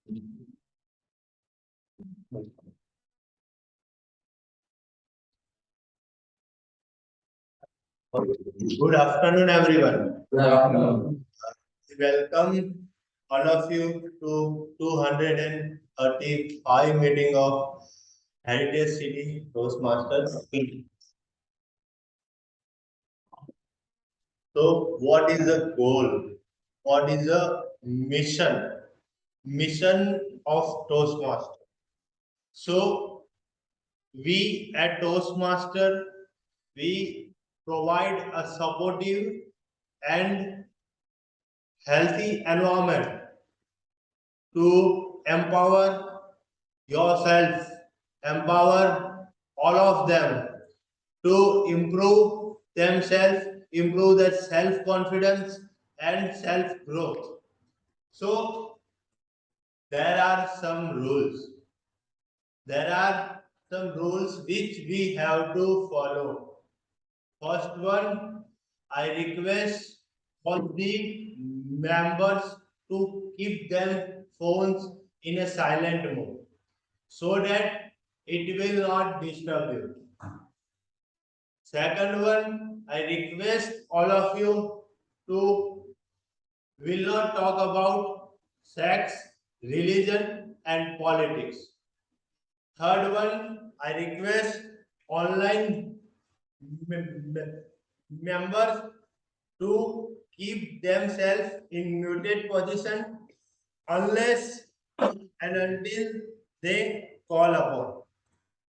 Good afternoon, everyone. Good afternoon. Welcome all of you to 235 meeting of Heritage City Toastmasters. So, what is the goal? What is the mission? Mission of Toastmaster. So, we at Toastmaster, we provide a supportive and healthy environment to empower yourself, empower all of them to improve themselves, improve their self confidence and self growth. So, there are some rules. There are some rules which we have to follow. First one, I request all the members to keep their phones in a silent mode so that it will not disturb you. Second one, I request all of you to will not talk about sex, religion, and politics. Third one, I request online members to keep themselves in muted position unless and until they call upon.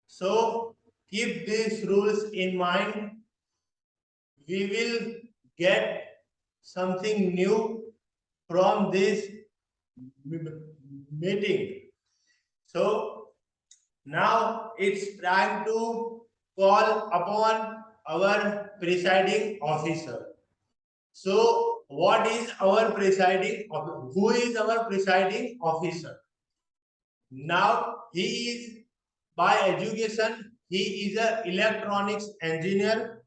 So keep these rules in mind. We will get something new from this meeting. So now it's time to call upon our presiding officer. So, what is our presiding officer? Who is our presiding officer? Now, he is by education, he is an electronics engineer.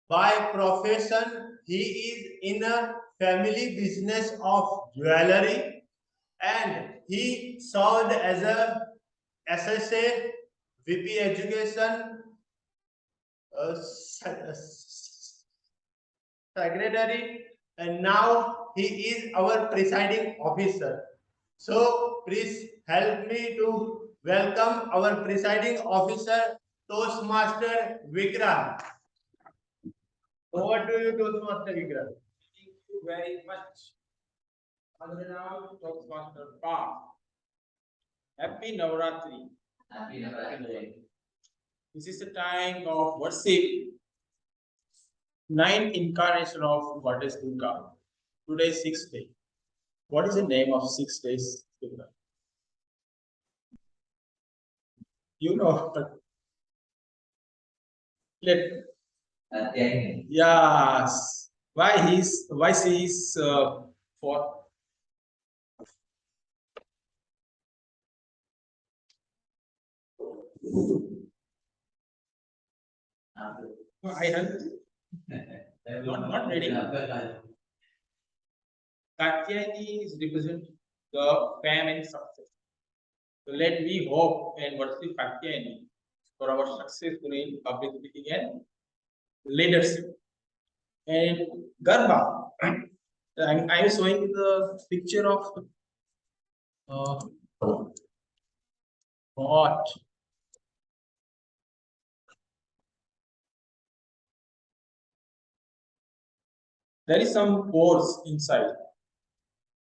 By profession, he is in a family business of jewelry, and he served as a SSA, VP Education, secretary, and now he is our presiding officer. So please help me to welcome our presiding officer, Toastmaster Vikram. Over to you, Toastmaster Vikram. Thank you very much. Now, Toastmaster Pa. Happy Navratri. Happy Navratri. This is the time of worship. Ninth incarnation of Goddess Durga. Today is 6th day. What is the name of 6 days? Durga? You know. Let. Yes. Why she is for? No, I help. Not ready. Katyayani is represent the fame and success. So let me hope and worship Katyayani for our success in public speaking and leadership. And Garba, I'm showing the picture of what? There is some pores inside.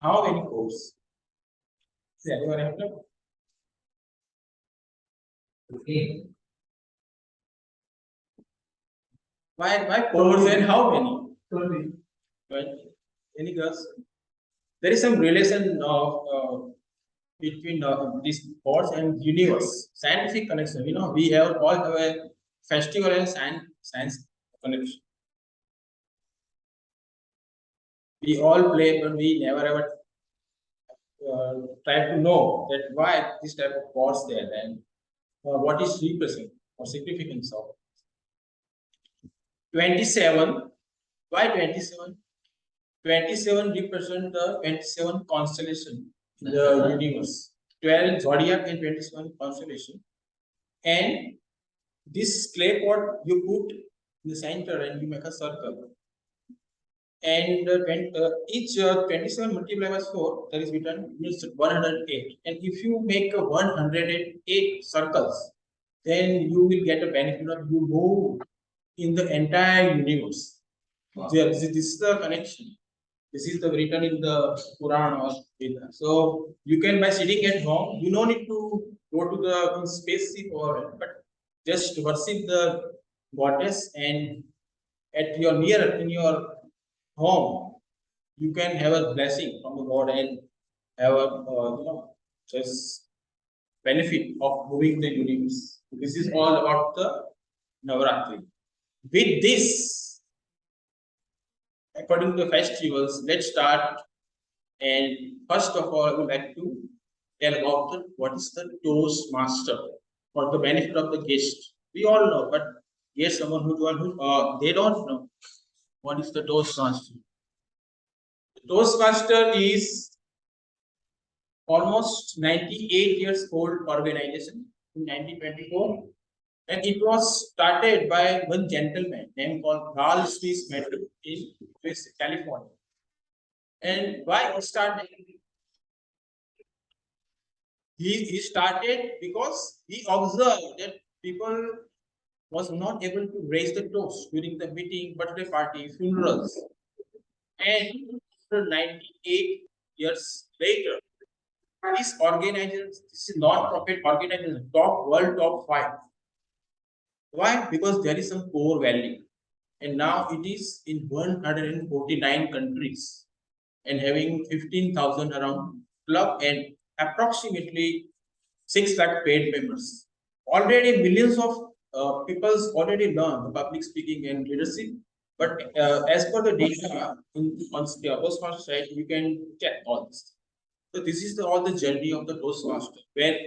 How many pores? Does anyone have no? Okay. Why pores and how many? 20. Any girls? There is some relation of between these pores and universe. Scientific connection. You know, we all have a festival and science connection. We all play, but we never ever try to know that why this type of pores there and what is represent or significance of 27. Why 27? 27 represent the 27 constellation the universe. 12 zodiac and 21 constellation. And this clay pot you put in the center and you make a circle. And each 27 multiplied by 4, that is written, means 108. And if you make a 108 circles, then you will get a benefit of you move in the entire universe. This is the connection. This is the written in the Quran or Veda. So you can, by sitting at home, you don't need to go to the spaceship or, but just worship the goddess, and at your near in your home, you can have a blessing from the God and have a just benefit of moving the universe. This is all about the Navaratri. With this, according to the festivals, let's start. And first of all, I would like to tell about what is the Toastmaster for the benefit of the guest. We all know, but yes, someone who they don't know what is the Toastmaster. The Toastmaster is almost 98 years old organization in 1924, and it was started by one gentleman named called Carl Smith in California. And why he started? He started because he observed that people was not able to raise the toast during the meeting, birthday party, funerals. And after 98 years later, this organization, this is non-profit organization, top 5. Why? Because there is some core value. And now it is in 149 countries and having 15,000 around club and approximately 6 lakh paid members. Already millions of people's already learn the public speaking and leadership. But as per the data on the Toastmaster side, you can check all this. So this is all the journey of the Toastmaster, where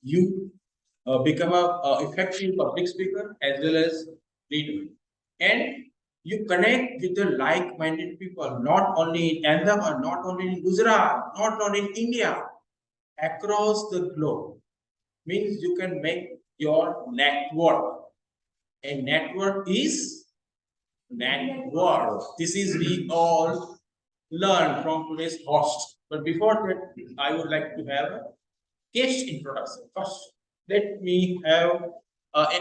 you become a effective public speaker as well as leader, and you connect with the like-minded people, not only in Ahmedabad, not only in Gujarat, not only in India, across the globe. Means you can make your network. And network is network. This is we all learn from today's host. But before that, I would like to have a guest introduction. First, let me have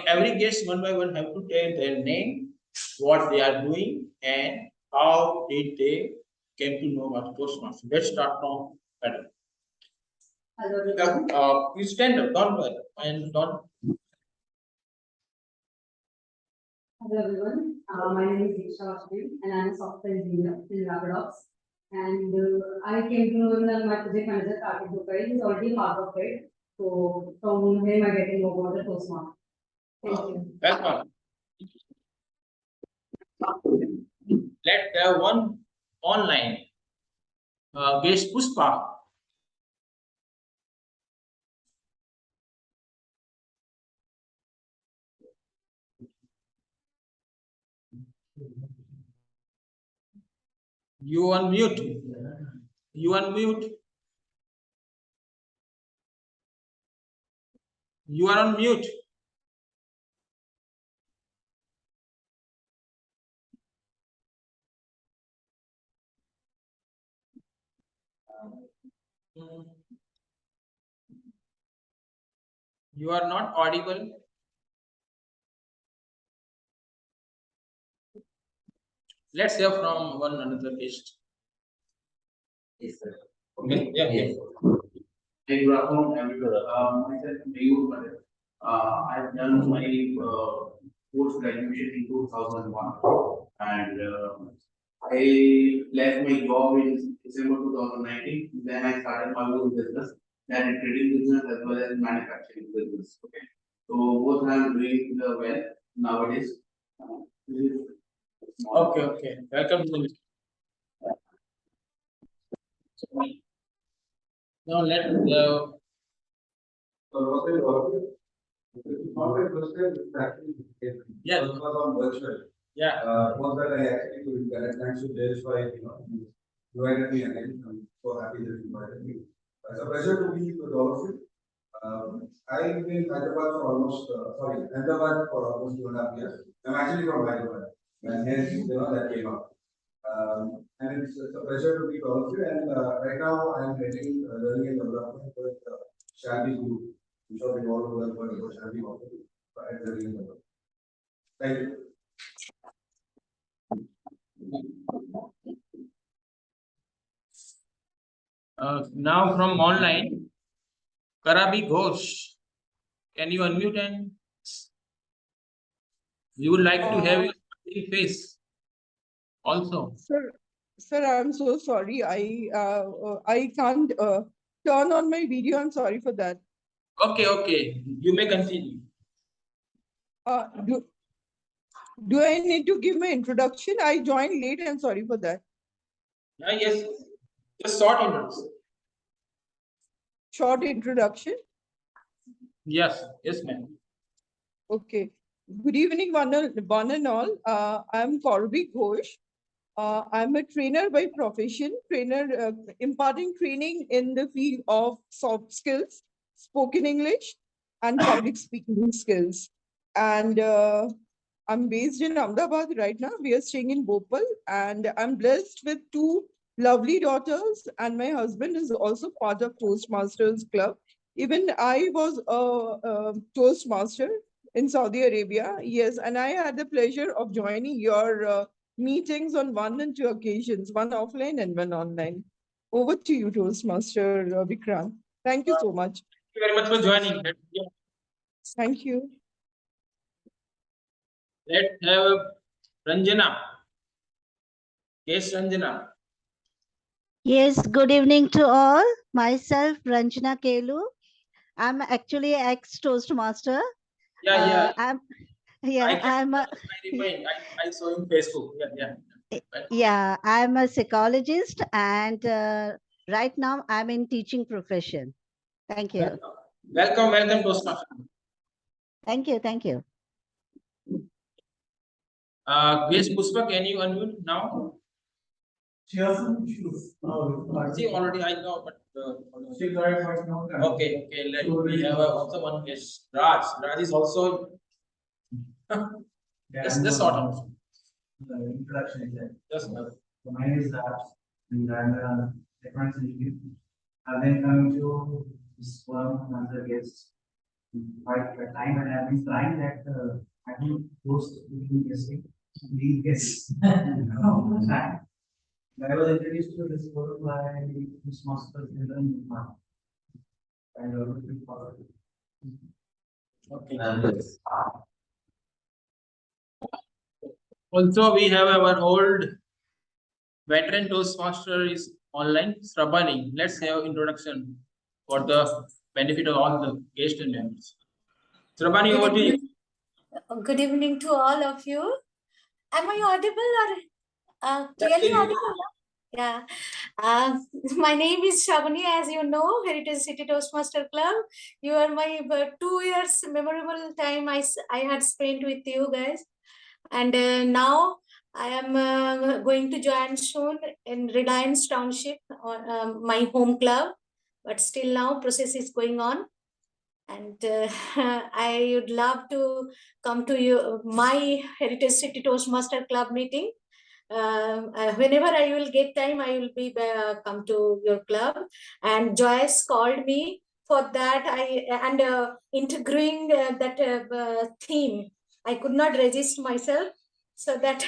every guest one by one have to tell their name, what they are doing, and how did they came to know about Toastmaster. Let's start from Madam. Hello. Please stand up, don't worry, and don't. Hello everyone. My name is Diksha Vasudev and I'm a software engineer in Rapidox. And I came to know that my project manager Kartik Dukai is already part of it. So from him I get to know about the Toastmaster. Thank you. Welcome. Let one online guest Puspa. You unmute. You unmute. You are on mute. You are not audible. Let's hear from one another guest. Yes, sir. Okay. Yeah. Yes. Hey, good afternoon, everyone. Myself, Mayur Patel. I've done my post graduation in 2001, and I left my job in December 2019. Then I started my own business, that is trading business as well as manufacturing business. Okay, so both I'm doing well nowadays. This is small. Okay. Okay. Welcome to the. Now let yeah. on virtual. Yeah. Was that I actually couldn't connect. Thanks to Jayesh for provided me again. I'm so happy that you invited me. pleasure to be with all of you. I've been in Hyderabad for almost, Ahmedabad for almost 2.5 years. I'm actually from Hyderabad, and hence, that came up. And it's a pleasure to meet all of you. And right now, I'm heading learning and development with Shanti Group. I'm sure you all know about Shanti also. At learning and development. Thank you. Now from online, Karabi Ghosh. Can you unmute and you would like to have your smiling face also? Sir, I'm so sorry. I can't turn on my video. I'm sorry for that. Okay. You may continue. Do I need to give my introduction? I joined late. I'm sorry for that. Yes. Just short introduction. Short introduction. Yes, ma'am. Okay. Good evening, one and all. I'm Karabi Ghosh. I'm a trainer by profession, imparting training in the field of soft skills, spoken English, and public speaking skills. And I'm based in Ahmedabad right now. We are staying in Bhopal, and I'm blessed with 2 lovely daughters, and my husband is also part of Toastmasters Club. Even I was a Toastmaster in Saudi Arabia. Yes, and I had the pleasure of joining your meetings on 1 and 2 occasions, one offline and one online. Over to you, Toastmaster Vikrant. Thank you so much. Thank you very much for joining. Thank you. Let's have Ranjana. Yes, Ranjana. Yes, good evening to all. Myself, Ranjana Kelu. I'm actually ex-Toastmaster. Yeah. I'm I saw you on Facebook. Yeah, I'm a psychologist, and right now I'm in teaching profession. Thank you. Welcome, Toastmaster. Thank you. Yes, Pushpa, can you unmute now? She has some issues. See, already I know, but She got but no time. okay. Let me have also one guest. Raj is also just sort of. The introduction is that. Just So my name is Raj, and I'm a electronics engineer. I've been coming to this firm as a guest quite a time, and I've been trying that I can host lead guests all the time. But I was introduced to this work by Toastmasters in the and looking forward. okay. Also, we have our old veteran Toastmaster is online, Srabani. Let's have introduction for the benefit of all the guests and members. Srabani, over to you. Good evening to all of you. Am I audible or clearly audible? Yeah. My name is Shabani, as you know, Heritage City Toastmaster Club. You are my 2 years memorable time I had spent with you guys. And now I am going to join soon in Reliance Township, my home club. But still now process is going on. And I would love to come to my Heritage City Toastmaster Club meeting. Whenever I will get time, I will be come to your club. And Joyce called me for that. Integrating that theme, I could not resist myself, so that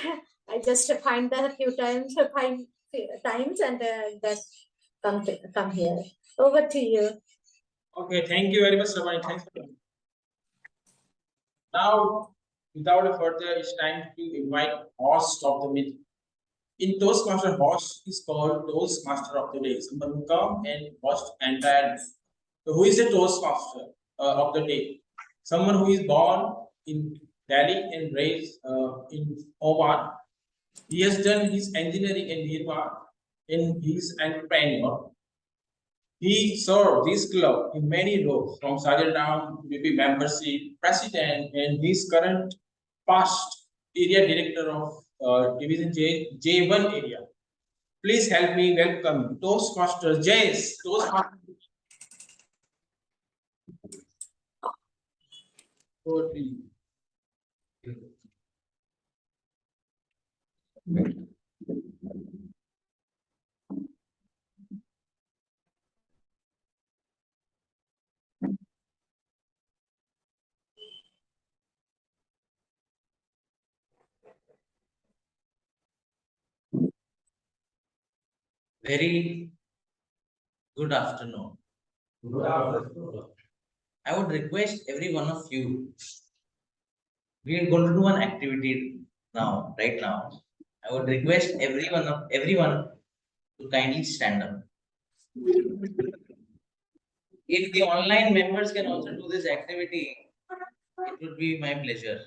I just find that find times and just come here. Over to you. Okay, thank you very much, Srabani. Thanks for coming. Now, without further, it's time to invite host of the meeting. In Toastmaster, host is called Toastmaster of the Day. Someone who come and host entire. So who is the Toastmaster of the day? Someone who is born in Delhi and raised in Oman. He has done his engineering in Myanmar, and he is an entrepreneur. He served this club in many roles, from sergeant down to VP membership, president, and his current past area director of Division J1 area. Please help me welcome Toastmaster Jace. Toastmaster. Very good afternoon. I would request every one of you. We are going to do an activity now, right now. I would request everyone to kindly stand up. If the online members can also do this activity, it would be my pleasure.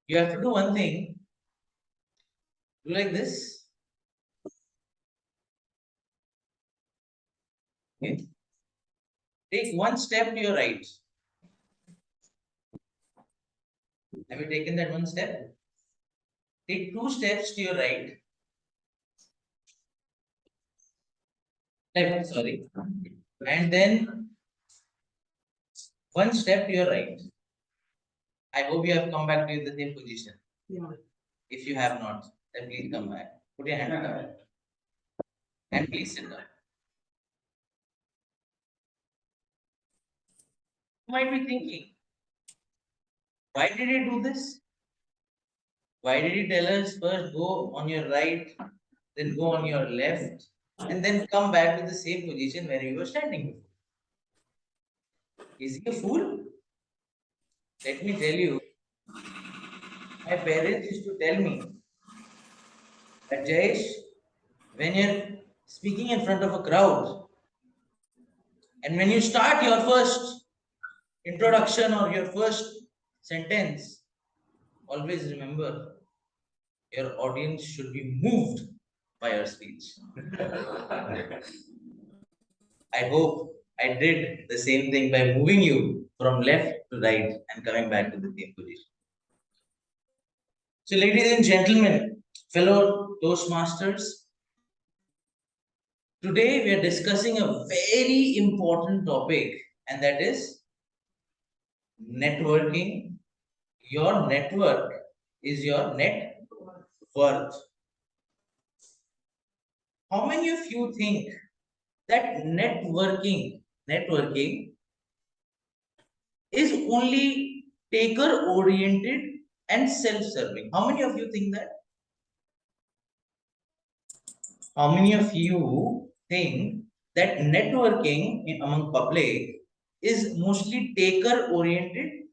You have to do one thing. Do like this. Okay. Take one step to your right. Have you taken that one step? Take 2 steps to your right. Left, sorry. And then 1 step to your right. I hope you have come back to the same position. Yeah. If you have not, then please come back. Put your hand up. And please sit down. You might be thinking, why did he do this? Why did he tell us first go on your right, then go on your left, and then come back to the same position where you were standing before? Is he a fool? Let me tell you, my parents used to tell me that Jayesh, when you're speaking in front of a crowd, and when you start your first introduction or your first sentence, always remember your audience should be moved by your speech. I hope I did the same thing by moving you from left to right and coming back to the same position. So, ladies and gentlemen, fellow Toastmasters, today we are discussing a very important topic, and that is networking. Your network is your net worth. How many of you think that networking is only taker oriented and self-serving? How many of you think that? How many of you think that networking among public is mostly taker oriented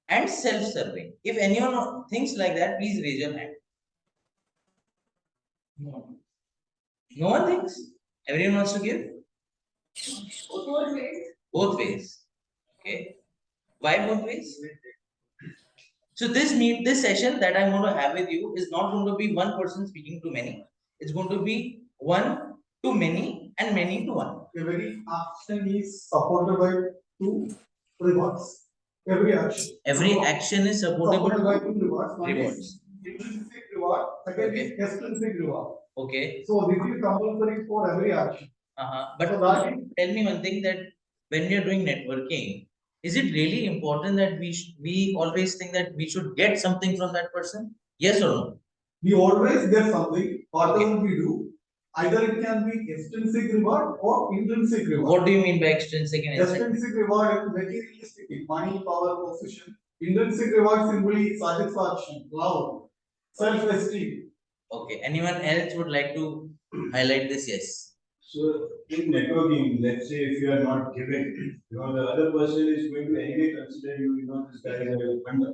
and self-serving? If anyone thinks like that, please raise your hand. No. No one thinks? Everyone wants to give? Both ways. Both ways. Okay. Why both ways? So this session that I'm going to have with you is not going to be one person speaking to many. It's going to be one to many and many to one. Every action is supported by 2 rewards. Every action is supportable by 2 rewards. One rewards. is intrinsic reward, second is extrinsic reward. Okay. So this is compulsory for every action. But So that tell me one thing, that when we are doing networking, is it really important that we always think that we should get something from that person? Yes or no? we always get something, whatever Okay. we do. Either it can be extrinsic reward or intrinsic reward. What do you mean by extrinsic and intrinsic? Extrinsic reward is materialistic, money, power, position. Intrinsic reward simply satisfaction, love, self-esteem. Okay. Anyone else would like to highlight this? Yes. So in networking, let's say if you are not giving, the other person is going to anyway consider you, this guy is a funder.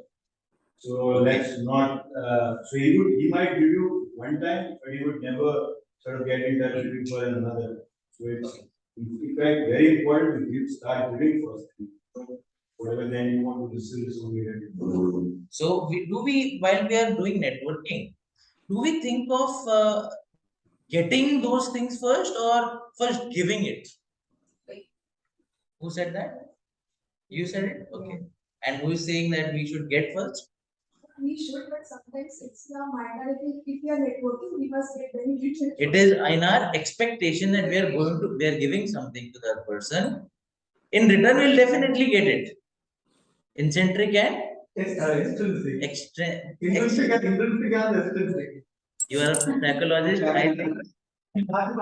So let's not. So he might give you one time, but he would never sort of get in touch with you for another. So it's in fact very important that you start giving first. Whatever then you want to distill this only. So while we are doing networking, do we think of getting those things first or first giving it? Who said that? You said it? Okay. And who is saying that we should get first? We should, but sometimes it's the minority. If we are networking, we must get very rich. It is in our expectation that we are giving something to that person. In return, we'll definitely get it. Intrinsic and Extrinsic. extrinsic and extrinsic. You are a psychologist, I think. That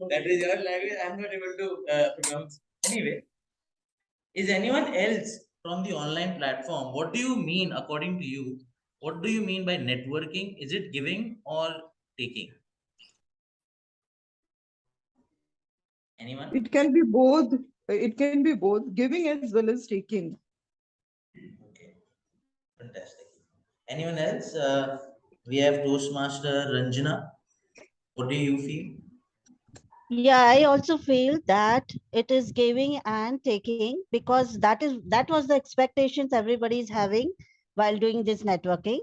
That is your language. I'm not able to pronounce. Anyway, is anyone else from the online platform? What do you mean, according to you? What do you mean by networking? Is it giving or taking? Anyone? It can be both. It can be both, giving as well as taking. Okay, fantastic. Anyone else? We have Toastmaster Ranjana. What do you feel? Yeah, I also feel that it is giving and taking because that was the expectations everybody is having while doing this networking.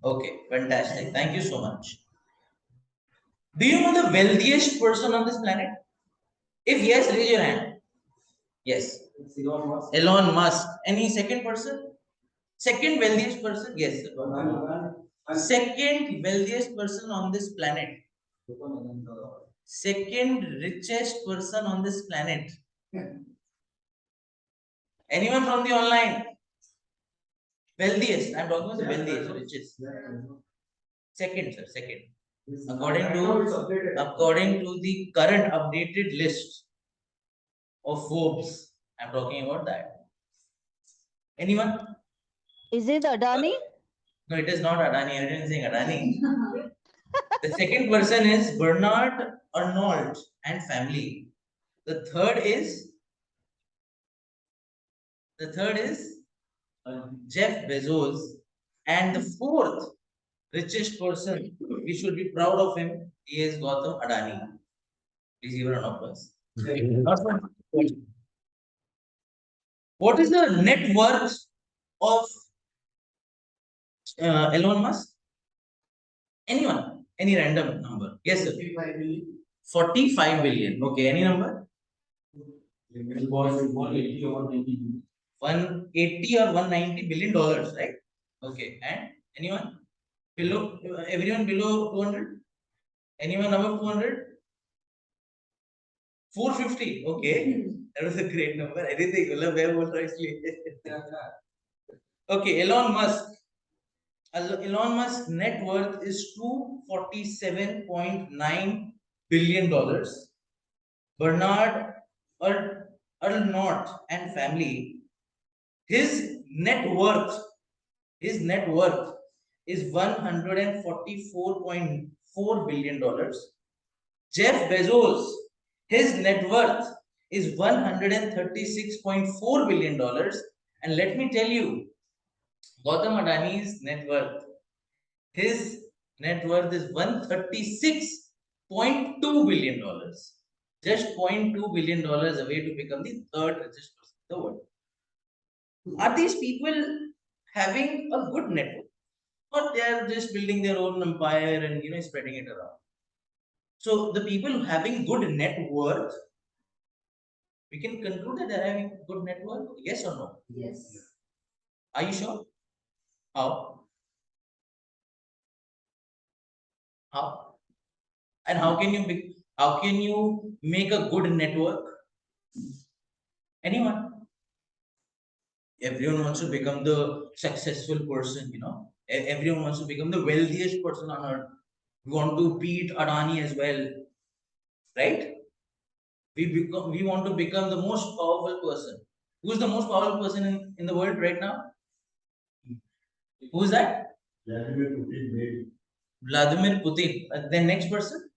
Okay, fantastic. Thank you so much. Do you know the wealthiest person on this planet? If yes, raise your hand. Yes. Elon Musk. Elon Musk. Any second person? Second wealthiest person? Yes. Second wealthiest person on this planet. Second richest person on this planet. Anyone from the online? Wealthiest. I'm talking about the wealthiest, richest. Second, sir. Second. According to the current updated list of Forbes, I'm talking about that. Anyone? Is it Adani? No, it is not Adani. I didn't say Adani. The second person is Bernard Arnault and family. The third is Jeff Bezos, and the fourth richest person, we should be proud of him. He is Gautam Adani. Please give an applause. What is the net worth of Elon Musk? Anyone? Any random number? Yes, sir. 45 billion. Okay, any number? 180 or 190 billion dollars, right? Okay, and anyone? Below, everyone below 200? Anyone above 200? 450. Okay, that was a great number. Anything? Okay, Elon Musk. Elon Musk's net worth is $247.9 billion. Bernard Arnault and family, his net worth is $144.4 billion. Jeff Bezos, his net worth is $136.4 billion. And let me tell you, Gautam Adani's net worth, his net worth is $136.2 billion. Just $0.2 billion away to become the third richest person in the world. Are these people having a good network? Or they are just building their own empire and spreading it around? So the people having good net worth, we can conclude that they're having good net worth. Yes or no? Yes. Are you sure? How? How? And how can you make a good network? Anyone? Everyone wants to become the successful person, Everyone wants to become the wealthiest person on earth. We want to beat Adani as well, right? We want to become the most powerful person. Who is the most powerful person in the world right now? Who is that? Vladimir Putin, maybe. Vladimir Putin. Then next person?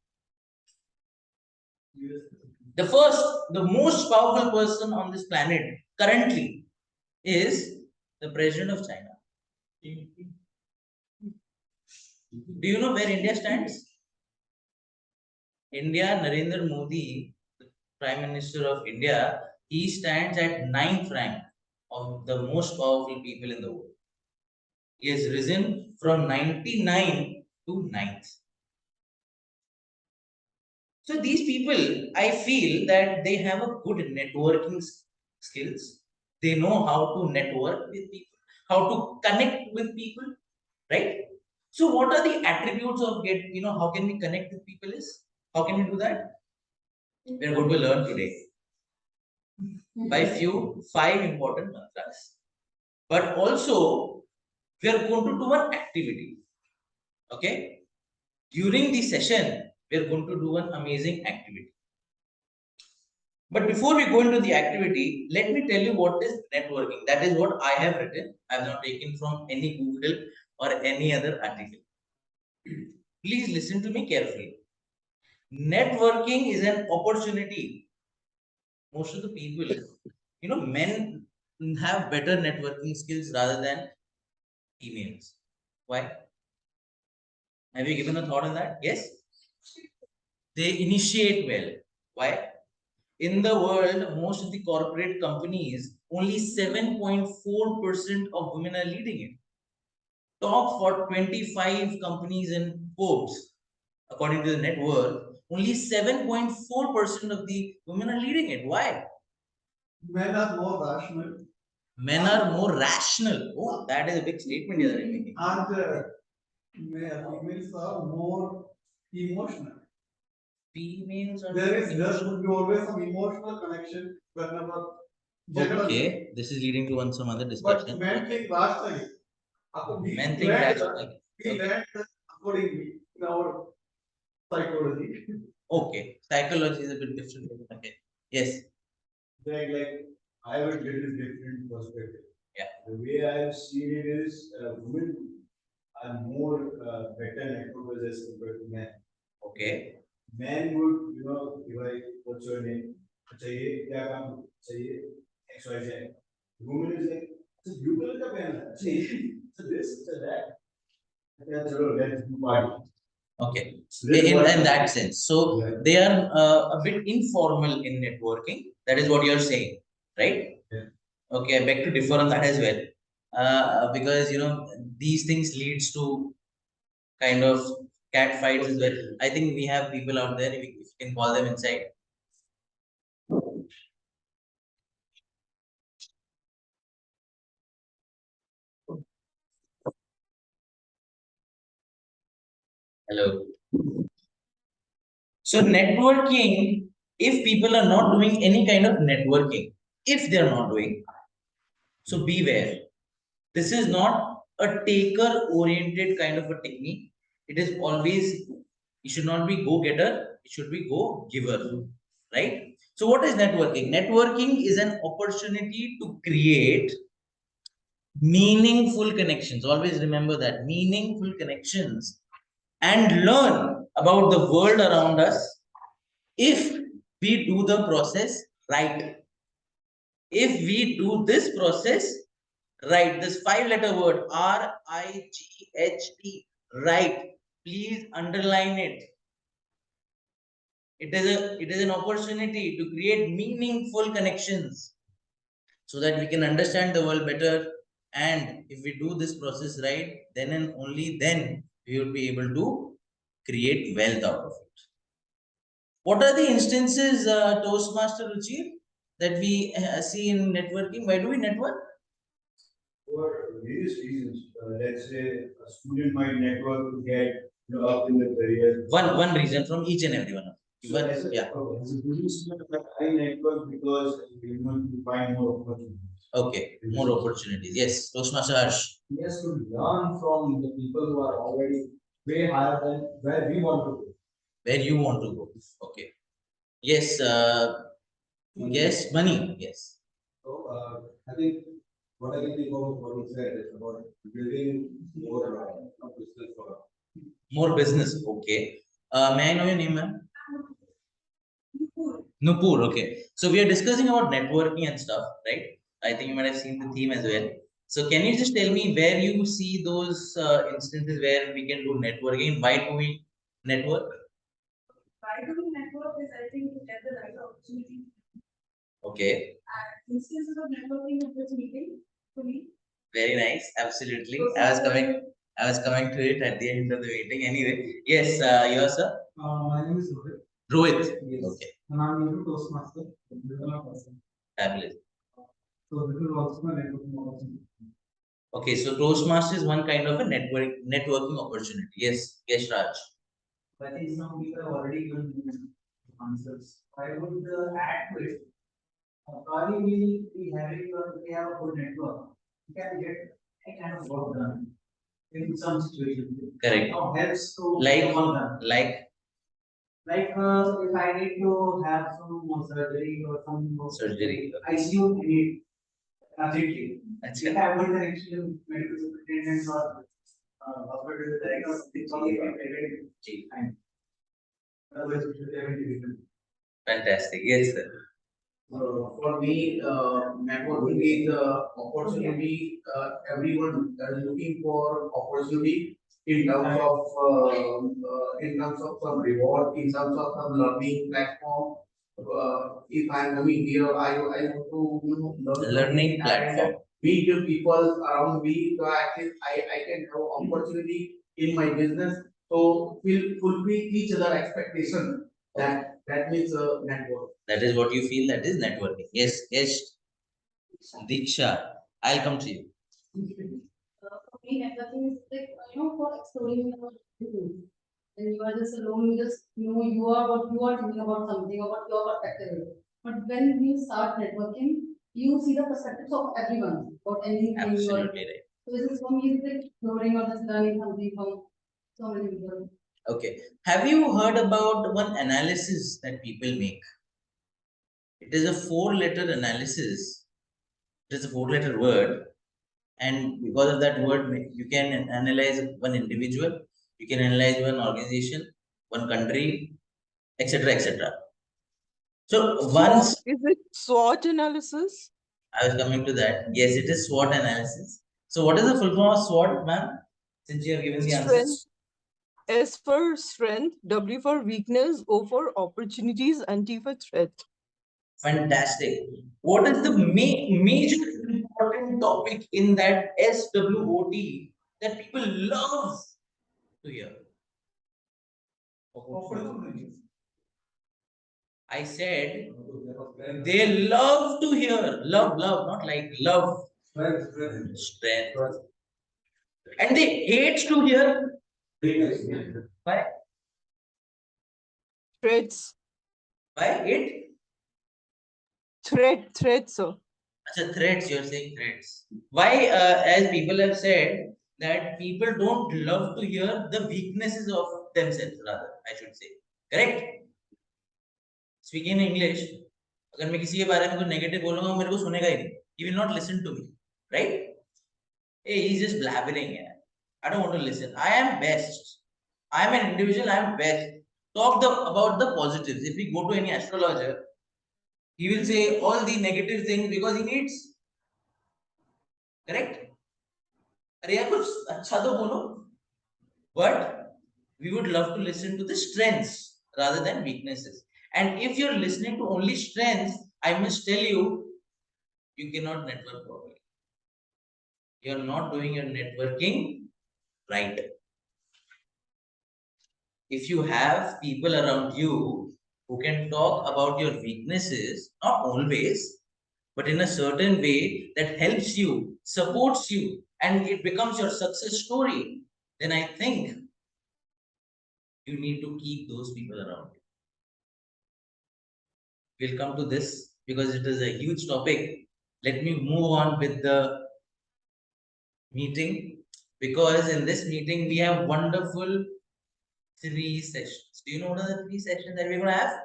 The most powerful person on this planet currently is the president of China. Do you know where India stands? India, Narendra Modi, the Prime Minister of India, he stands at 9th rank of the most powerful people in the world. He has risen from 99 to 9th. So these people, I feel that they have a good networking skills. They know how to network with people, how to connect with people, right? So what are the attributes of how can we connect with people is? How can we do that? We're going to learn today. by few 5 important mantras. But also, we are going to do one activity. Okay? During the session, we are going to do an amazing activity. But before we go into the activity, let me tell you what is networking. That is what I have written. I have not taken from any Google or any other article. Please listen to me carefully. Networking is an opportunity. Most of the people, men have better networking skills rather than females. Why? Have you given a thought on that? Yes? They initiate well. Why? In the world, most of the corporate companies, only 7.4% of women are leading it. Top for 25 companies in Forbes, according to the net worth, only 7.4% of the women are leading it. Why? Men are more rational. Men are more rational. Oh, that is a big statement you're making. And females are more emotional. Females are There emotional. should be always some emotional connection whenever. Okay, this is leading to some other But discussion. men think rationally. Men think rationally. We learn that accordingly in our psychology. Okay, psychology is a bit different. Okay, yes. Like I have a little different perspective. Yeah. The way I have seen it is, women are more better networkers as compared to men. Okay. Men would, what's your name? चाहिए क्या काम चाहिए XYZ. The woman is like, so blue color का पहनना है. चाहिए. So this, so that. Yeah, चलो, let's do party. Okay. So this is what- in that sense. So Yeah. they are a bit informal in networking. That is what you are saying, right? Yeah. Okay, I beg to differ on that as well. Because these things leads to kind of cat fights as well. I think we have people out there, if you can call them inside. Hello. So networking, if people are not doing any kind of networking, if they are not doing, so beware. This is not a taker-oriented kind of a technique. It is always, it should not be go-getter, it should be go-giver, right? So what is networking? Networking is an opportunity to create meaningful connections. Always remember that, meaningful connections, and learn about the world around us if we do the process right. If we do this process right, this 5-letter word RIGHT, right, please underline it. It is an opportunity to create meaningful connections so that we can understand the world better. And if we do this process right, then and only then we will be able to create wealth out of it. What are the instances, Toastmaster Ruchi, that we see in networking? Why do we network? For various reasons. Let's say a student might network to get up in the career. One reason from each and every one of So as a, yeah. as a business student, I network because we want to find more opportunities. Okay, more opportunities. Yes, Toastmaster Harsh. He has to learn from the people who are already way higher than where we want to go. Where you want to go. Okay. Yes, yes, money. Yes. So I think what I can think of what you said is about building more business for. More business. Okay. May I know your name, ma'am? Nupur. Okay. So we are discussing about networking and stuff, right? I think you might have seen the theme as well. So can you just tell me where you see those instances where we can do networking? Why do we network? Why do we network is, I think, to get the right opportunity. Okay. Instances of networking of this meeting to me. Very nice. Absolutely. I was coming to it at the end of the meeting. Anyway, yes, yours, sir. My name is Rohit. Rohit. Yes. Okay. And I'm new to Toastmaster. Fabulous. So this is also my networking opportunity. Okay, so Toastmaster is one kind of a networking opportunity. Yes, yes, Raj. I think some people have already given answers. I would add to it Sorry, we have a good network. We can get any kind of work done in some situations. Correct. Now helps to Like, all done. like If I need to have some more surgery or some more surgery. ICU need urgently. That's If I have good connection, medical superintendent or hospital director, it's only very time. Otherwise, it should be very difficult. Fantastic. Yes, sir. For me, networking is opportunity. Everyone is looking for opportunity in terms of some reward, in terms of some learning platform. If I am coming here, I want to learn Learning something platform. and meet the people around me. So I can have opportunity in my business. So will fulfill each other expectation. That means network. That is what you feel, that is networking. Yes, yes. Diksha, I'll come to you. For me, networking is like, for exploring about things. And you are just alone, you just know you are what you are thinking about something or what your perspective is. But when you start networking, you see the perspectives of everyone about anything you are. Absolutely right. So this is for me, it's like exploring or just learning something from so many people. Okay. Have you heard about one analysis that people make? It is a 4-letter analysis. It is a 4-letter word. And because of that word, you can analyze one individual, you can analyze one organization, one country, etc. etc. So once Is it SWOT analysis? I was coming to that. Yes, it is SWOT analysis. So what is the full form of SWOT, ma'am? Since you have given the answer. Strength. S for strength, W for weakness, O for opportunities, and T for threat. Fantastic. What is the major important topic in that SWOT that people love to hear? I said they love to hear. Love, not like love. Strength. And they hate to hear. Why? Threats. Why? It? Threat, sir. Achha, threats, you're saying threats. Why, as people have said, that people don't love to hear the weaknesses of themselves, rather, I should say. Correct? Speaking in English, अगर मैं किसी के बारे में कुछ negative बोलूंगा मेरे को सुनेगा ही नहीं. He will not listen to me, right? Hey, he's just blabbering. I don't want to listen. I am best. I am an individual. I am best. Talk about the positives. If we go to any astrologer, he will say all the negative things because he needs. Correct? अरे यार कुछ अच्छा तो बोलो. But we would love to listen to the strengths rather than weaknesses. And if you're listening to only strengths, I must tell you, you cannot network properly. You're not doing your networking right. If you have people around you who can talk about your weaknesses, not always, but in a certain way that helps you, supports you, and it becomes your success story, then I think you need to keep those people around you. We'll come to this because it is a huge topic. Let me move on with the meeting, because in this meeting we have wonderful 3 sessions. Do you know what are the 3 sessions that we're going to have?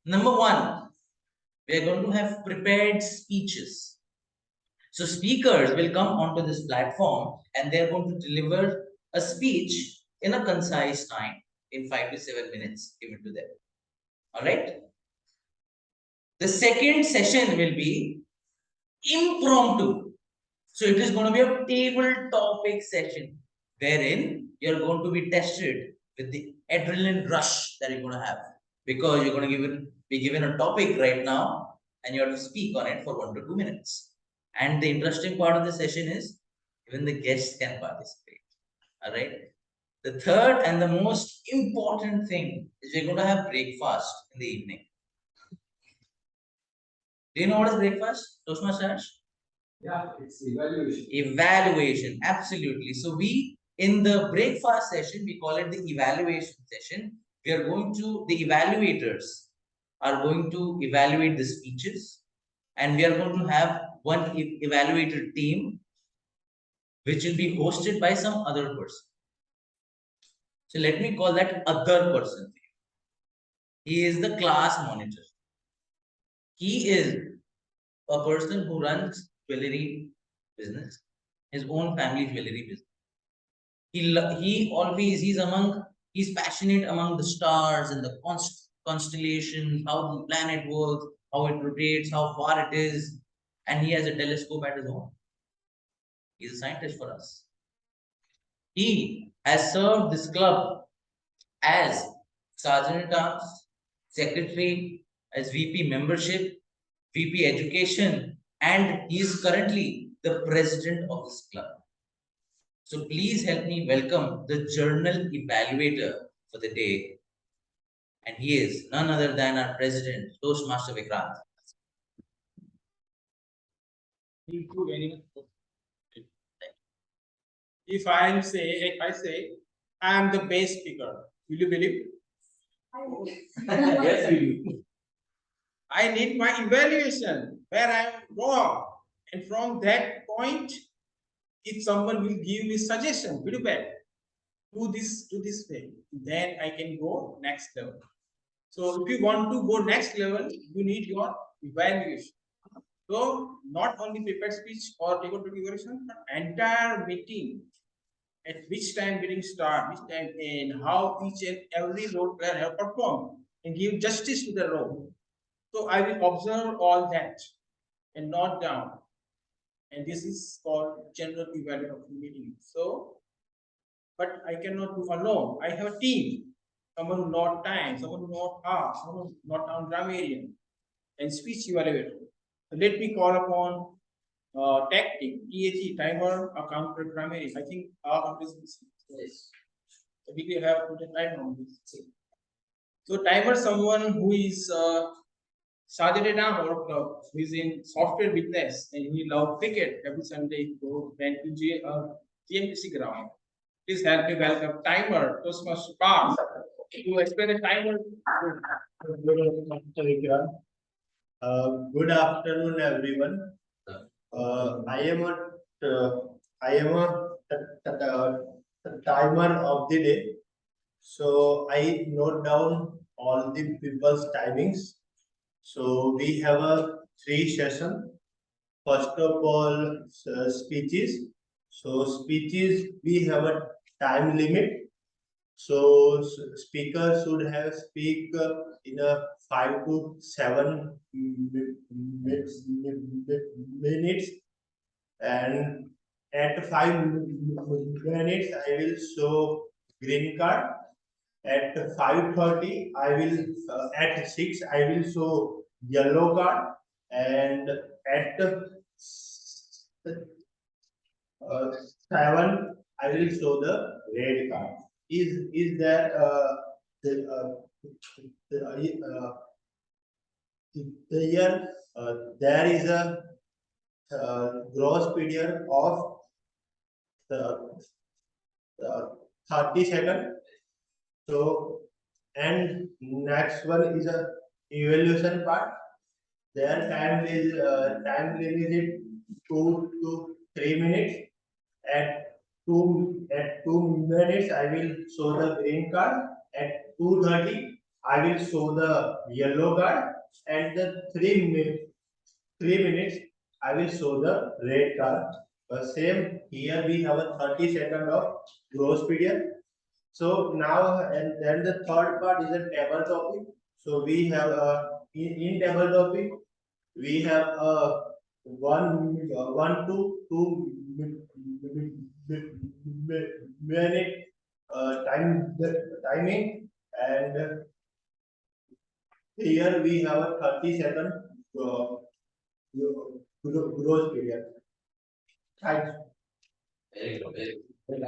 Number 1, we are going to have prepared speeches. So speakers will come onto this platform and they're going to deliver a speech in a concise time, in 5 to 7 minutes, give it to them. All right. The second session will be impromptu. So it is going to be a table topic session wherein you're going to be tested with the adrenaline rush that you're going to have, because you're going to be given a topic right now and you have to speak on it for 1 to 2 minutes. And the interesting part of the session is even the guests can participate. All right. The third and the most important thing is we're going to have breakfast in the evening. Do you know what is breakfast, Toastmasters? Yeah, it's evaluation. Evaluation, absolutely. So we, in the breakfast session, we call it the evaluation session. We are going to, the evaluators are going to evaluate the speeches. and we are going to have one evaluator team, which will be hosted by some other person. So let me call that other person. He is the class monitor. He is a person who runs jewelry business, his own family jewelry business. He's passionate among the stars and the constellations, how the planet works, how it rotates, how far it is, and he has a telescope at his own. He's a scientist for us. He has served this club as Sergeant at Arms, Secretary, as VP Membership, VP Education, and he is currently the President of this club. So please help me welcome the Journal Evaluator for the day. And he is none other than our President, Toastmaster Vikrant. Thank you very much. If I say I am the best speaker, will you believe? Yes, we do. I need my evaluation where I am wrong, and from that point, if someone will give me suggestion, good or bad, do this way, then I can go next level. So if you want to go next level, you need your evaluation. So not only prepared speech or take out evaluation, but entire meeting. At which time meeting start, which time end, how each and every role player have performed, and give justice to the role. So I will observe all that and note down. And this is called general evaluation of meeting. So, but I cannot do alone. I have a team. Someone who note time, someone who note hours, someone who note down grammarian, and speech evaluator. So let me call upon tactic, THE, timer, counter grammarian. I think our Yes. we will have put a time on this. So timer, someone who is Sergeant or who is in software business and he love cricket every Sunday he go then to GMTC ground. Please help me welcome timer Toastmaster Park to explain the timer. Good afternoon, everyone. I am a timer of the day. So I note down all the people's timings. So we have a 3 session. First of all, speeches. So speeches, we have a time limit. So speaker should have speak in a 5 to 7 minutes, and at 5 minutes I will show green card. At 5:30 I will at 6 I will show yellow card, and at 7 I will show the red card. Is there here there is a gross period of 30 seconds. So, and next one is a evaluation part. Their time is it 2 to 3 minutes. At 2 minutes I will show the green card. At 2:30 I will show the yellow card. At the 3 minutes I will show the red card. Same here we have a 30 second of gross period. So now, and then the third part is a table topic. So we have in table topic we have one to two minute timing, and here we have a 30 second growth period. Thanks. Very good. Very good.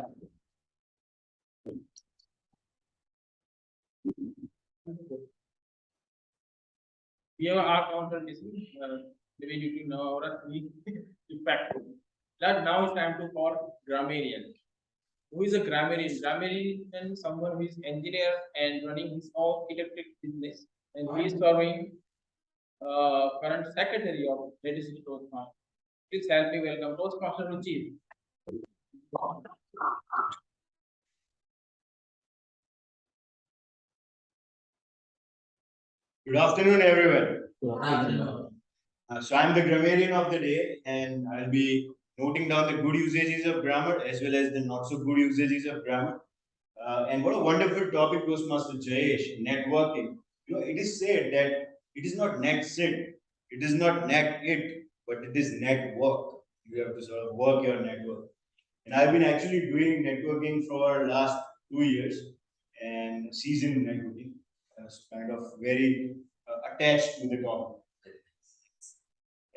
We have our counter missing. The way you know our impact. That now it's time to call grammarian. Who is a grammarian? Grammarian is someone who is engineer and running his own electric business, and he is serving current secretary of Heritage City Toastmasters. Please help me welcome Toastmaster Chief. Good afternoon, everyone. Good afternoon. So I'm the grammarian of the day, and I'll be noting down the good usages of grammar as well as the not so good usages of grammar. And what a wonderful topic, Toastmaster Jayesh, networking. You know, it is said that it is not net sit, it is not net it, but it is network. You have to sort of work your network. And I've been actually doing networking for last 2 years and seasoned networking. So kind of very attached to the topic.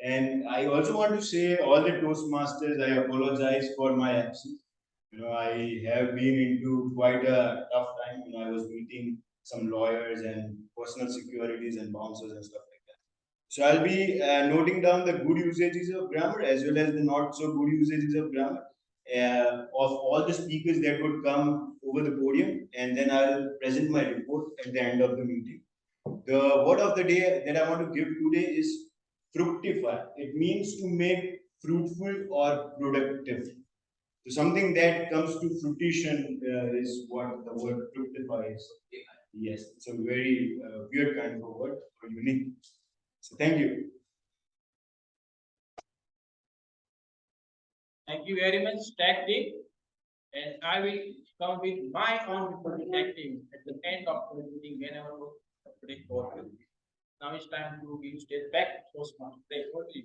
And I also want to say, all the Toastmasters, I apologize for my absence. You know, I have been into quite a tough time. You know, I was meeting some lawyers and personal securities and bouncers and stuff like that. So I'll be noting down the good usages of grammar as well as the not so good usages of grammar of all the speakers that would come over the podium, and then I'll present my report at the end of the meeting. The word of the day that I want to give today is fructify. It means to make fruitful or productive. So something that comes to fruition is what the word fructify is. Yes, it's a very weird kind of a word, but unique. So thank you. Thank you very much, tag team. And I will come with my own reporting tag team at the end of the meeting whenever we over. Now it's time to give stage back to Toastmaster.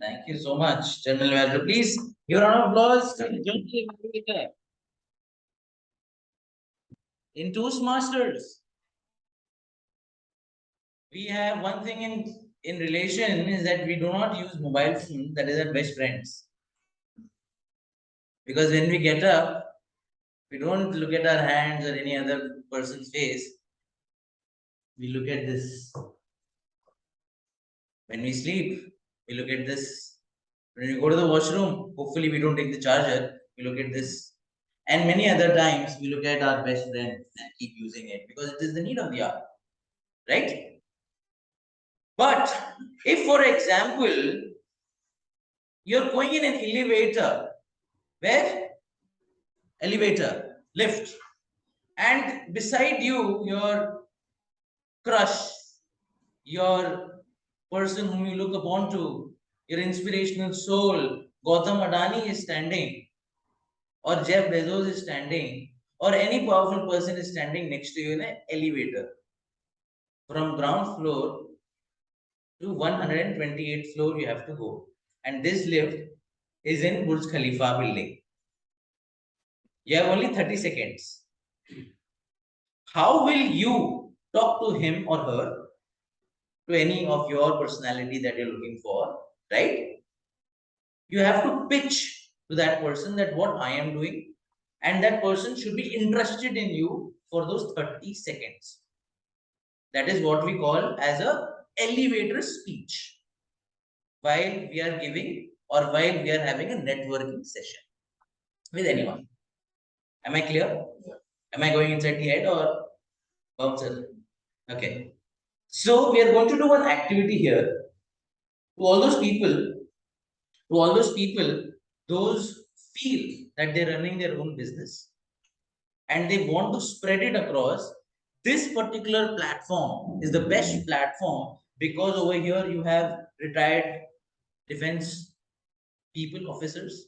Thank you so much, General Manager. Please, your round of applause to the General Manager. In Toastmasters, we have one thing in relation is that we do not use mobile phone, that is our best friends. Because when we get up, we don't look at our hands or any other person's face. We look at this. When we sleep, we look at this. When we go to the washroom, hopefully we don't take the charger. We look at this. And many other times, we look at our best friend and keep using it because it is the need of the hour. Right? But if, for example, you're going in an elevator, where? Elevator, lift. And beside you, your crush, your person whom you look upon to, your inspirational soul, Gautam Adani is standing, or Jeff Bezos is standing, or any powerful person is standing next to you in an elevator. From ground floor to 128th floor you have to go. And this lift is in Burj Khalifa building. You have only 30 seconds. How will you talk to him or her, to any of your personality that you're looking for, right? You have to pitch to that person that what I am doing, and that person should be interested in you for those 30 seconds. That is what we call as a elevator speech while we are giving or while we are having a networking session with anyone. Am I clear? Yeah. Am I going inside the head or bouncer? Okay. So we are going to do one activity here. To all those people, those feel that they're running their own business and they want to spread it across, this particular platform is the best platform because over here you have retired defense people, officers,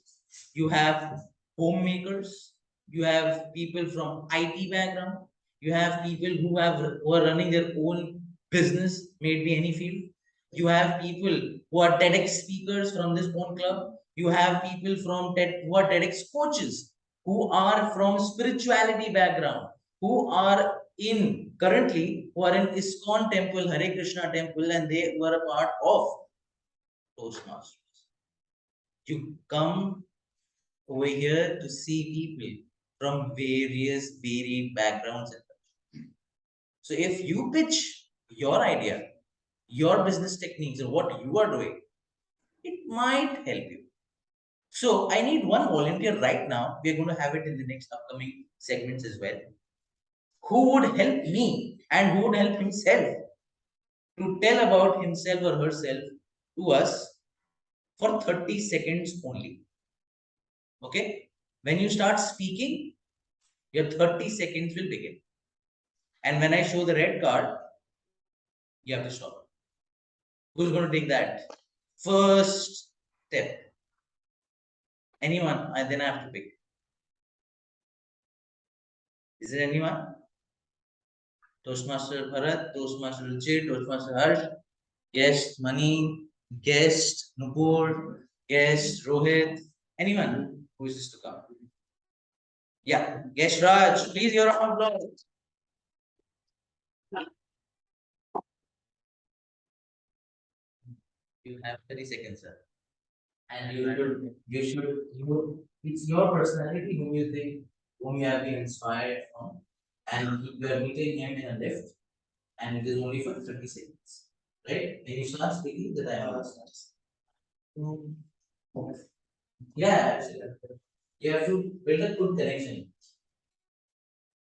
you have homemakers, you have people from IT background, you have people who are running their own business, maybe any field. You have people who are TEDx speakers from this own club. You have people from who are TEDx coaches, who are from spirituality background, who are currently who are in ISKCON temple, Hare Krishna temple, and they were a part of Toastmasters. You come over here to see people from various varied backgrounds. So if you pitch your idea, your business techniques, or what you are doing, it might help you. So I need one volunteer right now. We are going to have it in the next upcoming segments as well. Who would help me and who would help himself to tell about himself or herself to us for 30 seconds only. Okay? When you start speaking, your 30 seconds will begin. And when I show the red card, you have to stop. Who's going to take that first step? Anyone? And then I have to pick. Is there anyone? Toastmaster Bharat, Toastmaster Ruchir, Toastmaster Harsh, guest Mani, guest Nupur, guest Rohit, anyone who wishes to come? Yeah, guest Raj, please your round of applause. You have 30 seconds, sir. And it's your personality whom you think, whom you have been inspired from, and you are meeting him in a lift, and it is only for 30 seconds, right? When you start speaking, the dialogue starts. Yeah, absolutely. You have to build a good connection.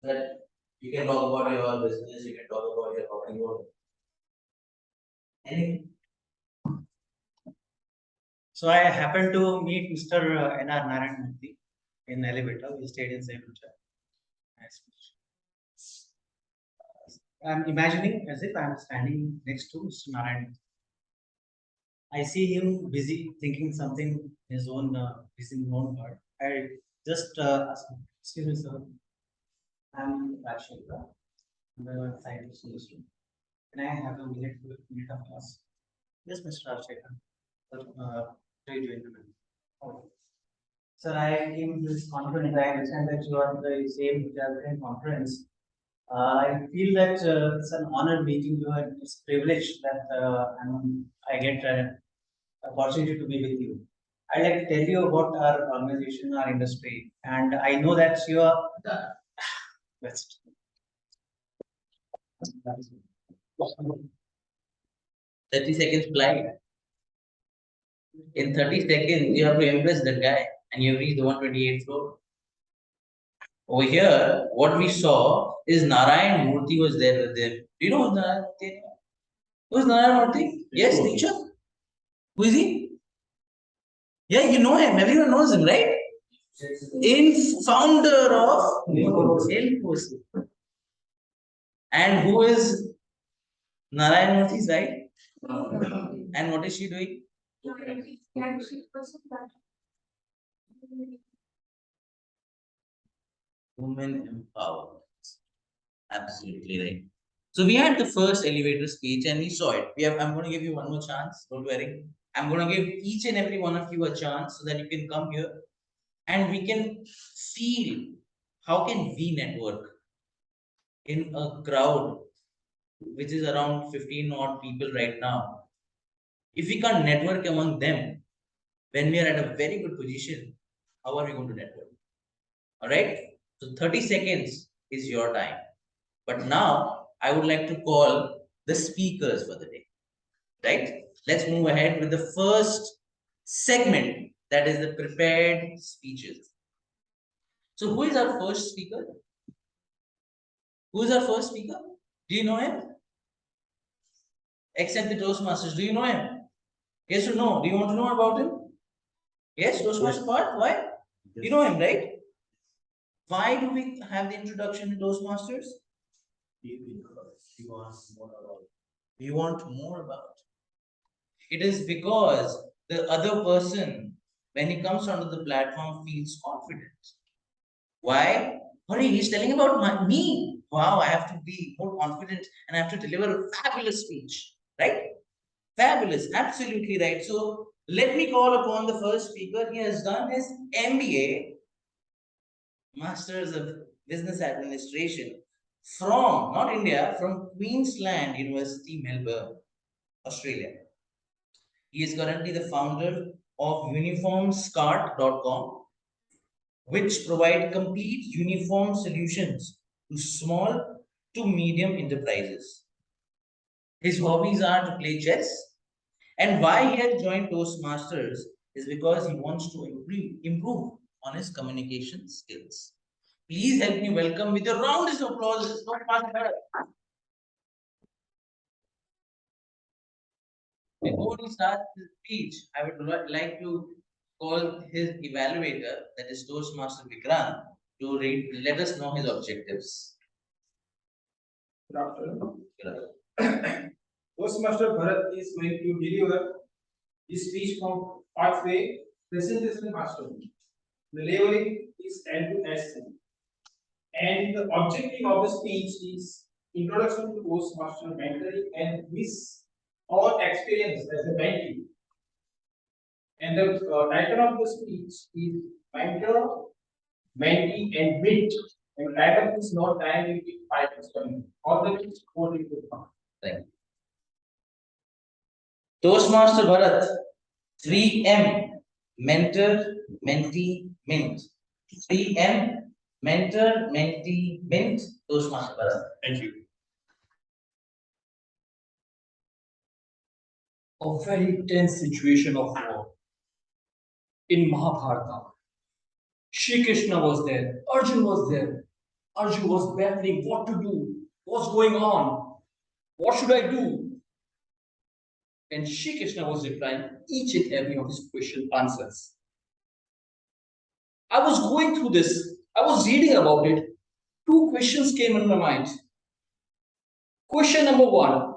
That you can talk about your business, you can talk about your hobby, or anything. So I happened to meet Mr. N.R. Narayan Murthy in elevator. We stayed in same hotel. I'm imagining as if I'm standing next to Mr. Narayan. I see him busy thinking something his own part. I just asked him, excuse me, sir. I'm Rajshekar. I'm a scientist in this room. Can I have a minute of class? Yes, Mr. Rajshekar. Please join the meeting. Okay. Sir, I came to this conference. I understand that you are the same conference. I feel that it's an honor meeting you, and it's a privilege that I get an opportunity to be with you. I'd like to tell you about our organization, our industry, and I know that you are the best. 30 seconds flight. In 30 seconds, you have to impress that guy, and you reach the 128th floor. Over here, what we saw is Narayan Murthy was there with them. Do you know who's Narayan Murthy? Who's Narayan Murthy? Yes, teacher. Who is he? Yeah, you know him. Everyone knows him, right? In founder of Infosys. And who is Narayan Murthy's wife? And what is she doing? Women empowerment. Absolutely right. So we had the first elevator speech and we saw it. I'm going to give you one more chance. Don't worry. I'm going to give each and every one of you a chance so that you can come here and we can feel how can we network in a crowd which is around 15 odd people right now. If we can't network among them when we are at a very good position, how are we going to network? All right. So 30 seconds is your time. But now I would like to call the speakers for the day. Right? Let's move ahead with the first segment, that is the prepared speeches. So who is our first speaker? Who is our first speaker? Do you know him? Except the Toastmasters, do you know him? Yes or no? Do you want to know about him? Yes, Toastmaster part? Why? You know him, right? Why do we have the introduction to Toastmasters? We want more about. It is because the other person, when he comes onto the platform, feels confident. Why? Hurry, he's telling about me. Wow, I have to be more confident and I have to deliver a fabulous speech. Right? Fabulous, absolutely right. So let me call upon the first speaker. He has done his MBA, Masters of Business Administration, from not India, from Queensland University, Melbourne, Australia. He is currently the founder of uniformscart.com, which provide complete uniform solutions to small to medium enterprises. His hobbies are to play chess, and why he has joined Toastmasters is because he wants to improve on his communication skills. Please help me welcome with a round of applause. Before he starts his speech, I would like to call his evaluator, that is Toastmaster Vikrant, to let us know his objectives. Good afternoon. Good. Toastmaster Bharat is going to deliver his speech from pathway presentation master. The delivery is end to end. And the objective of the speech is introduction to Toastmaster mentoring and his own experience as a mentee. And the title of the speech is Mentor, Mentee, and Mint. And title is not time will be 5 minutes coming. All the minutes 40 to Thank you. Toastmaster Bharat, 3M, mentor, mentee, mint. 3M, mentor, mentee, mint, Toastmaster Bharat. Thank you. A very tense situation of war. In Mahabharata, Shri Krishna was there, Arjun was there. Arjun was battling what to do, what's going on, what should I do? And Shri Krishna was replying each and every of his question answers. I was going through this, I was reading about it. 2 questions came in my mind. Question number 1.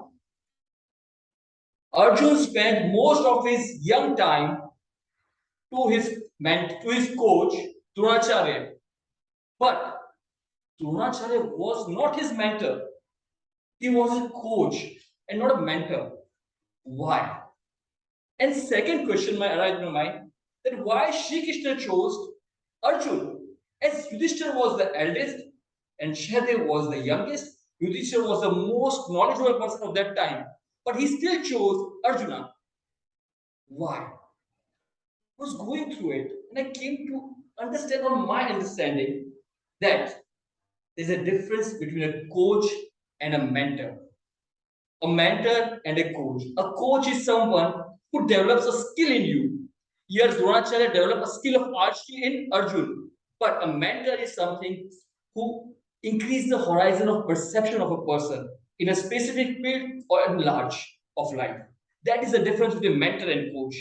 Arjun spent most of his young time to his coach Dronacharya. But Dronacharya was not his mentor. He was a coach and not a mentor. Why? And second question arise in my mind, that why Shri Krishna chose Arjun, as Yudhishthira was the eldest and Sahadev was the youngest. Yudhishthira was the most knowledgeable person of that time, but he still chose Arjuna. Why? I was going through it and I came to understand on my understanding that there's a difference between a coach and a mentor. A mentor and a coach. A coach is someone who develops a skill in you. Here, Dronacharya developed a skill of archery in Arjun. But a mentor is something who increases the horizon of perception of a person in a specific field or in large of life. That is the difference between mentor and coach.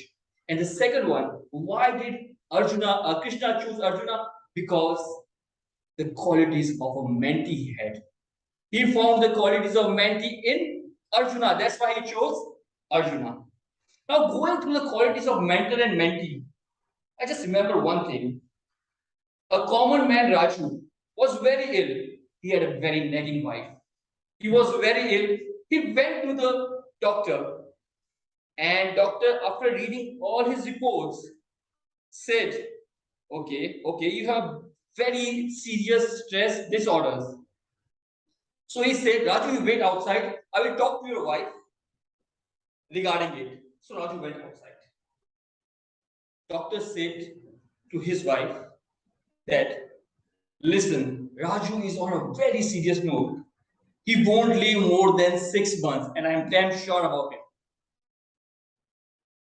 And the second one, why did Krishna choose Arjuna? Because the qualities of a mentee he had. He found the qualities of mentee in Arjuna. That's why he chose Arjuna. Now, going through the qualities of mentor and mentee, I just remember one thing. A common man, Raju, was very ill. He had a very nagging wife. He was very ill. He went to the doctor. And doctor, after reading all his reports, said, okay, you have very serious stress disorders. So he said, Raju, you wait outside. I will talk to your wife regarding it. So Raju went outside. Doctor said to his wife that, listen, Raju is on a very serious note. He won't live more than 6 months, and I am damn sure about it.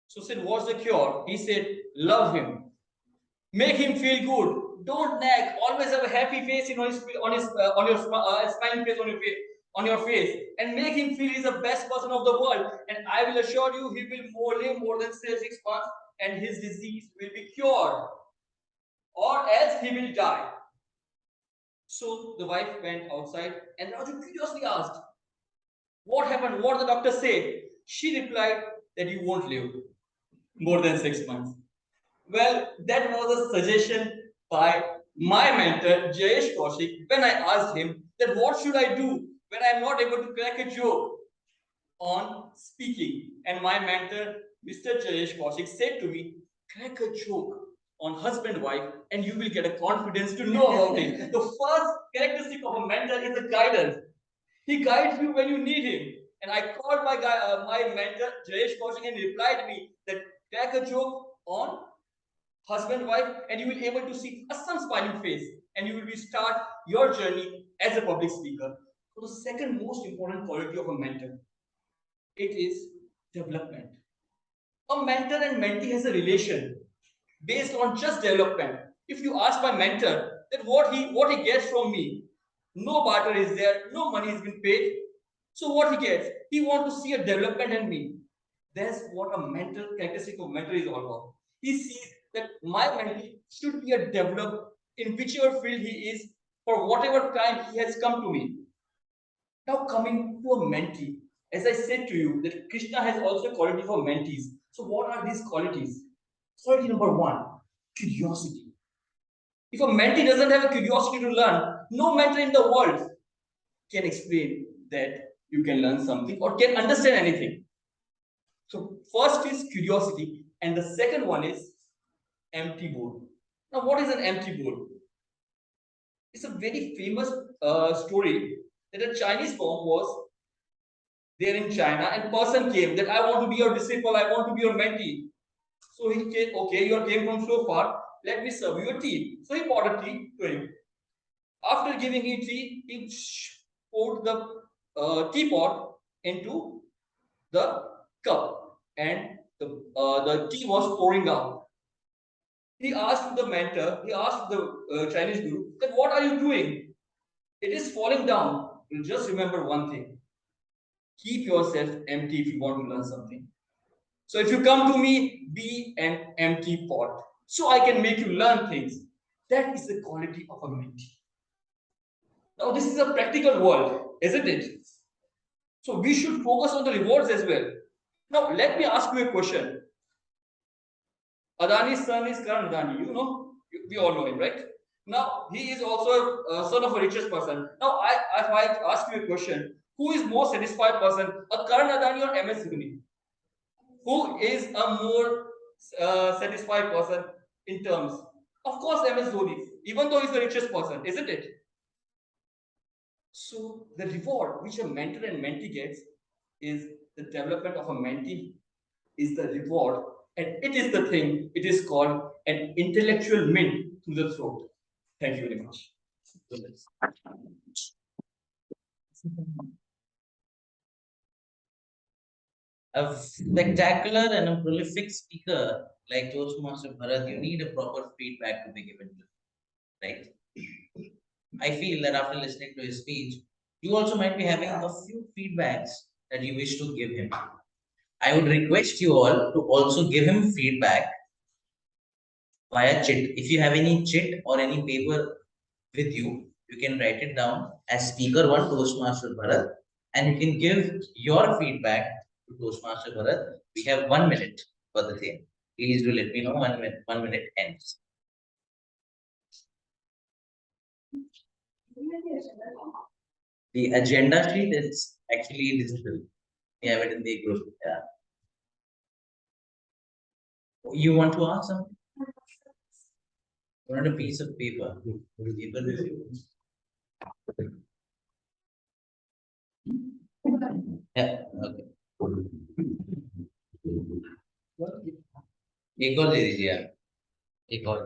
So said, what's the cure? He said, love him. Make him feel good. Don't nag. Always have a happy face on your smiling face on your face, and make him feel he's the best person of the world. And I will assure you, he will live more than 6 months, and his disease will be cured, or else he will die. So the wife went outside, and Raju curiously asked, what happened? What the doctor said? She replied that you won't live more than 6 months. Well, that was a suggestion by my mentor, Jayesh Kaushik, when I asked him that what should I do when I am not able to crack a joke on speaking. And my mentor, Mr. Jayesh Kaushik, said to me, crack a joke on husband-wife and you will get a confidence to know about it. The first characteristic of a mentor is the guidance. He guides you when you need him. And I called my mentor, Jayesh Kaushik, and he replied to me that crack a joke on husband-wife and you will be able to see some smiling face and you will start your journey as a public speaker. So the second most important quality of a mentor, it is development. A mentor and mentee has a relation based on just development. If you ask my mentor that what he gets from me, no barter is there, no money has been paid. So what he gets, he wants to see a development in me. That's what a mentor characteristic of mentor is all about. He sees that my mentee should be a developer in whichever field he is for whatever time he has come to me. Now coming to a mentee, as I said to you that Krishna has also a quality for mentees. So what are these qualities? Quality number one, curiosity. If a mentee doesn't have a curiosity to learn, no mentor in the world can explain that you can learn something or can understand anything. So first is curiosity, and the second one is empty board. Now, what is an empty board? It's a very famous story that a Chinese firm was there in China, and person came that I want to be your disciple, I want to be your mentee. So he said, okay, you came from so far, let me serve you a tea. So he bought a tea to him. After giving him tea, he poured the teapot into the cup, and the tea was pouring out. He asked the mentor, he asked the Chinese guru, that what are you doing? It is falling down. You just remember one thing. Keep yourself empty if you want to learn something. So if you come to me, be an empty pot. So I can make you learn things. That is the quality of a mentee. Now this is a practical world, isn't it? So we should focus on the rewards as well. Now let me ask you a question. Adani's son is Karan Adani, you know, we all know him, right? Now he is also a son of a richest person. Now if I ask you a question, who is more satisfied person, a Karan Adani or MS Dhoni? Who is a more satisfied person in terms? Of course, MS Dhoni, even though he's the richest person, isn't it? So the reward which a mentor and mentee gets is the development of a mentee is the reward, and it is the thing, it is called an intellectual mint to the throat. Thank you very much. A spectacular and a prolific speaker like Toastmaster Bharat, you need a proper feedback to be given to, right? I feel that after listening to his speech, you also might be having a few feedbacks that you wish to give him. I would request you all to also give him feedback via chit. If you have any chit or any paper with you, you can write it down as speaker one Toastmaster Bharat, and you can give your feedback to Toastmaster Bharat. We have 1 minute for the thing. Please do let me know 1 minute ends. The agenda sheet is actually digital. We have it in the group. Yeah. You want to ask something? You want a piece of paper? Paper with you? Yeah. Okay. एक और दे दीजिए यार, एक और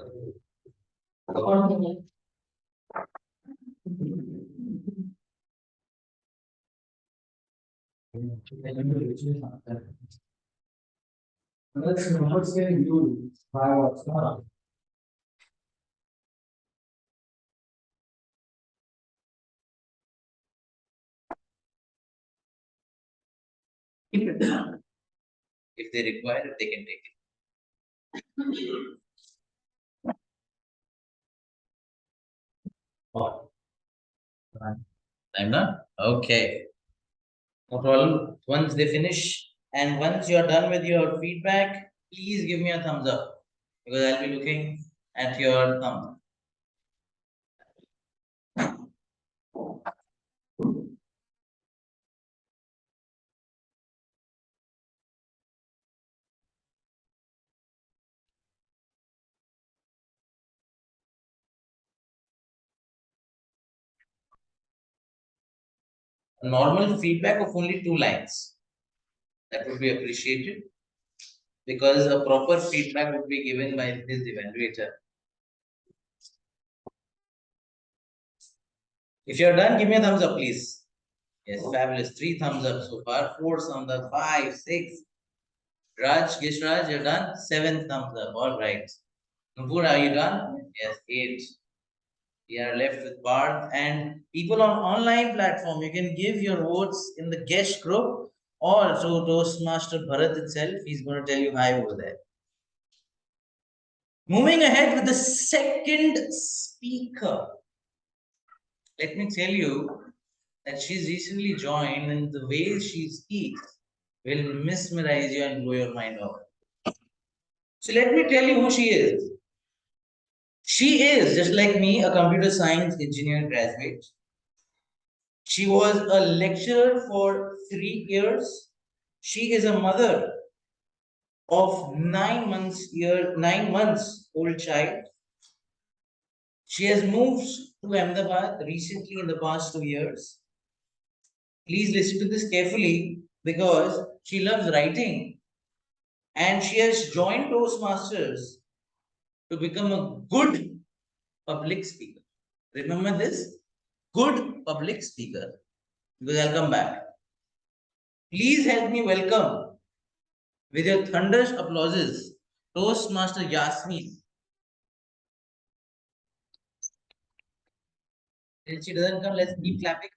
Let's not say you buy what's not. if they require it, they can take it. Oh. I'm not? Okay. No problem. Once they finish and once you're done with your feedback, please give me a thumbs up because I'll be looking at your thumb. A normal feedback of only 2 lines. That would be appreciated because a proper feedback would be given by his evaluator. If you're done, give me a thumbs up, please. Yes, fabulous. 3 thumbs up so far. 4 thumbs up. 5, 6. Raj, Gishraj, you're done. 7 thumbs up. All right. Nupur, are you done? Yes, 8. We are left with Parth and people on online platform. You can give your votes in the guest group. or so Toastmaster Bharat itself, he's going to tell you hi over there. Moving ahead with the second speaker. Let me tell you that she's recently joined, and the way she speaks will mesmerize you and blow your mind off. So let me tell you who she is. She is, just like me, a computer science engineer graduate. She was a lecturer for 3 years. She is a mother of 9 months old child. She has moved to Ahmedabad recently in the past 2 years. Please listen to this carefully because she loves writing and she has joined Toastmasters to become a good public speaker. Remember this? Good public speaker. Because I'll come back. Please help me welcome with your thunderous applauses Toastmaster Yasmin. If she doesn't come, let's keep clapping.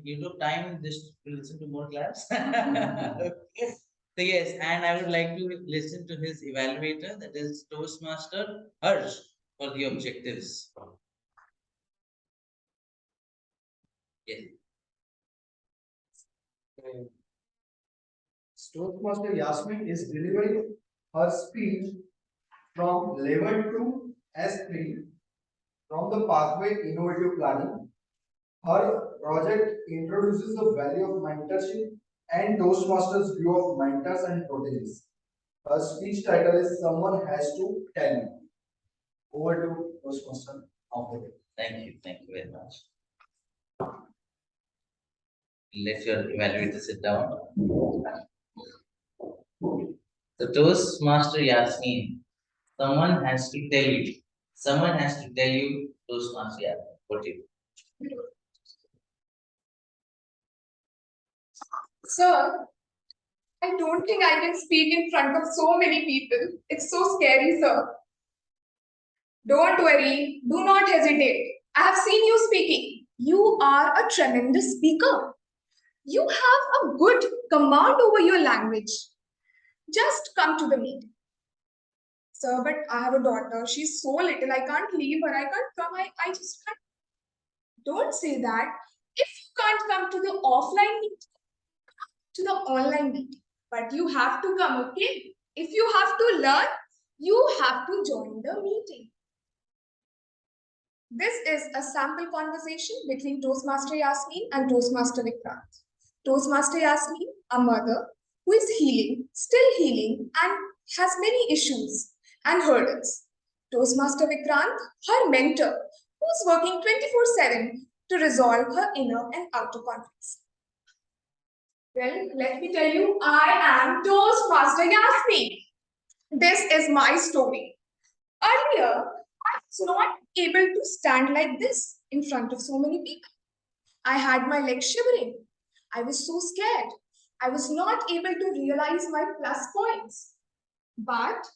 You took time just to listen to more claps. Okay. So yes, and I would like to listen to his evaluator, that is Toastmaster Harsh, for the objectives. Yes. Toastmaster Yasmin is delivering her speech from level 2 S3 from the Pathway Innovative Planning. Her project introduces the value of mentorship and Toastmasters' view of mentors and proteges. Her speech title is Someone Has to Tell Me. Over to Toastmaster Officer. Thank you very much. Let your evaluator sit down. The Toastmaster Yasmin, someone has to tell you. Someone has to tell you, Toastmaster Yasmin. What do you? Sir, I don't think I can speak in front of so many people. It's so scary, sir. Don't worry, do not hesitate. I have seen you speaking. You are a tremendous speaker. You have a good command over your language. Just come to the meeting. Sir, but I have a daughter. She's so little. I can't leave her. I can't come. I just can't. Don't say that. If you can't come to the offline meeting, to the online meeting. But you have to come, okay? If you have to learn, you have to join the meeting. This is a sample conversation between Toastmaster Yasmin and Toastmaster Vikrant. Toastmaster Yasmin, a mother who is healing, still healing, and has many issues and hurdles. Toastmaster Vikrant, her mentor, who's working 24/7 to resolve her inner and outer conflicts. Well, let me tell you, I am Toastmaster Yasmin. This is my story. Earlier, I was not able to stand like this in front of so many people. I had my legs shivering. I was so scared. I was not able to realize my plus points. But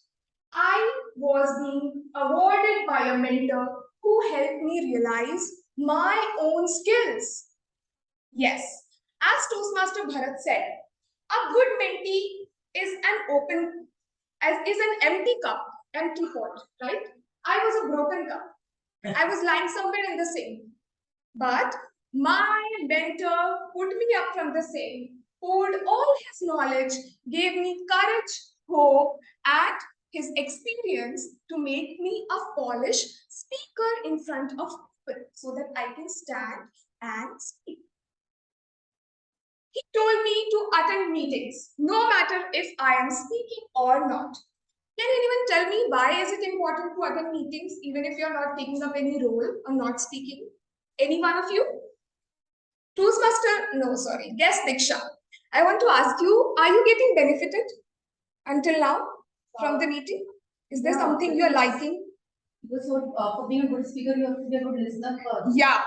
I was being awarded by a mentor who helped me realize my own skills. Yes, as Toastmaster Bharat said, a good mentee is an empty cup, empty pot, right? I was a broken cup. I was lying somewhere in the sink. But my mentor put me up from the sink, poured all his knowledge, gave me courage, hope, and his experience to make me a polished speaker in front of people so that I can stand and speak. He told me to attend meetings, no matter if I am speaking or not. Can anyone tell me why is it important to attend meetings even if you're not taking up any role or not speaking? Any one of you? Guest Diksha. I want to ask you, are you getting benefited until now from the meeting? Is there something you're liking? So, for being a good speaker, you have to be a good listener first. Yeah,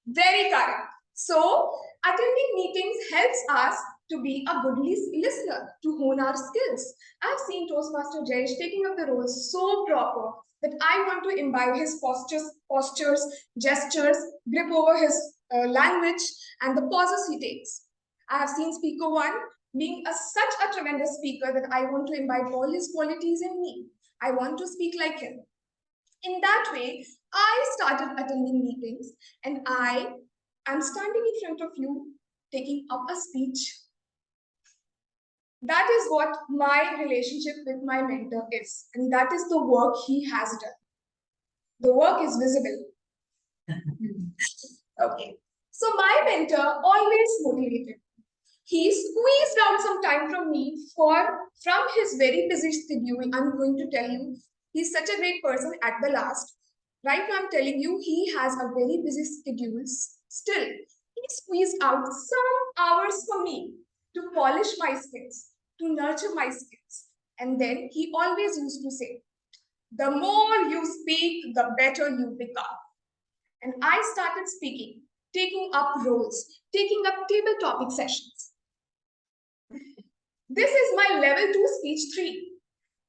very correct. So, attending meetings helps us to be a good listener, to hone our skills. I've seen Toastmaster Jayesh taking up the role so proper. that I want to imbibe his postures, gestures, grip over his language, and the pauses he takes. I have seen speaker one being such a tremendous speaker that I want to imbibe all his qualities in me. I want to speak like him. In that way, I started attending meetings, and I am standing in front of you taking up a speech. That is what my relationship with my mentor is, and that is the work he has done. The work is visible. Okay. So my mentor always motivated. He squeezed out some time from me from his very busy schedule. I'm going to tell you, he's such a great person at the last. Right now, I'm telling you, he has a very busy schedule. Still, he squeezed out some hours for me to polish my skills, to nurture my skills. And then he always used to say, the more you speak, the better you become. And I started speaking, taking up roles, taking up table topic sessions. This is my level 2 speech 3.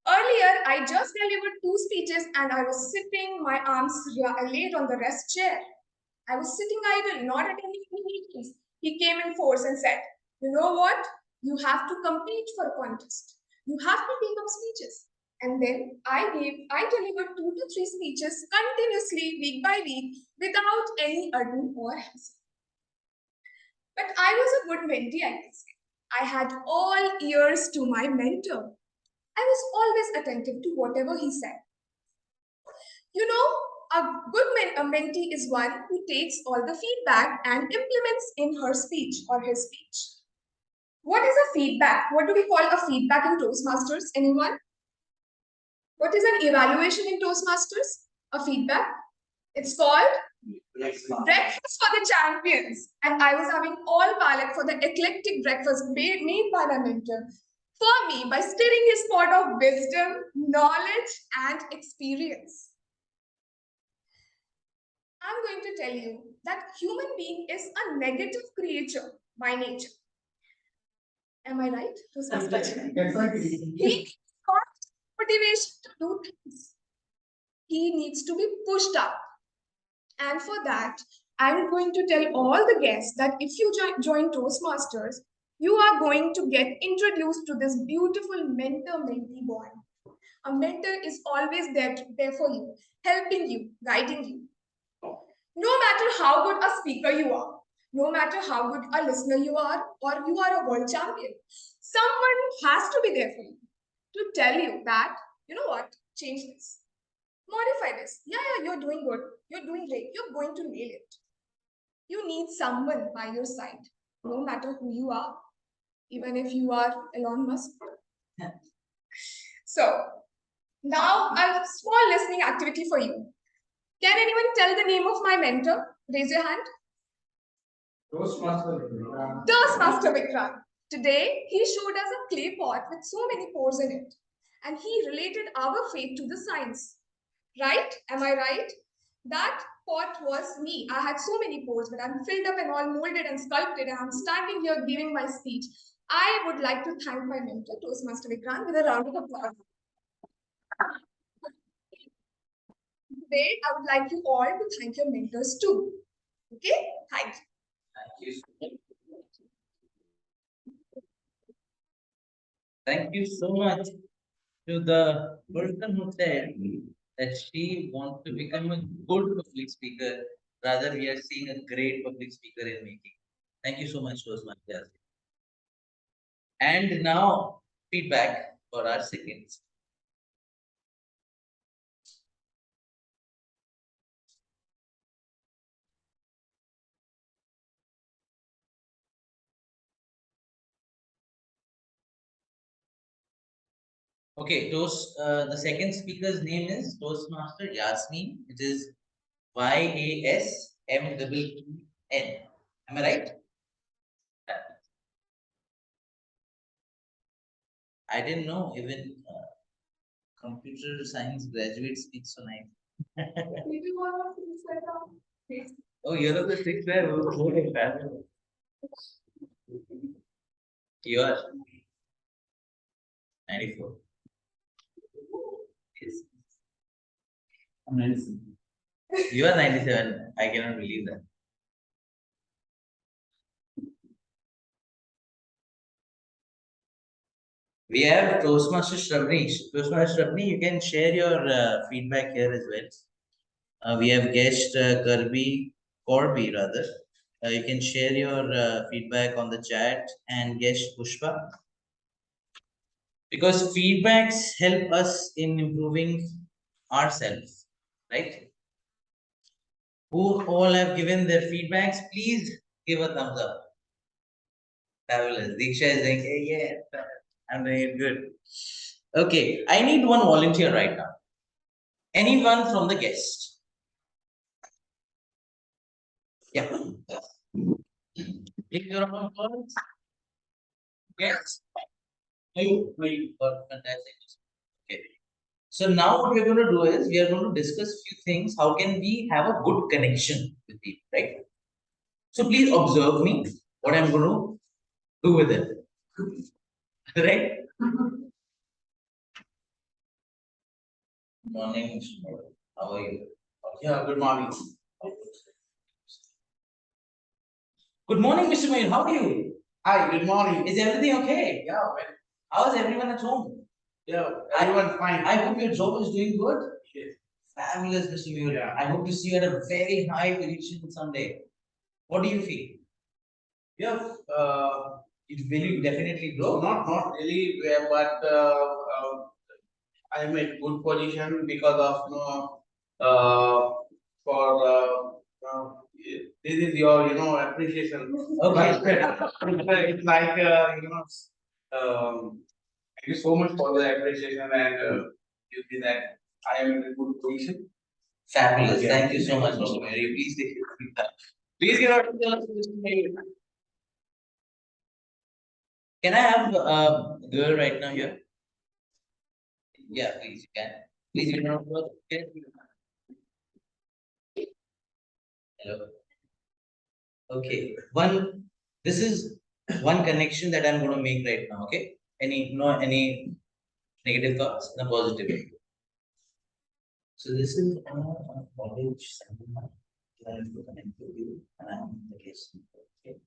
Earlier, I just delivered 2 speeches and I was sitting, my arms laid on the rest chair. I was sitting idle, not attending any meetings. He came in force and said, you know what? You have to compete for a contest. You have to take up speeches. And then I delivered 2 to 3 speeches continuously, week by week, without any ado or hassle. But I was a good mentee, I can say. I had all ears to my mentor. I was always attentive to whatever he said. You know, a good mentee is one who takes all the feedback and implements in her speech or his speech. What is a feedback? What do we call a feedback in Toastmasters? Anyone? What is an evaluation in Toastmasters? A feedback? It's called breakfast for the champions. And I was having all palette for the eclectic breakfast made by my mentor for me by stirring his pot of wisdom, knowledge, and experience. I'm going to tell you that human being is a negative creature by nature. Am I right? He needs motivation to do things. He needs to be pushed up. And for that, I'm going to tell all the guests that if you join Toastmasters, you are going to get introduced to this beautiful mentor-mentee bond. A mentor is always there for you, helping you, guiding you. No matter how good a speaker you are, no matter how good a listener you are, or you are a world champion, someone has to be there for you to tell you that, you know what, change this. Modify this. Yeah, you're doing good. You're doing great. You're going to nail it. You need someone by your side, no matter who you are, even if you are Elon Musk. So, now a small listening activity for you. Can anyone tell the name of my mentor? Raise your hand. Toastmaster Vikrant. Toastmaster Vikrant. Today, he showed us a clay pot with so many pores in it. And he related our faith to the science. Right? Am I right? That pot was me. I had so many pores, but I'm filled up and all molded and sculpted, and I'm standing here giving my speech. I would like to thank my mentor, Toastmaster Vikrant, with a round of applause. Today, I would like you all to thank your mentors too. Okay? Thank you. Thank you so much to the person who said that she wants to become a good public speaker. Rather, we are seeing a great public speaker in making. Thank you so much, Toastmaster. And now, feedback for our seconds. Okay, the second speaker's name is Toastmaster Yasmin. It is YASMEEN. Am I right? I didn't know even computer science graduate speaks so nice. Oh, you're of the sixth there. You are 94. Yes. I'm 97. You are 97. I cannot believe that. We have Toastmaster Shravani. Toastmaster Shravani, you can share your feedback here as well. We have guest Corby rather. You can share your feedback on the chat and guest Pushpa. Because feedbacks help us in improving ourselves, right? Who all have given their feedbacks, please give a thumbs up. Fabulous. Diksha is saying, hey, yeah, I'm doing it good. Okay, I need one volunteer right now. Anyone from the guest? Yeah. Please, your own words. Yes. Fantastic. Okay. So now what we're going to do is we are going to discuss few things. How can we have a good connection with people, right? So please observe me. What I'm going to do with it, right? Morning. How are you? Yeah, good morning. Good morning, Mr. Mayur. How are you? Hi, good morning. Is everything okay? Yeah, well, How is everyone at home? yeah, everyone fine. I hope your job is doing good. Yes. Fabulous, Mr. Mayur. Yeah. I hope to see you at a very high position someday. What do you feel? Yes, It will definitely no, grow. not really, but I am at good position because of for this is your appreciation. Okay. It's like thank you so much for the appreciation and you see that I am in a good position. Fabulous. Yeah. Thank you so much, Mr. Mayur. Please take your feedback. Please give out to Mr. Mayur. Can I have a girl right now here? Yeah, please, you can. Please, you know what? Hello. Okay. This is one connection that I'm going to make right now. Okay. Any negative thoughts? No positive. So this is a college seminar. I have to connect with you, and I'm the guest. Okay.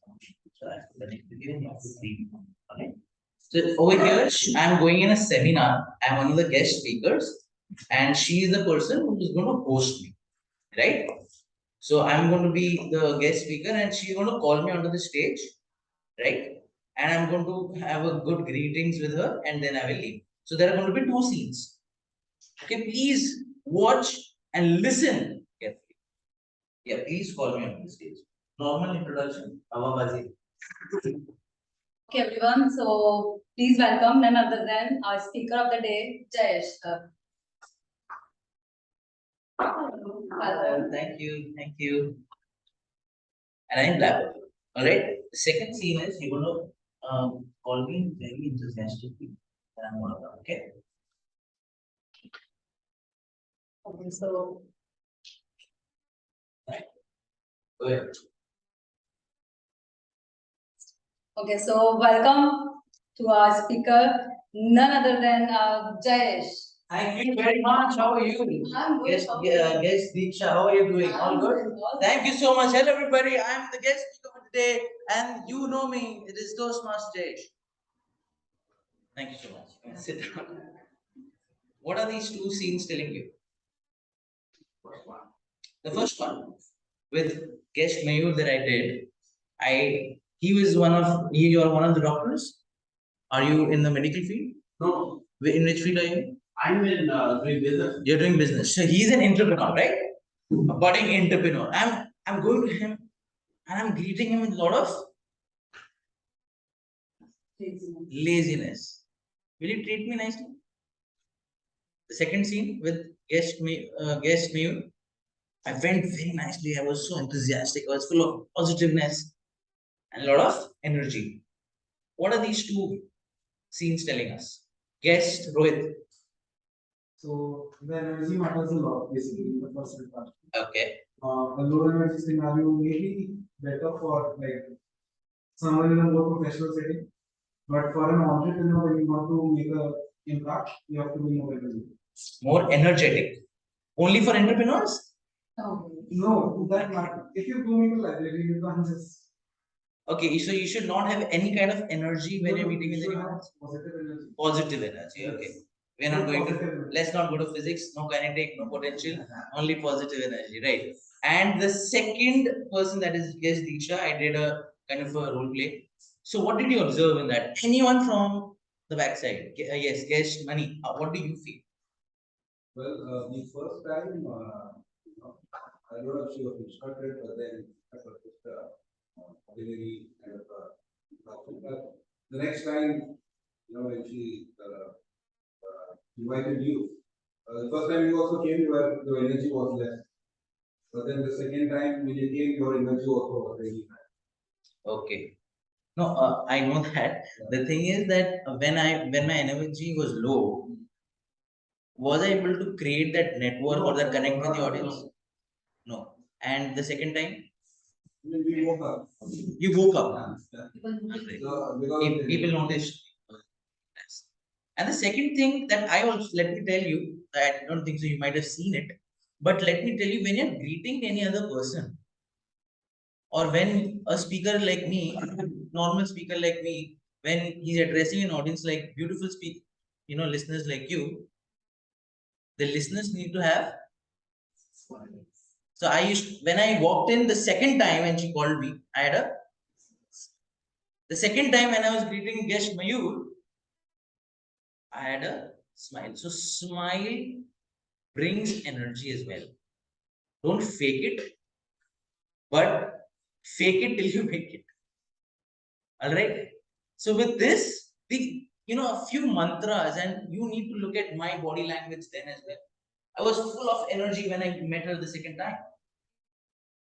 So I have to connect with you, and you have to leave. Okay. So over here, I'm going in a seminar. I'm one of the guest speakers, and she is the person who is going to host me, right? So I'm going to be the guest speaker, and she's going to call me onto the stage, right? And I'm going to have a good greetings with her, and then I will leave. So there are going to be two scenes. Okay, please watch and listen carefully. Yeah, please call me onto the stage. Normal introduction. Awabazi. Okay, everyone. So please welcome none other than our speaker of the day, Jayesh, sir. Thank you, thank you. And I'm Blabber. All right. The second scene is you're going to call me very enthusiastically, and I'm going to come. Okay. Okay, so Go ahead. okay, so welcome to our speaker, none other than Jayesh. Thank you very much. How are you? I'm good. Guest, How are you? guest Diksha, how are you doing? All good? Thank you so much. Hello, everybody. I'm the guest speaker for today, and you know me. It is Toastmaster. Thank you so much. Sit down. What are these two scenes telling you? The first one with guest Mayur that I did, he was you are one of the doctors. Are you in the medical field? No, In which field are you? I'm in doing business. You're doing business. So he's an entrepreneur, right? A budding entrepreneur. I'm going to him and I'm greeting him with a lot of laziness. Will you treat me nicely? The second scene with guest Mayur, I went very nicely. I was so enthusiastic. I was full of positiveness and a lot of energy. What are these two scenes telling us? Guest Rohit. So the energy matters a lot, basically, the first part. Okay. A low energy scenario may be better for like someone in a more professional setting, but for an entrepreneur, when you want to make an impact, you have to be more energetic. More energetic. Only for entrepreneurs? No, that matter. If you go into library, you can't just. Okay, so you should not have any kind of energy when you're meeting with anyone. Positive energy. Positive energy, okay. We're not going to, let's not go to physics, no kinetic, no potential, only positive energy, right? And the second person, that is guest Diksha, I did a kind of a role play. So what did you observe in that? Anyone from the backside? Yes, guest Mani, what do you feel? Well, the first time, I don't know if she was instructed, but then I was just ordinary kind of but the next time, when she invited you, the first time you also came, your energy was less. But then the second time when you came, your energy also was really high. Okay. No, I know that. The thing is that when my energy was low, was I able to create that network or that connect with the audience? No. And the second time? We woke up. You woke up. Because People noticed. Yes. And the second thing that I also, let me tell you, I don't think so, you might have seen it, but let me tell you, when you're greeting any other person, or when a speaker like me, normal speaker like me, when he's addressing an audience like beautiful listeners like you, the listeners need to have. So when I walked in the second time when she called me, the second time when I was greeting guest Mayur, I had a smile. So smile brings energy as well. Don't fake it, but fake it till you make it. All right. So with this, a few mantras, and you need to look at my body language then as well. I was full of energy when I met her the second time.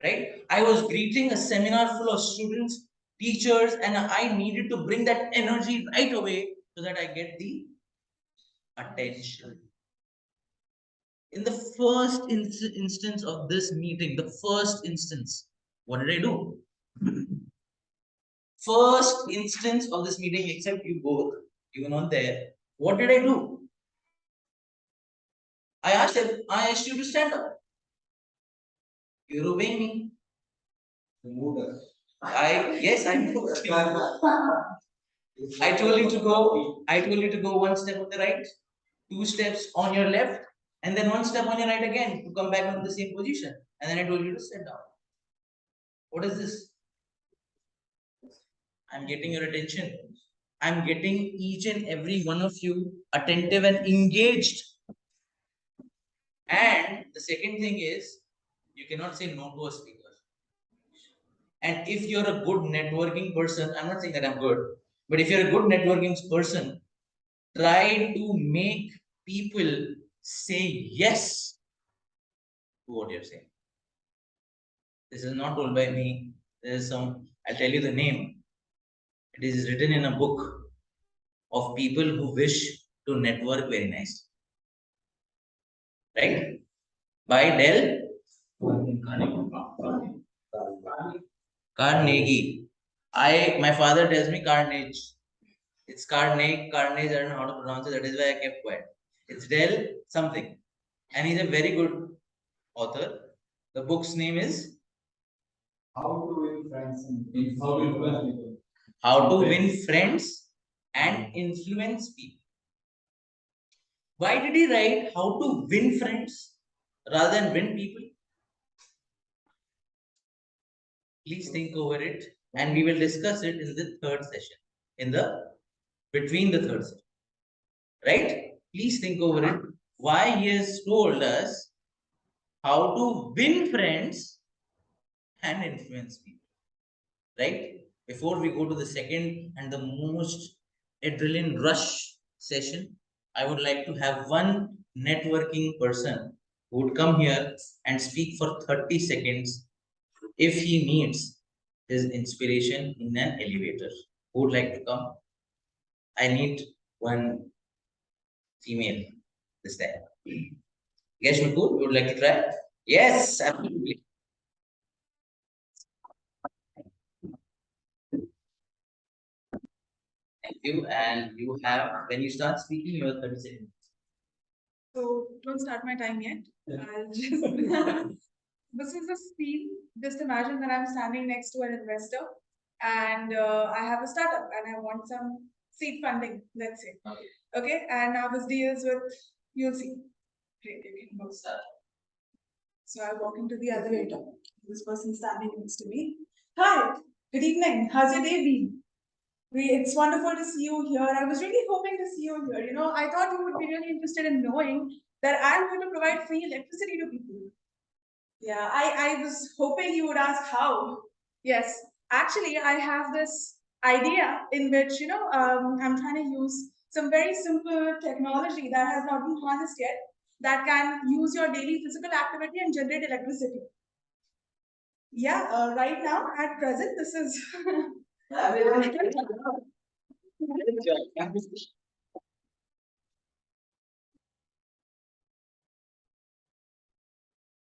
Right? I was greeting a seminar full of students, teachers, and I needed to bring that energy right away so that I get the attention. In the first instance of this meeting, what did I do? First instance of this meeting, except you both, you were not there. What did I do? I asked you to stand up. You're obeying me. You moved us. Yes, I moved you. I told you to go one step on the right, 2 steps on your left, and then 1 step on your right again to come back to the same position. And then I told you to sit down. What is this? I'm getting your attention. I'm getting each and every one of you attentive and engaged. And the second thing is, you cannot say no to a speaker. And if you're a good networking person, I'm not saying that I'm good, but if you're a good networking person, try to make people say yes to what you're saying. This is not told by me. I'll tell you the name. It is written in a book of people who wish to network very nice. Right? By Dell Carnegie. My father tells me Carnage. It's Carnage, I don't know how to pronounce it. That is why I kept quiet. It's Dell something. And he's a very good author. The book's name is How to win friends and how to influence people. How to Win Friends and Influence People. Why did he write how to win friends rather than win people? Please think over it, and we will discuss it in the third session, between the third session. Right? Please think over it. Why he has told us how to win friends and influence people. Right? Before we go to the second and the most adrenaline rush session, I would like to have one networking person who would come here and speak for 30 seconds if he needs his inspiration in an elevator. Who would like to come? I need one female this time. Yes, Mukul, you would like to try? Yes, absolutely. Thank you. And you have, when you start speaking, you have 30 seconds. So don't start my time yet. I'll just this is a scene. Just imagine that I'm standing next to an investor and I have a startup and I want some seed funding, let's say. Okay, and now this deals with, you'll see. Great, you can go start. So I walk into the elevator. This person standing next to me. Hi, good evening. How's your day been? It's wonderful to see you here. I was really hoping to see you here. You know, I thought you would be really interested in knowing that I'm going to provide free electricity to people. Yeah, I was hoping you would ask how. Yes, actually, I have this idea in which, I'm trying to use some very simple technology that has not been harnessed yet that can use your daily physical activity and generate electricity. Yeah, right now, at present, this is.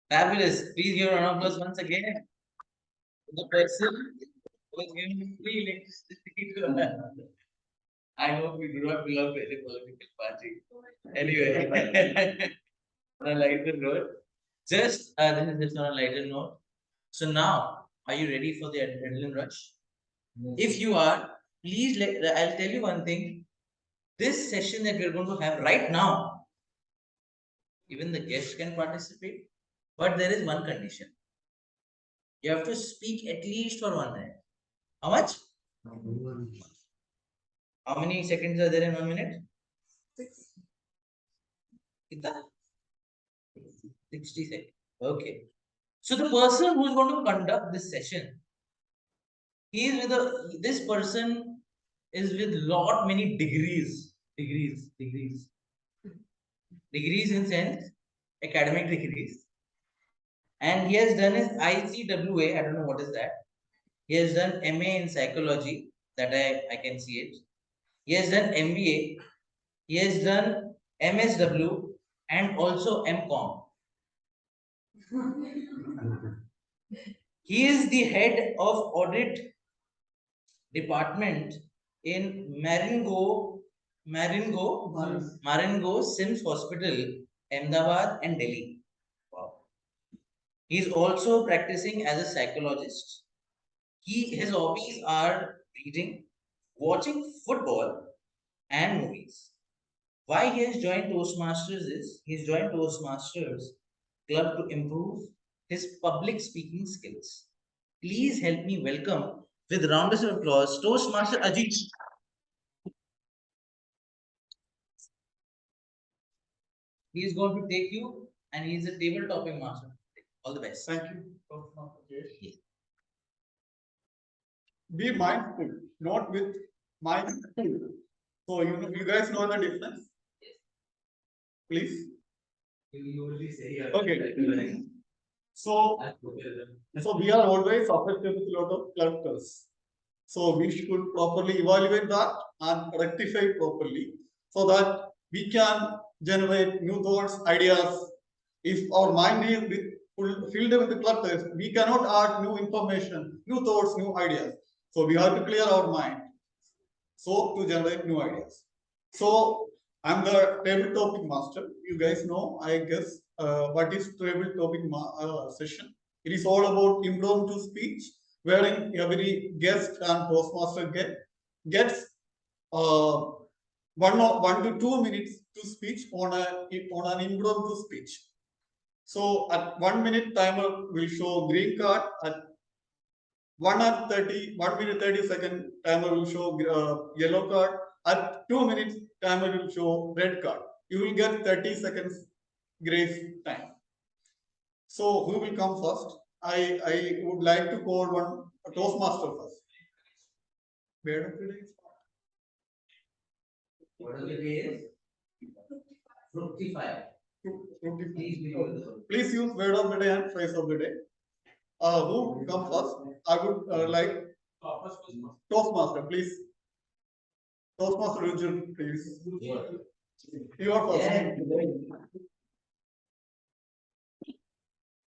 Fabulous. Please give a round of applause once again. The person who is giving free electricity to us. I hope we do not belong to any political party. Anyway, on a lighter note, this is just on a lighter note. So now, are you ready for the adrenaline rush? If you are, please I'll tell you one thing. This session that we're going to have right now, even the guests can participate, but there is one condition. You have to speak at least for 1 minute. How much? How many seconds are there in 1 minute? 6. 60 seconds. Okay. So the person who is going to conduct this session, this person is with lot many degrees in sense academic degrees, and he has done his ICWA. I don't know what is that. He has done MA in psychology, that I can see it. He has done MBA. He has done MSW and also MCOM. He is the head of audit department in Marengo Sims Hospital, Ahmedabad and Delhi. Wow. He is also practicing as a psychologist. His hobbies are reading, watching football, and movies. Why he has joined Toastmasters is he's joined Toastmasters club to improve his public speaking skills. Please help me welcome with rounds of applause Toastmaster Ajit. He is going to take you, and he is a table topping master. All the best. Thank you. Yes. Be mindful, not with mindful. So you guys know the difference? Yes. Please. You will say Okay. So we are always affected with a lot of clusters. So we should properly evaluate that and rectify properly so that we can generate new thoughts, ideas. If our mind is filled with the clutters, we cannot add new information, new thoughts, new ideas. So we have to clear our mind. So to generate new ideas. So I'm the table topic master. You guys know, I guess, what is table topic session. It is all about impromptu speech, wherein every guest and Toastmaster gets 1 to 2 minutes to speech on an impromptu speech. So at 1 minute timer will show green card. At 1 minute 30 second timer will show yellow card. At 2 minutes timer will show red card. You will get 30 seconds grace time. So who will come first? I would like to call one Toastmaster first. Where of the day? What are the days? 55. Please use word of the day and phrase of the day. Who come first? I would like Toastmaster, please. Toastmaster Richard, please. You are first.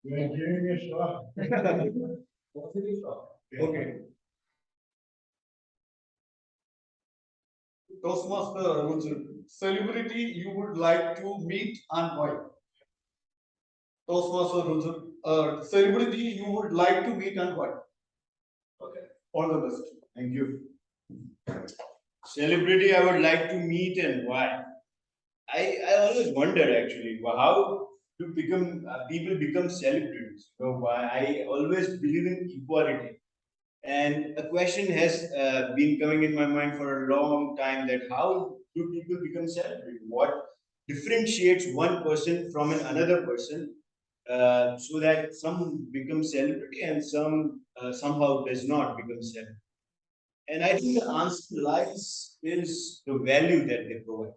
You are giving me a shot. Okay. Toastmaster Richard. celebrity you would like to meet and why? Toastmaster, celebrity you would like to meet and why? Okay, all the best. Thank you. Celebrity I would like to meet and why? I always wonder actually how do people become celebrities? You know, why I always believe in equality, and a question has been coming in my mind for a long time that how do people become celebrities? What differentiates one person from another person so that some become celebrity and some somehow does not become celebrity? And I think the answer lies is the value that they provide.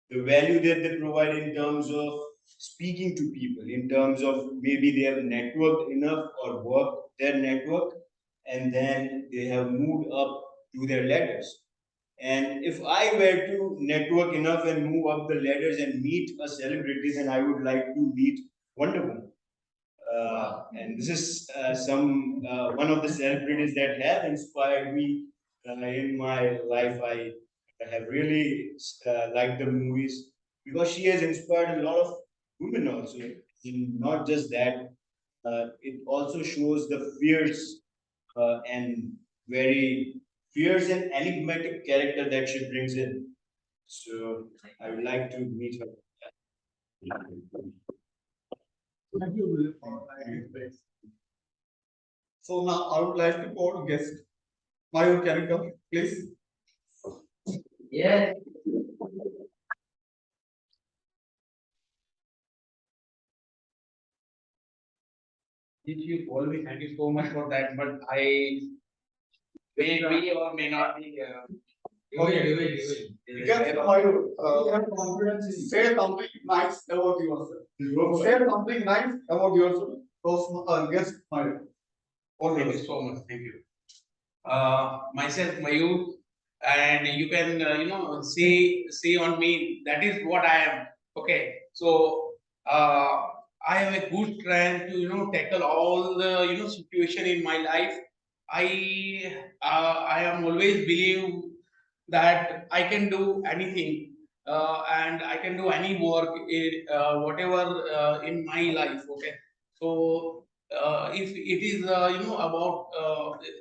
The value that they provide in terms of speaking to people, in terms of maybe they have networked enough or worked their network, and then they have moved up to their ladders. And if I were to network enough and move up the ladders and meet a celebrity, then I would like to meet Wonder Woman. And this is one of the celebrities that have inspired me in my life. I have really liked the movies because she has inspired a lot of women also. And not just that, it also shows the fierce and very fierce and enigmatic character that she brings in. So I would like to meet her. Thank you, Will, for that space. So now I would like to call guest. Mayur, can you come, please? Yes. Did you always thank you so much for that, but I may or may not be. Okay, Get Mayur, have confidence. Say something nice about yourself. Say something nice about yourself. Guest Mayur. Thank you so much. Thank you. Myself, Mayur, and you can see on me that is what I am. Okay, so I have a good strength to tackle all the situation in my life. I am always believe that I can do anything and I can do any work in whatever in my life. Okay, so if it is about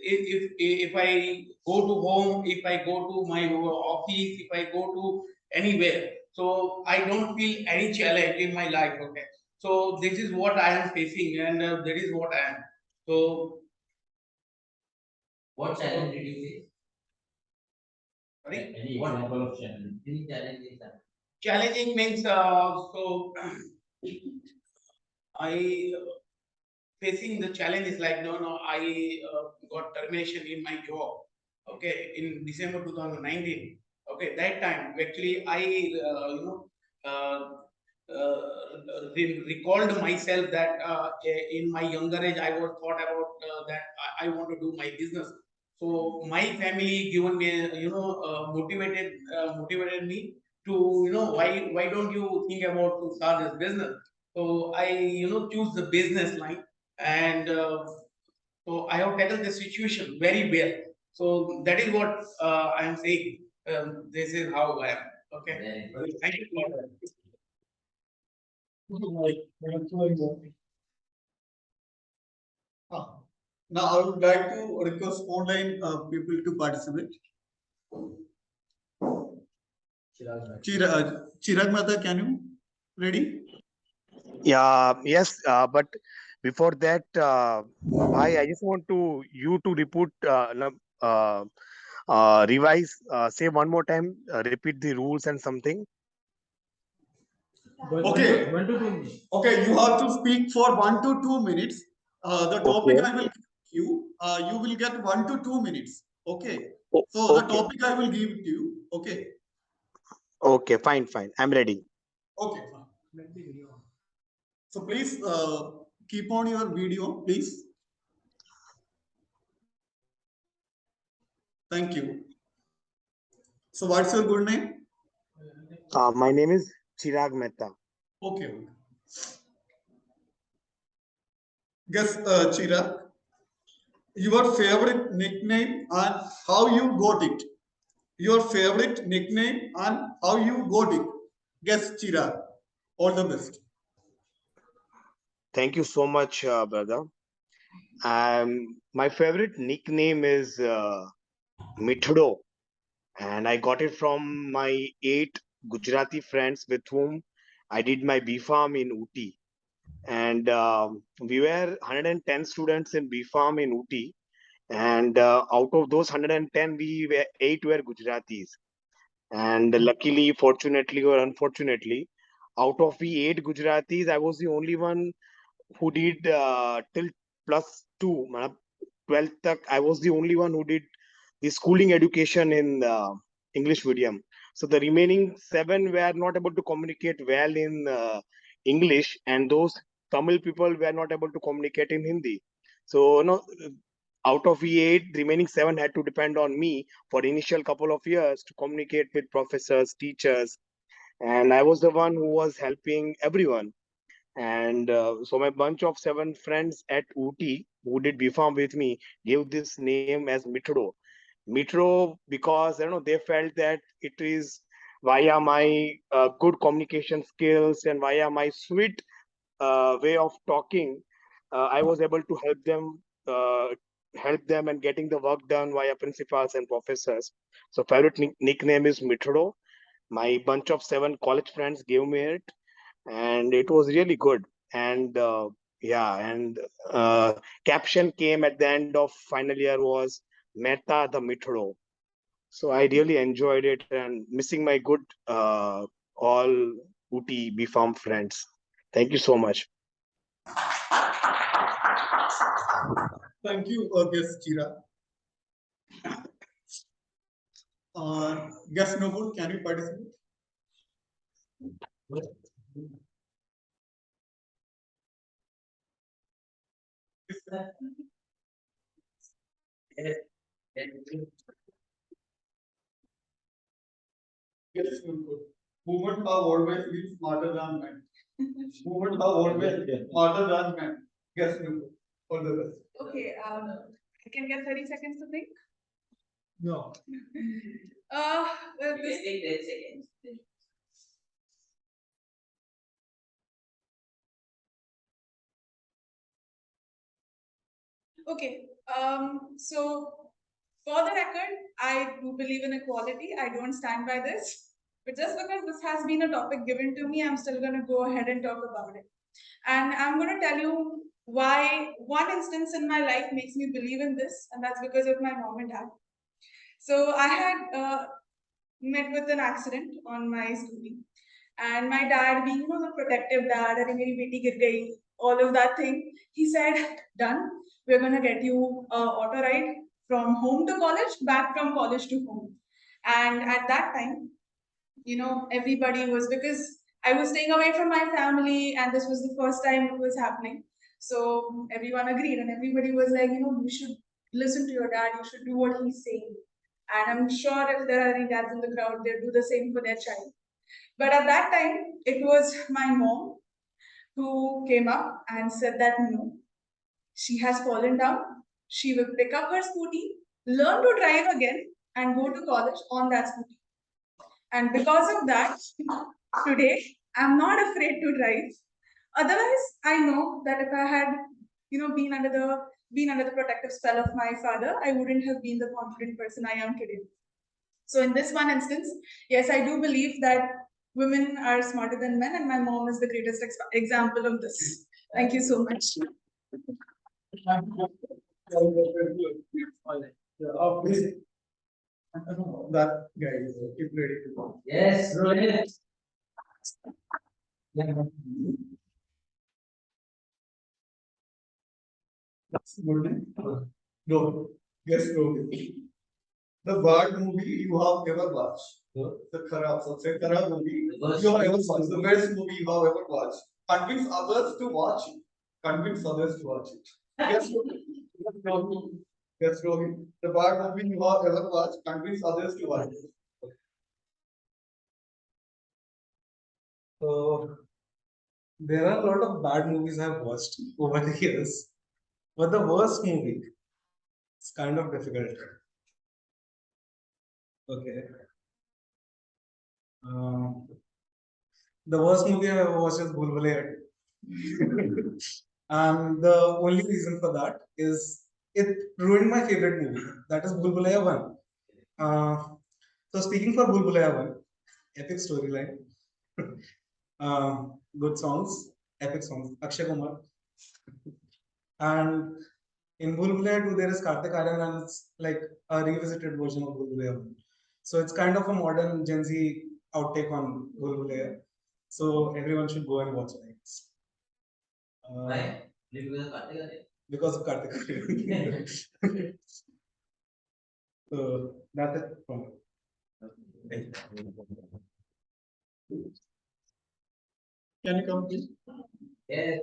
if I go to home, if I go to my office, if I go to anywhere, so I don't feel any challenge in my life. Okay, so this is what I am facing, and that is what I am. So What challenge did you face? sorry? Any example of challenge? Any challenge is that? Challenging means so I facing the challenge is like no I got termination in my job, okay, in December 2019. Okay, that time actually I uh, recalled myself that in my younger age I was thought about that I want to do my business. So my family given me motivated me to why don't you think about to start this business. So I choose the business line, and so I have tackled the situation very well. So that is what I am saying. This is how I am. Okay. Thank you. Now I would like to request online people to participate. Chirag Mehta, can you ready? Yeah, yes, but before that, bhai, I just want you to revise, say one more time, repeat the rules and something. Okay. 1 to 2 minutes. Okay, you have to speak for 1 to 2 minutes. The topic Okay. I will give you, you will get 1 to 2 minutes. Okay. O- So the okay. topic I will give to you. Okay. Okay, fine. I'm ready. Okay. So please keep on your video, please. Thank you. So what's your good name? My name is Chirag Mehta. Okay. Guess Chirag, your favorite nickname and how you got it. your favorite nickname and how you got it. Guess Chirag. All the best. Thank you so much, brother. My favorite nickname is Mithdo, and I got it from my 8 Gujarati friends with whom I did my B Farm in Ooty. And we were 110 students in B Farm in Ooty, and out of those 110, 8 were Gujaratis. And luckily, fortunately or unfortunately, out of the 8 Gujaratis, I was the only one who did till +2, 12th tak, I was the only one who did the schooling education in English medium. So the remaining 7 were not able to communicate well in English, and those Tamil people were not able to communicate in Hindi. So out of the 8, remaining 7 had to depend on me for initial couple of years to communicate with professors, teachers, and I was the one who was helping everyone. And so my bunch of 7 friends at Ooty who did BPharm with me gave this name as Mitro. Mitro because they felt that it is via my good communication skills and via my sweet way of talking, I was able to help them and getting the work done via principals and professors. So favorite nickname is Mitro. My bunch of 7 college friends gave me it, and it was really good. And caption came at the end of final year was Meta the Mitro. So I really enjoyed it and missing my good all Ooty B Farm friends. Thank you so much. Thank you, guest Chirag. Guest Nobul, can you participate? Yes, Nobul. Women have always been smarter than men. Women have always been smarter than men. Yes, Nobul. All the best. Okay, I can get 30 seconds to think. No. Well, this, Take 10 seconds. okay, so for the record, I do believe in equality. I don't stand by this. But just because this has been a topic given to me, I'm still going to go ahead and talk about it. And I'm going to tell you why one instance in my life makes me believe in this, and that's because of my mom and dad. So I had met with an accident on my scooty, and my dad, being the protective dad, "Arey meri beti gir gayi," all of that thing, he said, "Done. We're gonna get you a auto ride from home to college, back from college to home." And at that time, everybody was, because I was staying away from my family, and this was the first time it was happening. So everyone agreed, and everybody was like, you should listen to your dad. You should do what he's saying. And I'm sure if there are any dads in the crowd, they'll do the same for their child. But at that time, it was my mom who came up and said that no, she has fallen down. She will pick up her scooty, learn to drive again, and go to college on that scooty. And because of that, today, I'm not afraid to drive. Otherwise, I know that if I had, been under the protective spell of my father, I wouldn't have been the confident person I am today. So in this one instance, yes, I do believe that women are smarter than men, and my mom is the greatest example of this. Thank you so much. That guy is keep ready to go. Yes, Rohit. No. Yes, no. The bad movie you have ever watched. The Kharab, सबसे खराब movie you have ever watched. The best movie you have ever watched. Convince others to watch it. Convince others to watch it. Yes, Rohit. Yes, Rohit. The bad movie you have ever watched. Convince others to watch it. So there are a lot of bad movies I've watched over the years, but the worst movie is kind of difficult. Okay. The worst movie I ever watched is Bhool Bhulaiya. And the only reason for that is it ruined my favorite movie. That is Bhool Bhulaiya 1. So speaking for Bhool Bhulaiya 1, epic storyline, good songs, epic songs, Akshay Kumar. And in Bhool Bhulaiya 2, there is Kartik Aaryan and it's like a revisited version of Bhool Bhulaiya 1. So it's kind of a modern Gen Z outtake on Bhool Bhulaiya. So everyone should go and watch it. Why? Because of Kartik Aaryan? Because of Kartik Aaryan. So that's it from me. Can you come please? Yes.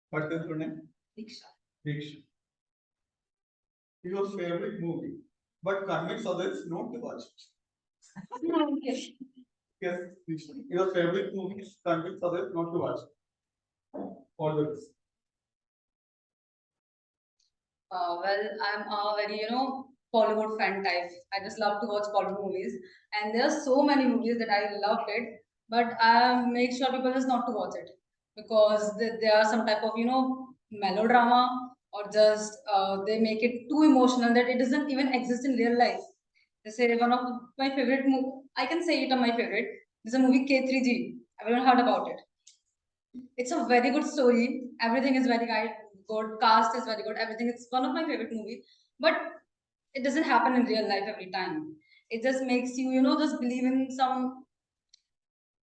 What is your name? Diksha. Diksha. Your favorite movie, but convince others not to watch it. Okay. Yes, Diksha. Your favorite movie, convince others not to watch it. All the best. Well, I'm a very, Bollywood fan type. I just love to watch Bollywood movies. And there are so many movies that I loved it, but I make sure people just not to watch it because there are some type of, melodrama or just they make it too emotional that it doesn't even exist in real life. They say one of my favorite movie, I can say it on my favorite. There's a movie K3G. Everyone heard about it. It's a very good story. Everything is very good. Cast is very good. Everything. It's one of my favorite movie. But it doesn't happen in real life every time. It just makes you, just believe in some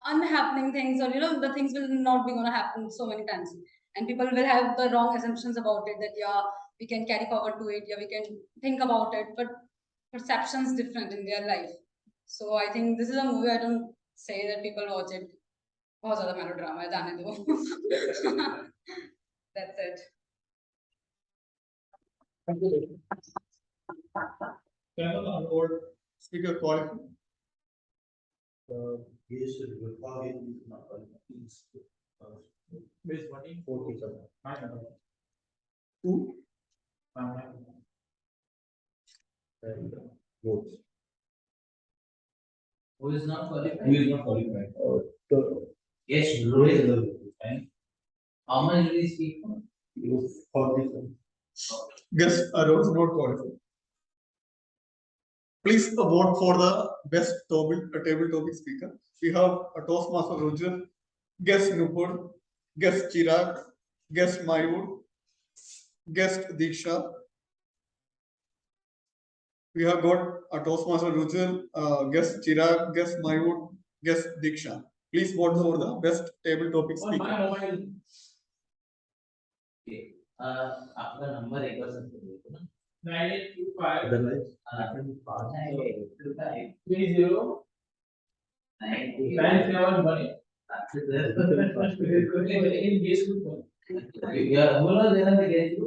unhappening things, or the things will not be gonna happen so many times, and people will have the wrong assumptions about it. That yeah, we can carry forward to it. Yeah, we can think about it, but perceptions different in real life. So I think this is a movie. I don't say that people watch it. बहुत ज़्यादा melodrama है जाने दो. That's it. Thank you. Can our old speaker qualify? Yes, sir. Good morning. Base 47. Two. Votes. Who is not qualified? Who is not qualified? Yes, Who Rohit. is the How much did he speak for? 47. Guess Arose not qualified. Please vote for the best table topic speaker. We have a Toastmaster Roger, guest Nupur, guest Chirag, guest Mayur, guest Diksha. We have got a Toastmaster Roger, guest Chirag, guest Mayur, guest Diksha. Please vote for the best table topic speaker. Okay. आपका number एक बार सबको देखो ना. 9825 30 9718. Yeah, बोलो देना दिखाई दो.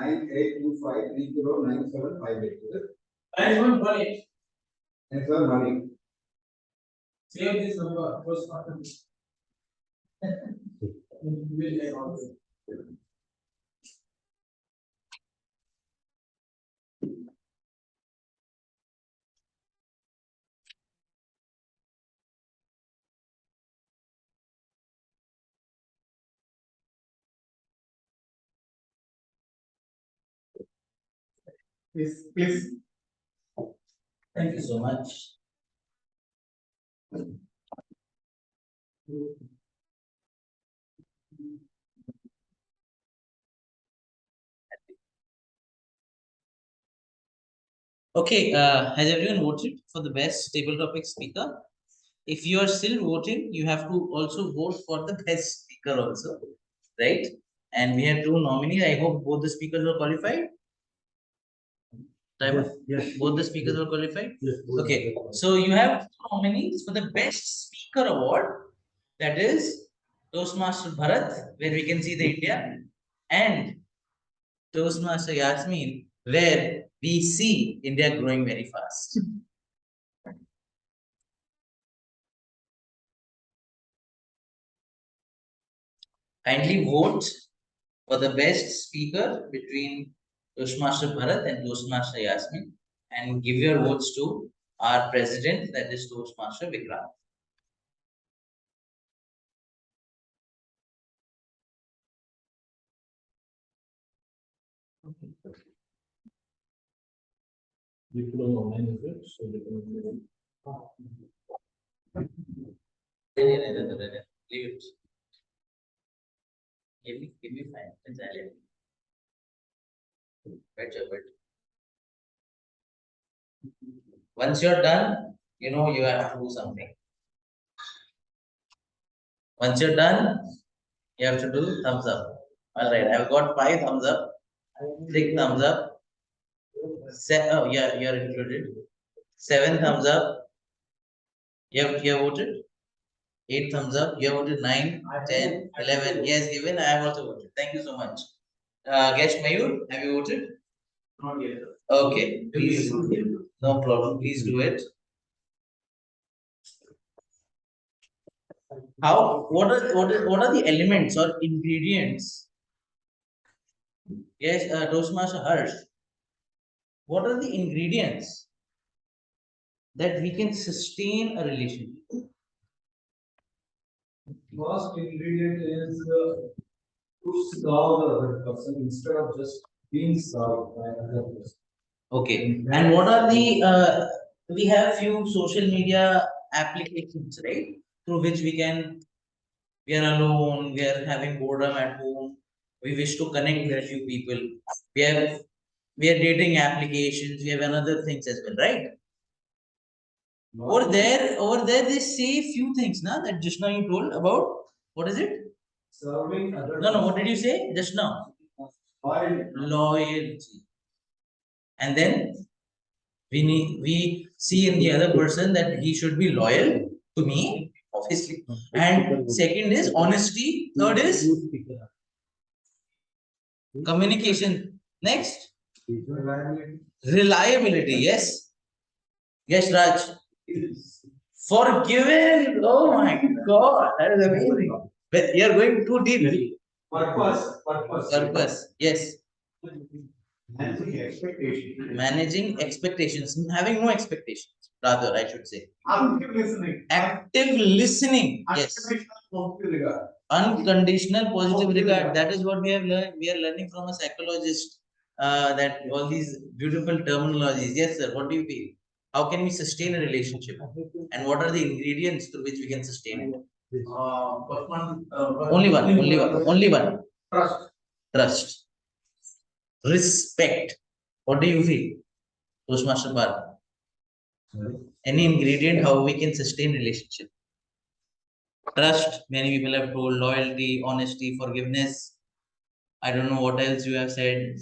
9825309758. 9118. And sir, money. Save this number. Please. Thank you so much. Okay, has everyone voted for the best table topic speaker? If you are still voting, you have to also vote for the best speaker also, right? And we have two nominees. I hope both the speakers are qualified. Timer? Yes. Both the speakers are qualified? Yes. Okay, so you have two nominees for the best speaker award. That is Toastmaster Bharat, where we can see the India, and Toastmaster Yasmin, where we see India growing very fast. Kindly vote for the best speaker between Toastmaster Bharat and Toastmaster Yasmin, and give your votes to our president, that is Toastmaster Vikrant. You put on online, is it? So you can. Leave it. Give me 5 minutes. Better. Once you're done, you know you have to do something. Once you're done, you have to do thumbs up. All right, I've got 5 thumbs up, 6 thumbs up. Oh yeah, you're included. 7 thumbs up. You have voted. 8 thumbs up. You have voted 9, 10, 11. Yes, given. I have also voted. Thank you so much. Guest Mayur, have you voted? Not yet. Okay, please. No problem. Please do it. What are the elements or ingredients? Yes, Toastmaster Harsh. What are the ingredients that we can sustain a relationship? First ingredient is to serve the other person instead of just being served by another person. Okay, and what are the we have few social media applications, right? Through which we are alone, we are having boredom at home, we wish to connect with a few people. We are dating applications, we have another things as well, right? Over there they say few things, na, that just now you told about. What is it? Serving other. No, what did you say just now? Loyalty. And then we see in the other person that he should be loyal to me, obviously. And second is honesty. Third is communication. Next, reliability. Yes. Yes, Raj. Forgiven. Oh my God, that is amazing. But you are going too deep. Purpose. Yes. Managing expectations. Having no expectations. Rather, I should say. Active listening. Active listening. Yes. Unconditional positive regard. That is what we have learned. We are learning from a psychologist. That all these beautiful terminologies. Yes, sir. What do you feel? How can we sustain a relationship? And what are the ingredients through which we can sustain it? Only one. Trust. Respect. What do you feel? Toastmaster Bar. Any ingredient how we can sustain relationship? Trust. Many people have told loyalty, honesty, forgiveness. I don't know what else you have said.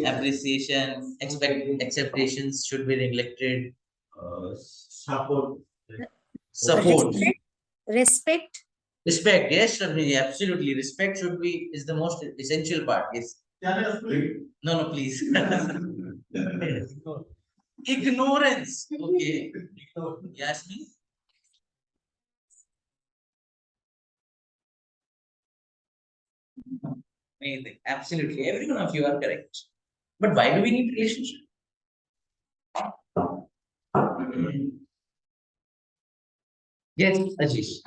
Appreciation, expectations should be neglected. Support. Respect. Respect, yes, Sharmini, absolutely. Respect is the most essential part. Yes. No, please. Ignorance. Okay. Yasmin? Amazing. Absolutely. Every one of you are correct. But why do we need relationship? Yes, Ashish.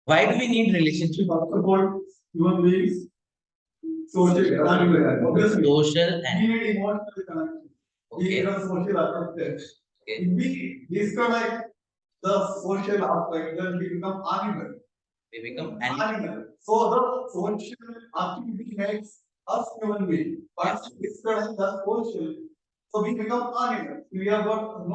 Why do we need relationship? About human beings. Social and Social we need emotional connection. We need a social aspect. If we disconnect the social aspect, then we become animal. We become animal. So the social activity makes us human being. But disconnect the social, so we become animal. We are not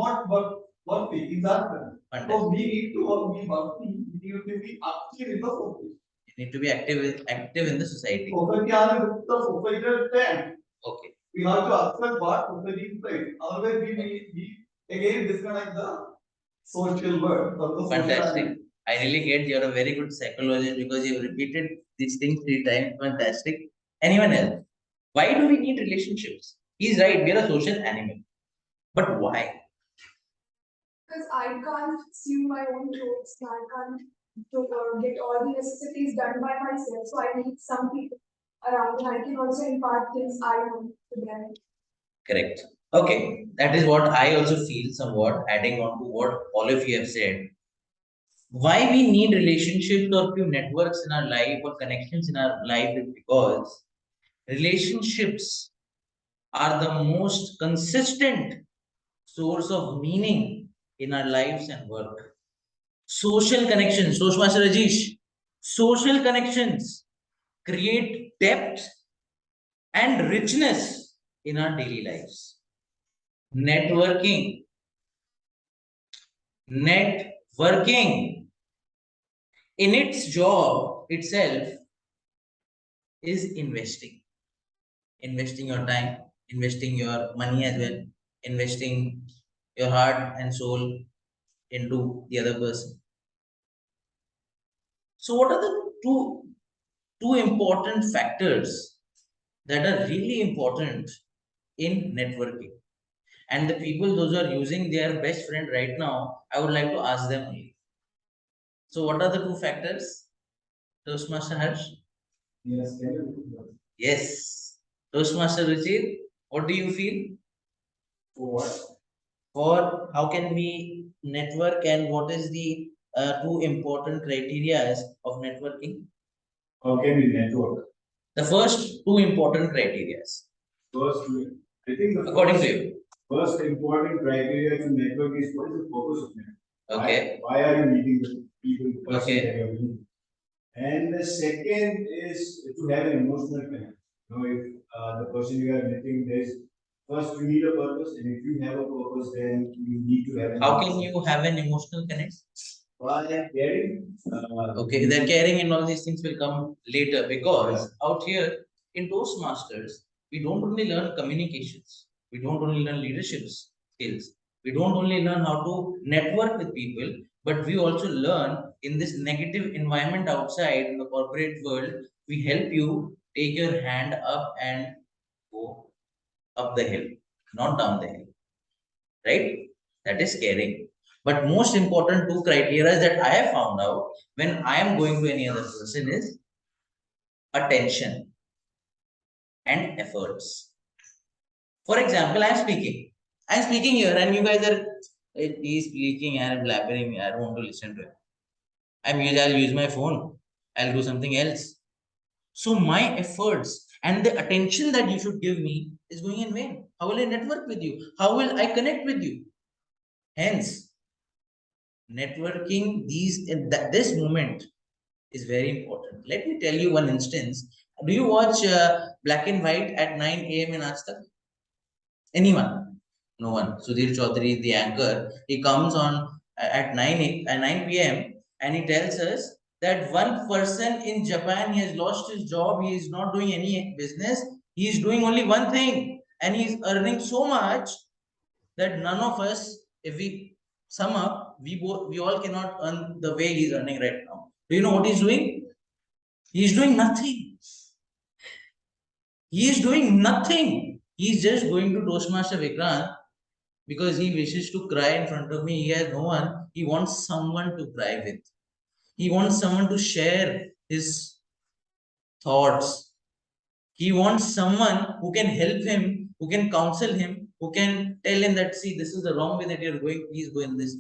worthy in that sense. So we need to be worthy. We need to be active in the social. You need to be active in the society. Society are the societal trend. Okay. We have to accept what society is saying. Otherwise, we again disconnect the social world. Fantastic. I really get you're a very good psychologist because you've repeated these things 3 times. Fantastic. Anyone else? Why do we need relationships? He's right, we're a social animal. But why? Because I can't sew my own clothes, I can't get all the necessities done by myself. So I need some people around, and I can also impart things I know. Correct. Okay, that is what I also feel somewhat, adding on to what all of you have said. Why we need relationships or few networks in our life or connections in our life is because relationships are the most consistent source of meaning in our lives and work. Social connections, Toastmaster Rajesh, social connections create depth and richness in our daily lives. Networking in its job itself is investing your time, investing your money as well, investing your heart and soul into the other person. So what are the two important factors that are really important in networking? And the people those who are using their best friend right now, I would like to ask them only. So what are the two factors? Toastmaster Harsh? Yes, can you? Yes. Toastmaster Ruchir, what do you feel? For what? For how can we network and what is the two important criteria of networking? How can we network? The first two important criteria. First, I think the According first, to you. first important criteria to network is what is the purpose of network? Okay. Why are you meeting the people, the person Okay. that you're meeting? And the second is to have an emotional connection. You know, if the person you are meeting, there's first you need a purpose, and if you have a purpose, then you need to have. How can you have an emotional connection? By caring. Okay, the caring and all these things will come later because out here in Toastmasters, we don't only learn communications, we don't only learn leadership skills, we don't only learn how to network with people, but we also learn in this negative environment outside in the corporate world. We help you take your hand up and go up the hill, not down the hill, right? That is caring. But most important two criteria that I have found out when I am going to any other person is attention and efforts. For example, I am speaking. I am speaking here and you guys are, he's speaking and blabbering. I don't want to listen to him. I'll use my phone. I'll do something else. So my efforts and the attention that you should give me is going in vain. How will I network with you? How will I connect with you? Hence, networking this moment is very important. Let me tell you one instance. Do you watch Black and White at 9 a.m. in Aaj Tak? Anyone? No one. Sudhir Chaudhary, the anchor, he comes on at 9 p.m. and he tells us that one person in Japan, he has lost his job, he is not doing any business, he is doing only one thing and he is earning so much that none of us, if we sum up, we all cannot earn the way he's earning right now. Do you know what he's doing? He's doing nothing. He is doing nothing. He's just going to Toastmaster Vikrant because he wishes to cry in front of me. He has no one. He wants someone to cry with. He wants someone to share his thoughts. He wants someone who can help him, who can counsel him, who can tell him that, see, this is the wrong way that you're going, please go in this.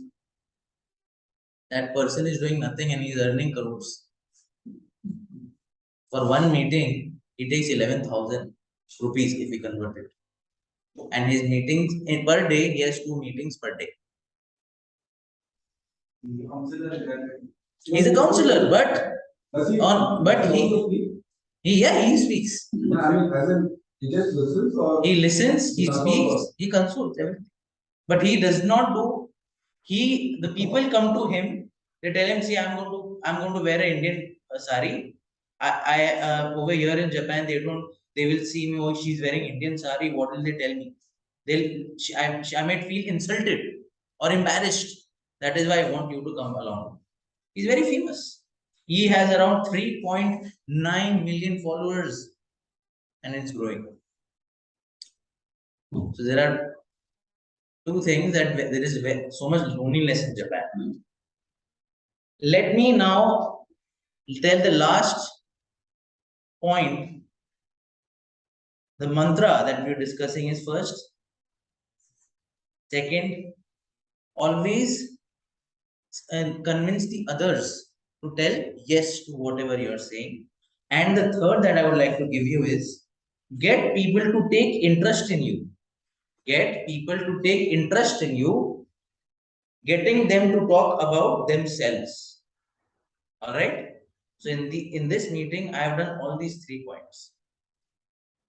That person is doing nothing and he's earning crores. For one meeting, he takes 11,000 rupees if we convert it. And his meetings per day, he has 2 meetings per day. He's a counselor, but he speaks. He just listens or he listens, he speaks, he consults everything. But he does not do. The people come to him. They tell him, see, I'm going to wear an Indian sari. Over here in Japan, they will see me. Oh, she's wearing Indian sari. What will they tell me? I might feel insulted or embarrassed. That is why I want you to come along. He's very famous. He has around 3.9 million followers and it's growing. So there are two things that there is so much loneliness in Japan. Let me now tell the last point The mantra that we're discussing is first. Second, always convince the others to tell yes to whatever you're saying. And the third that I would like to give you is get people to take interest in you. Get people to take interest in you, getting them to talk about themselves. All right. So in this meeting, I have done all these 3 points.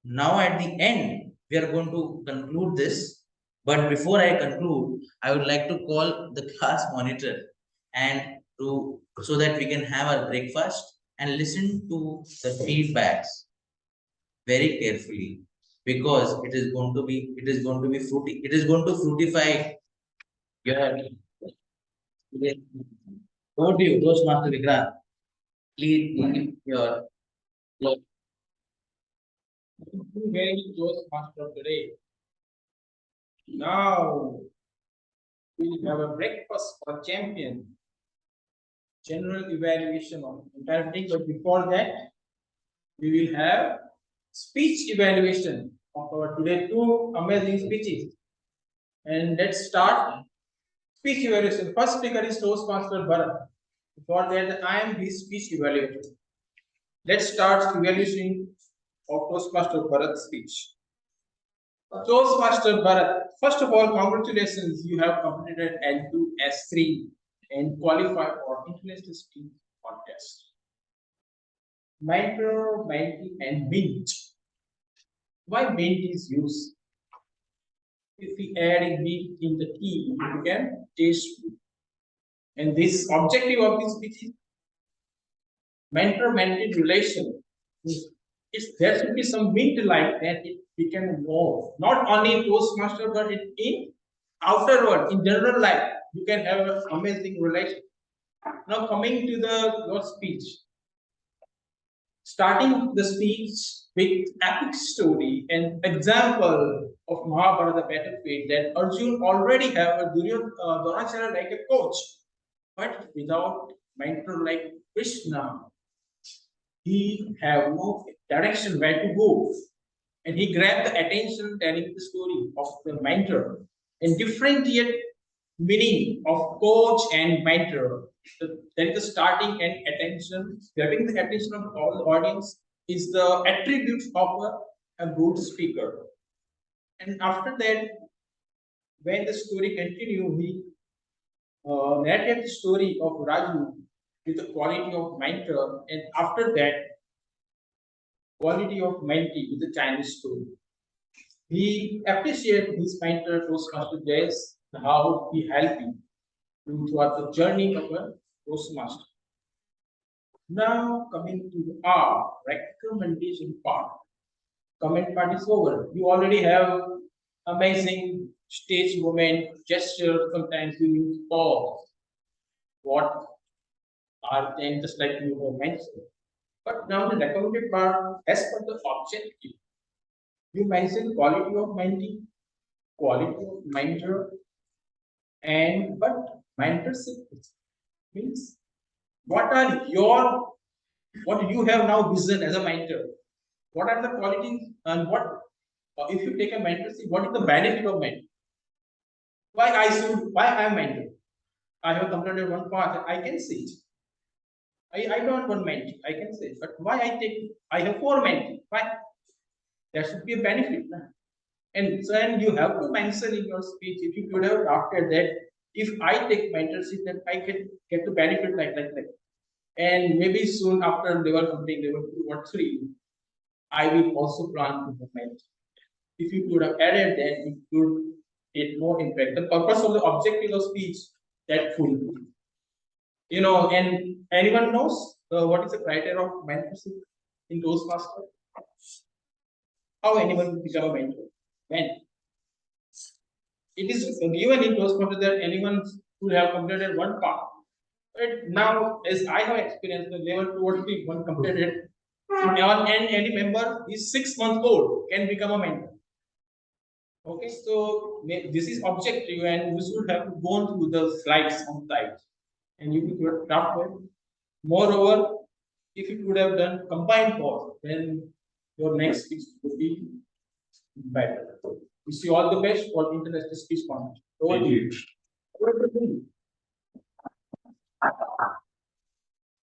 Now at the end, we are going to conclude this. But before I conclude, I would like to call the class monitor and so that we can have our breakfast and listen to the feedbacks very carefully, because it is going to be fruity. It is going to fruitify your. Over to you, Toastmaster Vikrant. Please give your. Very Toastmaster today. Now we'll have a breakfast for champion. General evaluation of entire thing, but before that, we will have speech evaluation of our today 2 amazing speeches. And let's start speech evaluation. First speaker is Toastmaster Bharat. Before that, I am his speech evaluator. Let's start evaluation of Toastmaster Bharat's speech. Toastmaster Bharat, first of all, congratulations, you have completed L2 S3 and qualified for International Speech Contest. Mentor, mentee, and mint. Why mint is used? If we add a mint in the tea, you can taste food. And this objective of this speech is mentor-mentee relation. If there should be some mint like that, we can move not only in Toastmaster but in outer world, in general life, you can have an amazing relation. Now coming to your speech, starting the speech with epic story and example of Mahabharata battlefield that Arjun already have a Dronacharya like a coach, but without mentor like Krishna, he have no direction where to go, and he grabbed the attention telling the story of the mentor and differentiate meaning of coach and mentor. There is the starting and attention, grabbing the attention of all the audience is the attribute of a good speaker. And after that, when the story continue, he narrated the story of Raju with the quality of mentor, and after that, quality of mentee with the Chinese story. He appreciated his mentor, Toastmaster Jayesh, how he helped him throughout the journey of a Toastmaster. Now coming to our recommendation part. Comment part is over. You already have amazing stage movement, gesture. Sometimes you use pause. What are they? Just like you have mentioned. But now the recommended part, as per the objective, you mentioned quality of mentee, quality of mentor, and but mentorship means what you have now vision as a mentor. What are the qualities and what if you take a mentorship, what is the benefit of mentor? Why I am mentor? I have completed one path, I can see it. I don't want mentee, I can say, but why I have 4 mentee? Why? There should be a benefit. And you have to mention in your speech, if you could have after that, if I take mentorship, then I can get the benefit like that. And maybe soon after level 2 or 3, I will also plan to mentor. If you could have added that, it could get more impact. The purpose of the objective of speech that full. And anyone knows what is the criteria of mentorship in Toastmaster? How anyone will become a mentor? When? It is given in Toastmaster that anyone should have completed one part. But now, as I have experienced, the level 2 or 3, one completed, and any member is 6 months old can become a mentor. Okay, so this is objective, and you should have gone through the slides on site, and you could draft it. Moreover, if you could have done combined course, then your next speech would be better. Wish you all the best for international speech competition. Thank you.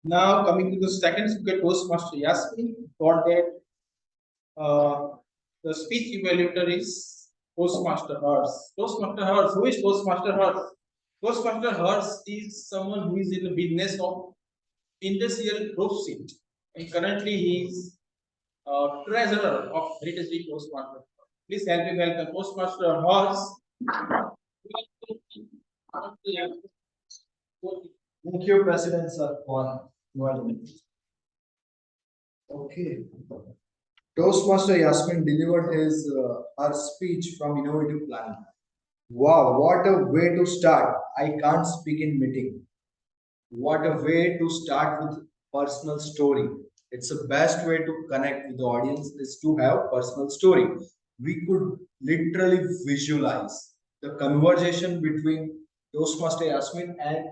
Now coming to the second speaker, Toastmaster Yasmin. For that, the speech evaluator is Toastmaster Hers. Toastmaster Hers. Who is Toastmaster Hers? Toastmaster Hers is someone who is in the business of industrial proofing, and currently he is treasurer of Heritage City Toastmaster. Please help me welcome Toastmaster Hers. Thank you, President sir, for inviting me. Okay. Toastmaster Yasmin delivered her speech from innovative planning. Wow, what a way to start! I can't speak in meeting. What a way to start with personal story. It's the best way to connect with the audience is to have personal story. We could literally visualize the conversation between Toastmaster Yasmin and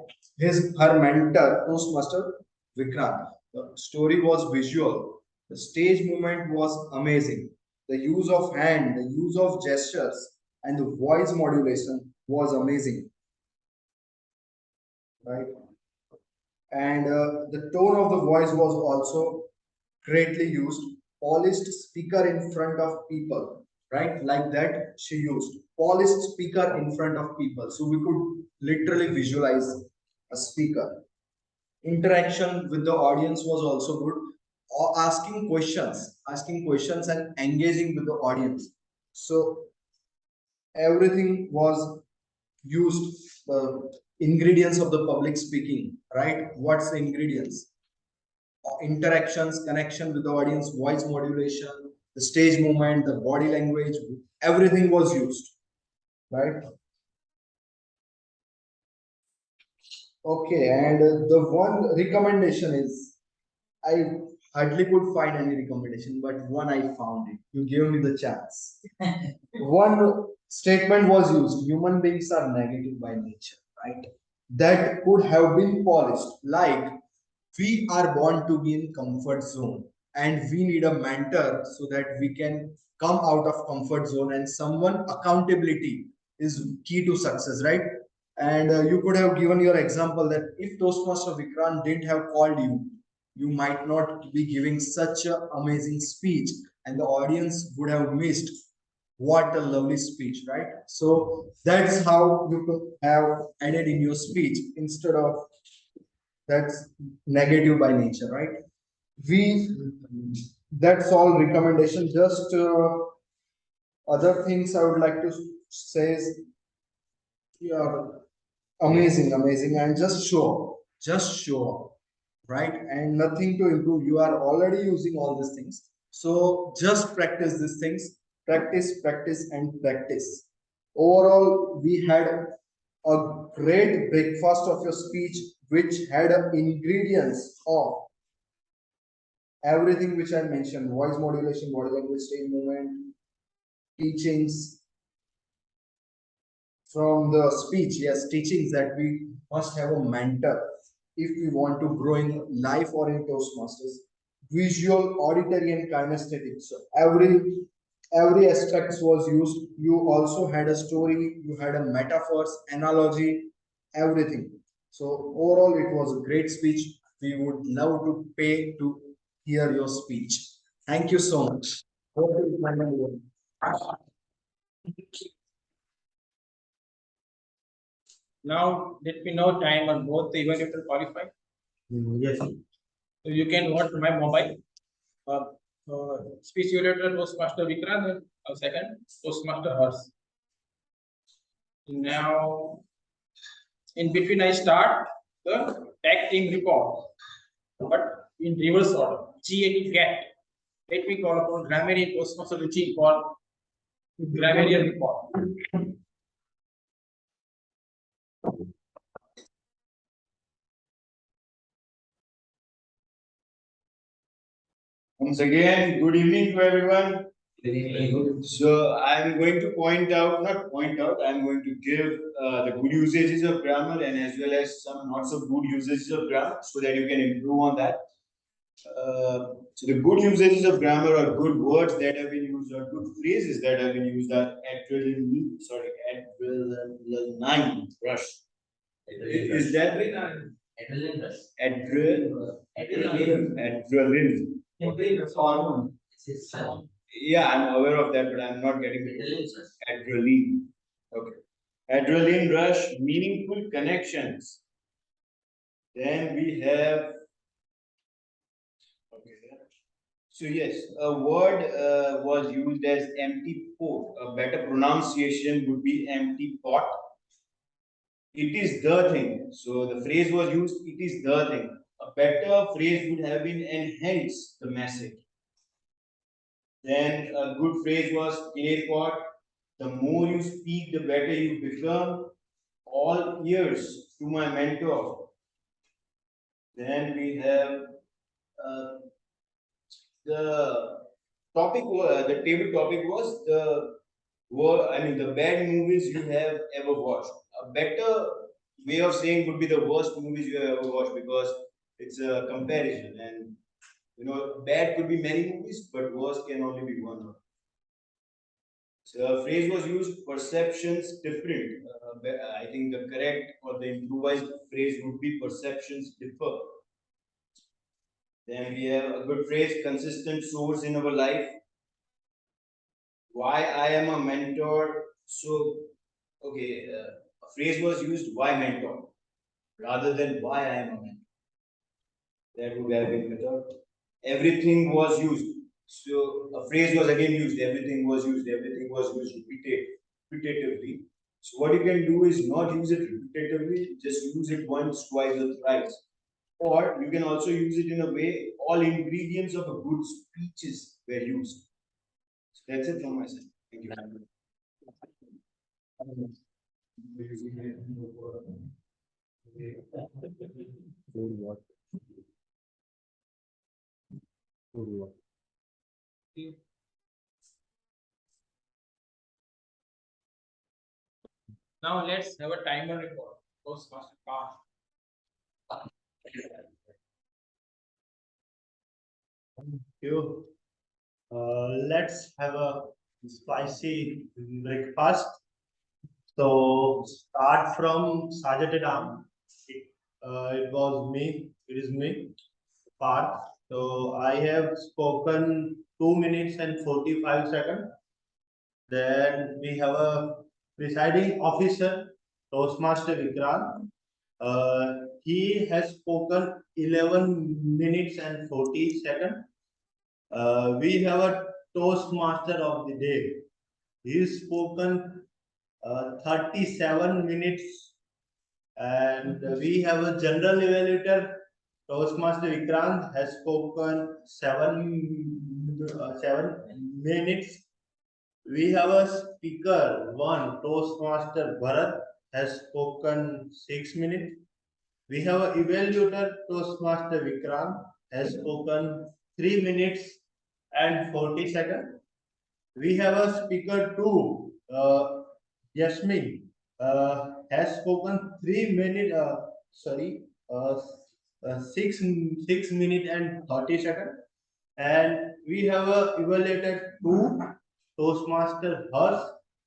her mentor, Toastmaster Vikrant. The story was visual. The stage movement was amazing. The use of hand, the use of gestures, and the voice modulation was amazing. Right? And the tone of the voice was also greatly used. Polished speaker in front of people, right? Like that she used polished speaker in front of people. So we could literally visualize a speaker. Interaction with the audience was also good. Or asking questions and engaging with the audience. So everything was used. Ingredients of the public speaking, right? What's the ingredients? Interactions, connection with the audience, voice modulation, the stage movement, the body language, everything was used, right? Okay, and the one recommendation is, I hardly could find any recommendation, but one I found it. You gave me the chance. One statement was used: human beings are negative by nature, right? That could have been polished, like we are born to be in comfort zone and we need a mentor so that we can come out of comfort zone, and someone accountability is key to success, right? And you could have given your example that if Toastmaster Vikrant didn't have called you, you might not be giving such an amazing speech, and the audience would have missed what a lovely speech, right? So that's how you could have added in your speech instead of that's negative by nature, right? We that's all recommendation. Just other things I would like to say is you are amazing, and just show up, right? And nothing to improve. You are already using all these things, so just practice these things. Practice, and practice. Overall, we had a great breakfast of your speech, which had ingredients of everything which I mentioned: voice modulation, body language, stage movement, teachings from the speech. Yes, teachings that we must have a mentor if we want to grow in life or in Toastmasters. Visual, auditory, and kinesthetic. So every aspect was used. You also had a story, you had a metaphors, analogy, everything. So overall, it was a great speech. We would love to pay to hear your speech. Thank you so much. Now let me know time on both the evaluator qualified. Yes. So you can watch my mobile. Speech evaluator Toastmaster Vikrant, and second Toastmaster Hers. Now, in between, I start the tag team report, but in reverse order. G and get. Let me call upon grammarian Toastmaster Ruchi for grammarian report. Once again, good evening to everyone. Good evening. So I'm going to not point out, I'm going to give the good usages of grammar and as well as some not so good usages of grammar so that you can improve on that. So the good usages of grammar or good words that have been used or good phrases that have been used are adrenaline rush. Is that right? Adrenaline rush. Adrenaline. It's his son. Yeah, I'm aware of that, but I'm not getting the adrenaline. Okay. Adrenaline rush, meaningful connections. Then we have. Okay. So yes, a word was used as empty pot. A better pronunciation would be empty pot. It is the thing. So the phrase was used, it is the thing. A better phrase would have been enhance the message. Then a good phrase was clay pot. The more you speak, the better you become. All ears to my mentor. Then we have uh, the the table topic was the bad movies you have ever watched. A better way of saying would be the worst movies you have ever watched because it's a comparison and bad could be many movies, but worst can only be one. So a phrase was used, perceptions different. I think the correct or the improvised phrase would be perceptions differ. Then we have a good phrase, consistent source in our life. Why I am a mentor. So, okay, a phrase was used, why mentor, rather than why I am a mentor. That would have been better. Everything was used. So a phrase was again used, everything was used repetitively. So what you can do is not use it repetitively, just use it once, twice, or thrice. Or you can also use it in a way all ingredients of a good speeches were used. So that's it from my side. Thank you. Now let's have a timer report. Toastmaster Khan. Thank you. Let's have a spicy breakfast. So start from Sajatadam. It was me. It is me. Part. So I have spoken 2 minutes and 45 seconds. Then we have a presiding officer, Toastmaster Vikrant. He has spoken 11 minutes and 40 seconds. We have a Toastmaster of the day. He's spoken 37 minutes. And we have a general evaluator, Toastmaster Vikrant has spoken 7 minutes. We have a speaker, one, Toastmaster Bharat has spoken 6 minutes. We have an evaluator, Toastmaster Vikrant has spoken 3 minutes and 40 seconds. We have a speaker two, Yasmin, has spoken 3 minutes, 6 minutes and 30 seconds. And we have a evaluated two, Toastmaster Hers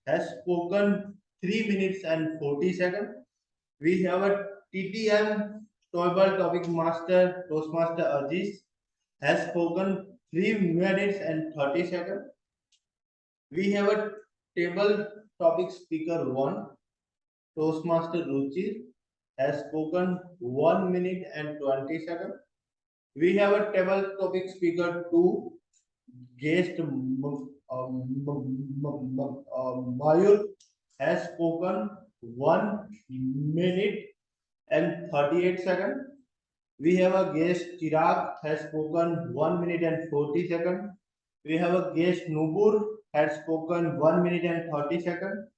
has spoken 3 minutes and 40 seconds. We have a TTM, Toible Topic Master, Toastmaster Ajis has spoken 3 minutes and 30 seconds. We have a table topic speaker one, Toastmaster Ruchi has spoken 1 minute and 20 seconds. We have a table topic speaker two, guest Mayur has spoken 1 minute and 38 seconds. We have a guest Chirag has spoken 1 minute and 40 seconds. We have a guest Nubur has spoken 1 minute and 30 seconds.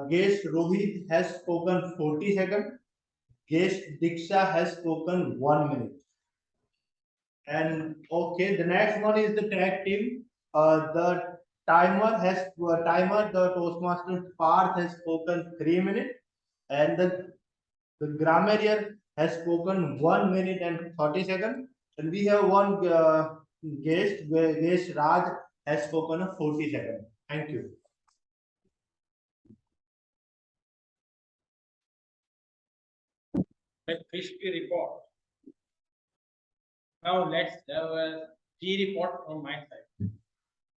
Guest Rohit has spoken 40 seconds. Guest Diksha has spoken 1 minute. And okay, the next one is the tag team. The the Toastmaster Parth has spoken 3 minutes, and the grammarian has spoken 1 minute and 30 seconds. And we have one guest, guest Raj has spoken of 40 seconds. Thank you. Crispy report. Now let's have a key report from my side.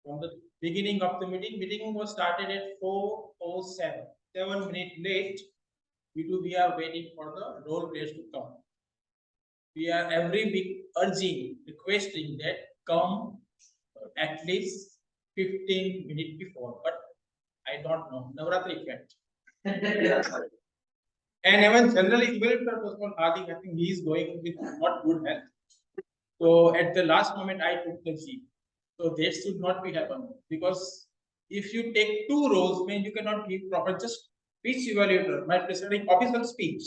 From the beginning of the meeting was started at 4:07, 7 minutes late. We are waiting for the role players to come. We are every week urging, requesting that come at least 15 minutes before, but I don't know. Navratri event. And even generally, even if that was called Adi, I think he is going with not good health. So at the last moment, I took the seat. So that should not be happen, because if you take two roles, then you cannot give proper just speech evaluator. My presiding officer speech.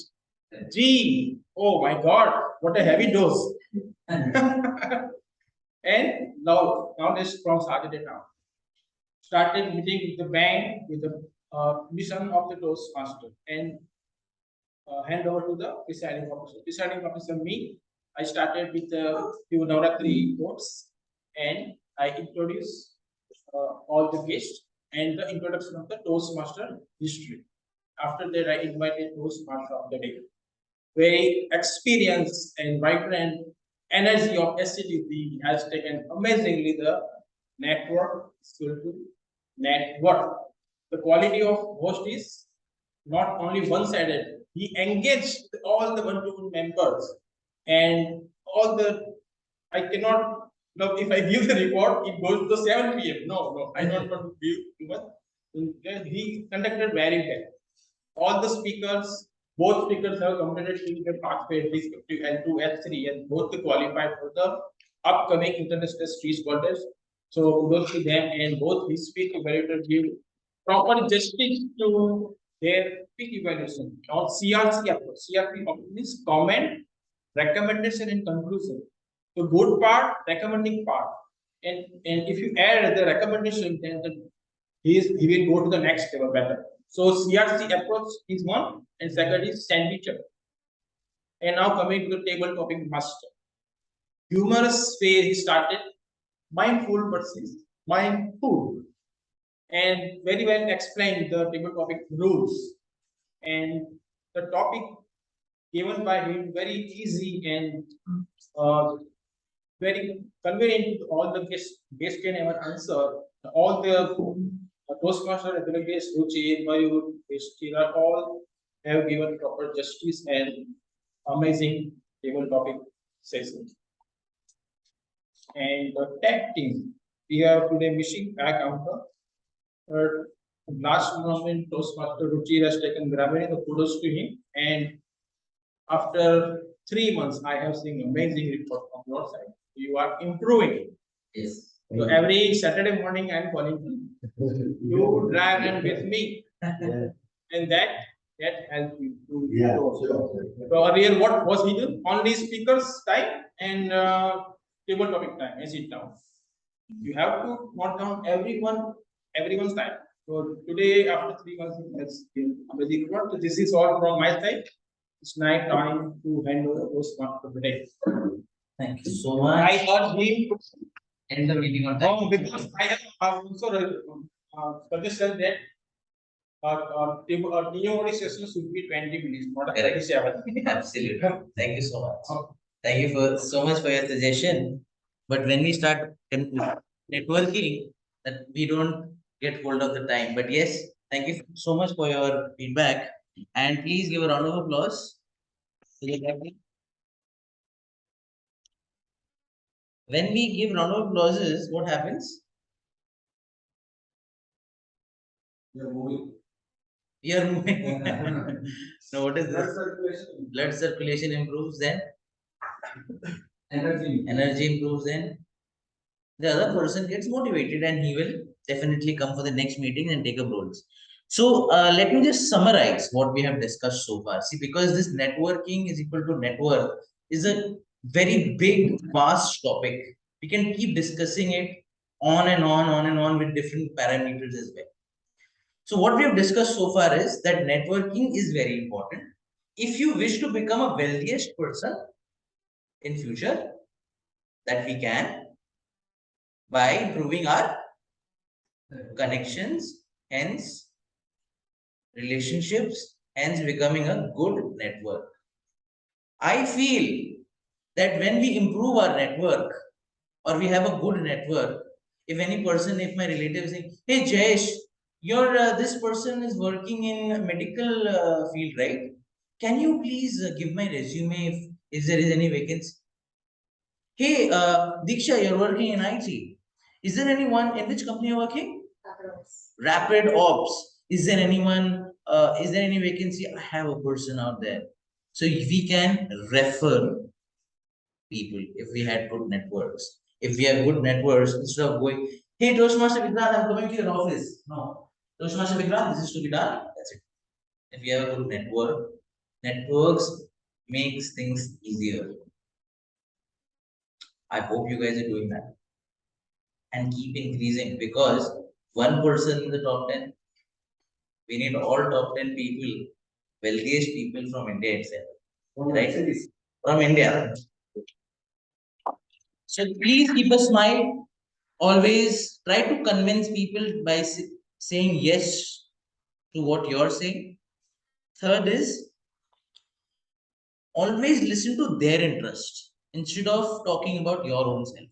Gee, oh my God, what a heavy dose. And now let's from Saturday now. Started meeting with the bank with the mission of the Toastmaster and hand over to the presiding officer. Presiding officer me. I started with the few Navratri quotes and I introduced all the guests and the introduction of the Toastmaster history. After that, I invited Toastmaster of the day. Very experienced and vibrant energy of SCTV has taken amazingly the network, network. The quality of host is not only one-sided. He engaged all the one-to-one members and all the. I cannot. Now, if I give the report, it goes to 7 p.m. No, I don't want to give too much. He conducted very well. All the speakers, both speakers have completed their pathway respective L2, L3, and both qualified for the upcoming international street contest. So kudos to them, and both his speech evaluator give proper justice to their speech evaluation. Or CRC approach. CRC means comment, recommendation, and conclusion. The good part, recommending part, and if you add the recommendation, then he will go to the next level better. So CRC approach is one, and second is sandwich approach. And now coming to the table topic master. Humorous way he started, mindful versus mindful, and very well explained the table topic rules, and the topic given by him very easy and very convenient to all the guests can ever answer. All the Toastmaster as well as guests, Ruchi, Mayur, Stira, all have given proper justice and amazing table topic session. And the tag team, we have today missing back counter. Last moment, Toastmaster Ruchi has taken gravity, the kudos to him. And after 3 months, I have seen amazing report from your side. You are improving. Yes. So every Saturday morning, I am calling you. You drag and with me, and that helps you to So earlier, what was he doing? Only speakers time and table topic time. As it now, you have to note down everyone's time. So today, after 3 months, let's amazing report. So this is all from my side. It's night time to hand over those marks for the day. Thank you so much. I thought him End the meeting on time. no, because I have also suggested that TOD session should be 20 minutes, not 37. Absolutely. Thank you so much. Thank you for so much for your suggestion. But when we start networking, that we don't get hold of the time. But yes, thank you so much for your feedback. And please give a round of applause. When we give round of applauses, what happens? You're moving. You're moving. Now, what is this? Blood circulation improves, then energy improves, then the other person gets motivated and he will definitely come for the next meeting and take up roles. So let me just summarize what we have discussed so far. See, because this networking is equal to net worth is a very big, vast topic. We can keep discussing it on and on with different parameters as well. So what we have discussed so far is that networking is very important. If you wish to become a wealthiest person in future, that we can by improving our connections, hence relationships, hence becoming a good network. I feel that when we improve our network or we have a good network, if any person, if my relative is saying, hey Jayesh, your this person is working in medical field, right? Can you please give my resume if there is any vacancy? Hey, Diksha, you're working in IT. Is there anyone in which company you're working? Rapid Ops. Is there anyone? Is there any vacancy? I have a person out there. So if we can refer people, if we had good networks, if we have good networks, instead of going, hey Toastmaster Vikrant, I'm coming to your office. No, Toastmaster Vikrant, this is to be done. That's it. If we have a good network, networks makes things easier. I hope you guys are doing that and keep increasing, because one person in the top 10, we need all top 10 people, wealthiest people from India itself. Right? From India. So please keep a smile. Always try to convince people by saying yes to what you're saying. Third is always listen to their interest instead of talking about your own self.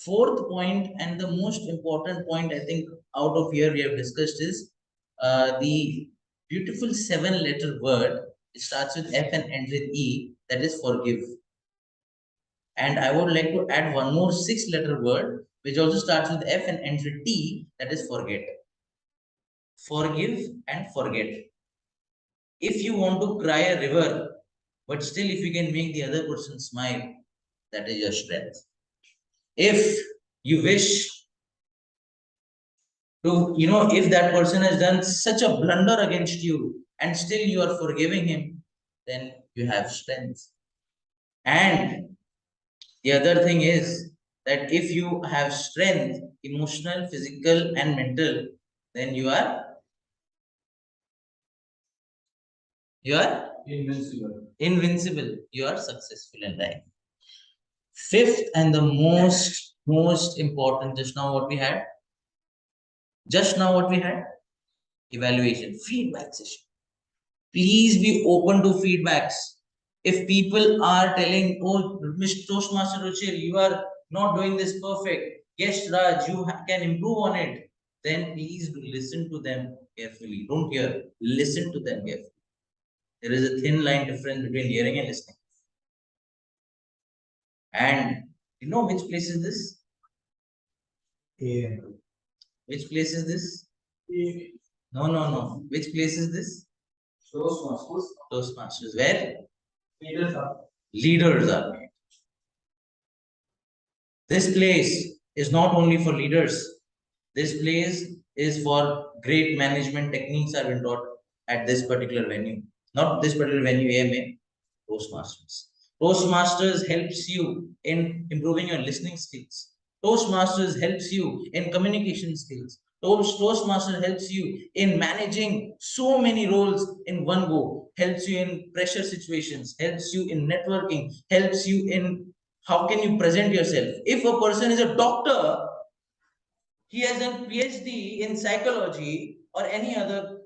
Fourth point, and the most important point I think out of here we have discussed, is the beautiful 7-letter word. It starts with F and ends with E, that is forgive. And I would like to add one more 6-letter word, which also starts with F and ends with T, that is forget. Forgive and forget. If you want to cry a river, but still if you can make the other person smile, that is your strength. If you wish to, if that person has done such a blunder against you and still you are forgiving him, then you have strength. And the other thing is that if you have strength, emotional, physical, and mental, then you are invincible. You are successful in life. Fifth and the most important, just now what we had, evaluation, feedback session. Please be open to feedbacks. If people are telling, oh, Mr. Toastmaster Ruchir, you are not doing this perfect. Yes, Raj, you can improve on it. Then please listen to them carefully. Don't hear, listen to them carefully. There is a thin line difference between hearing and listening. And you know which place is this? Yeah. Which place is this? Yeah. No. Which place is this? Toastmasters. Where? Leaders are made. This place is not only for leaders. This place is for great management techniques are been taught at this particular venue. Not this particular venue, AMA, Toastmasters. Toastmasters helps you in improving your listening skills. Toastmasters helps you in communication skills. Toastmaster helps you in managing so many roles in one go, helps you in pressure situations, helps you in networking, helps you in how can you present yourself. If a person is a doctor, he has a PhD in psychology or any other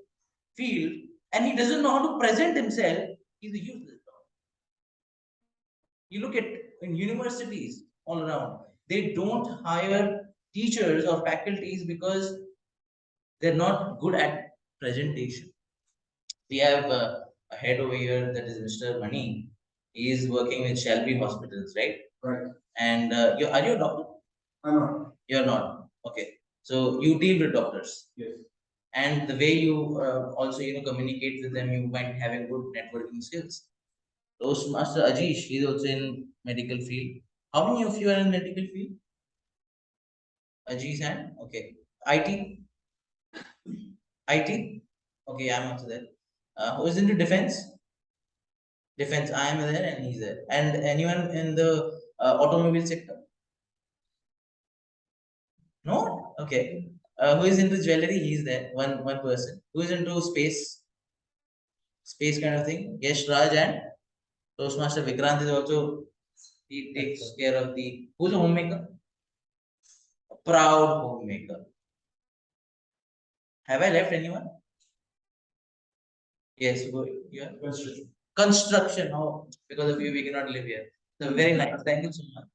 field, and he doesn't know how to present himself, he's a useless doctor. You look at in universities all around, they don't hire teachers or faculties because they're not good at presentation. We have a head over here, that is Mr. Mani. He is working with Shelby Hospitals, right? Right. And are you a doctor? I'm not. You're not. Okay. So you deal with doctors. Yes. And the way you also communicate with them, you might have a good networking skills. Toastmaster Ajish is also in medical field. How many of you are in medical field? Ajish and okay. IT? IT? Okay, I'm also there. Who is into defense? Defense, I am there and he's there. And anyone in the automobile sector? No? Okay. Who is into jewelry? He's there. One person. Who is into space? Space kind of thing? Yes, Raj and Toastmaster Vikrant is also He takes care of who's a homemaker? A proud homemaker. Have I left anyone? Yes, yeah. Construction. Oh, because of you, we cannot live here. So very nice. Thank you so much.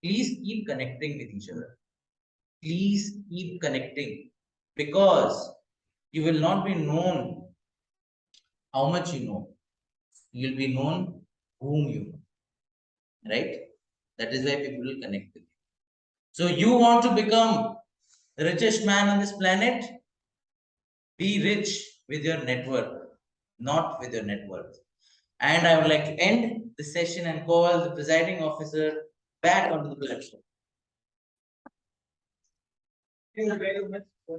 Please keep connecting with each other. Please keep connecting, because you will not be known how much you know. You will be known whom you know. Right? That is why people will connect with you. So you want to become the richest man on this planet? Be rich with your network, not with your net worth. And I would like to end the session and call the presiding officer back onto the platform. Thank you very much for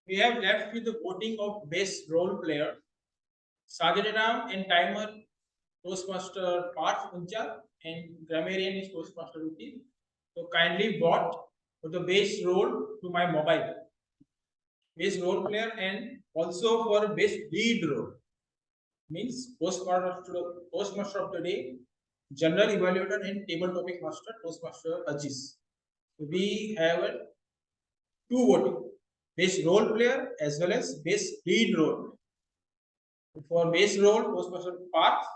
we have left with the voting of best role player. Sajaram and timer Toastmaster Parth Uncha and grammarian is Toastmaster routine. So kindly vote for the best role to my mobile. Best role player and also for best lead role. Means Toastmaster of the day, general evaluator and table topic master Toastmaster Ajis. We have two voting, best role player as well as best lead role. For base role, Toastmaster Parth,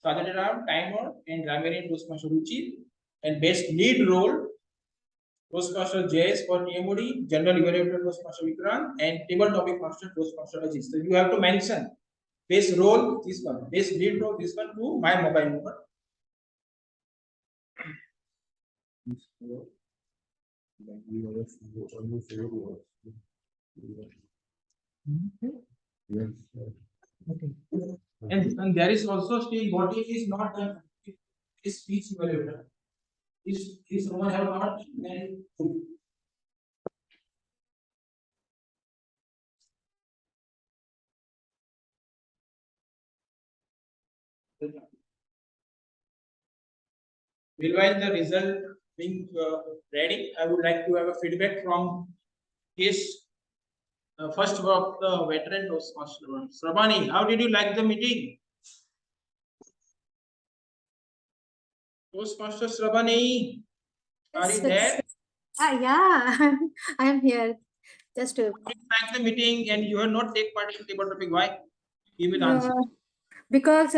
Sajadaram, Timer, and grammarian Toastmaster Ruchi, and best lead role, Toastmaster JS for TMOD, general evaluator Toastmaster Vikrant, and table topic master Toastmaster Ajit. So you have to mention base role, this one, base lead role, this one, to my mobile number. Okay. And there is also still voting is not done. Is speech evaluator. If someone have not, then meanwhile the result being ready, I would like to have a feedback from case first of the veteran Toastmaster. Srabani, how did you like the meeting? Toastmaster Srabani, are you there? Yeah, I am here. Just to like the meeting and you have not take part in table topic. Why? Give me the answer. Because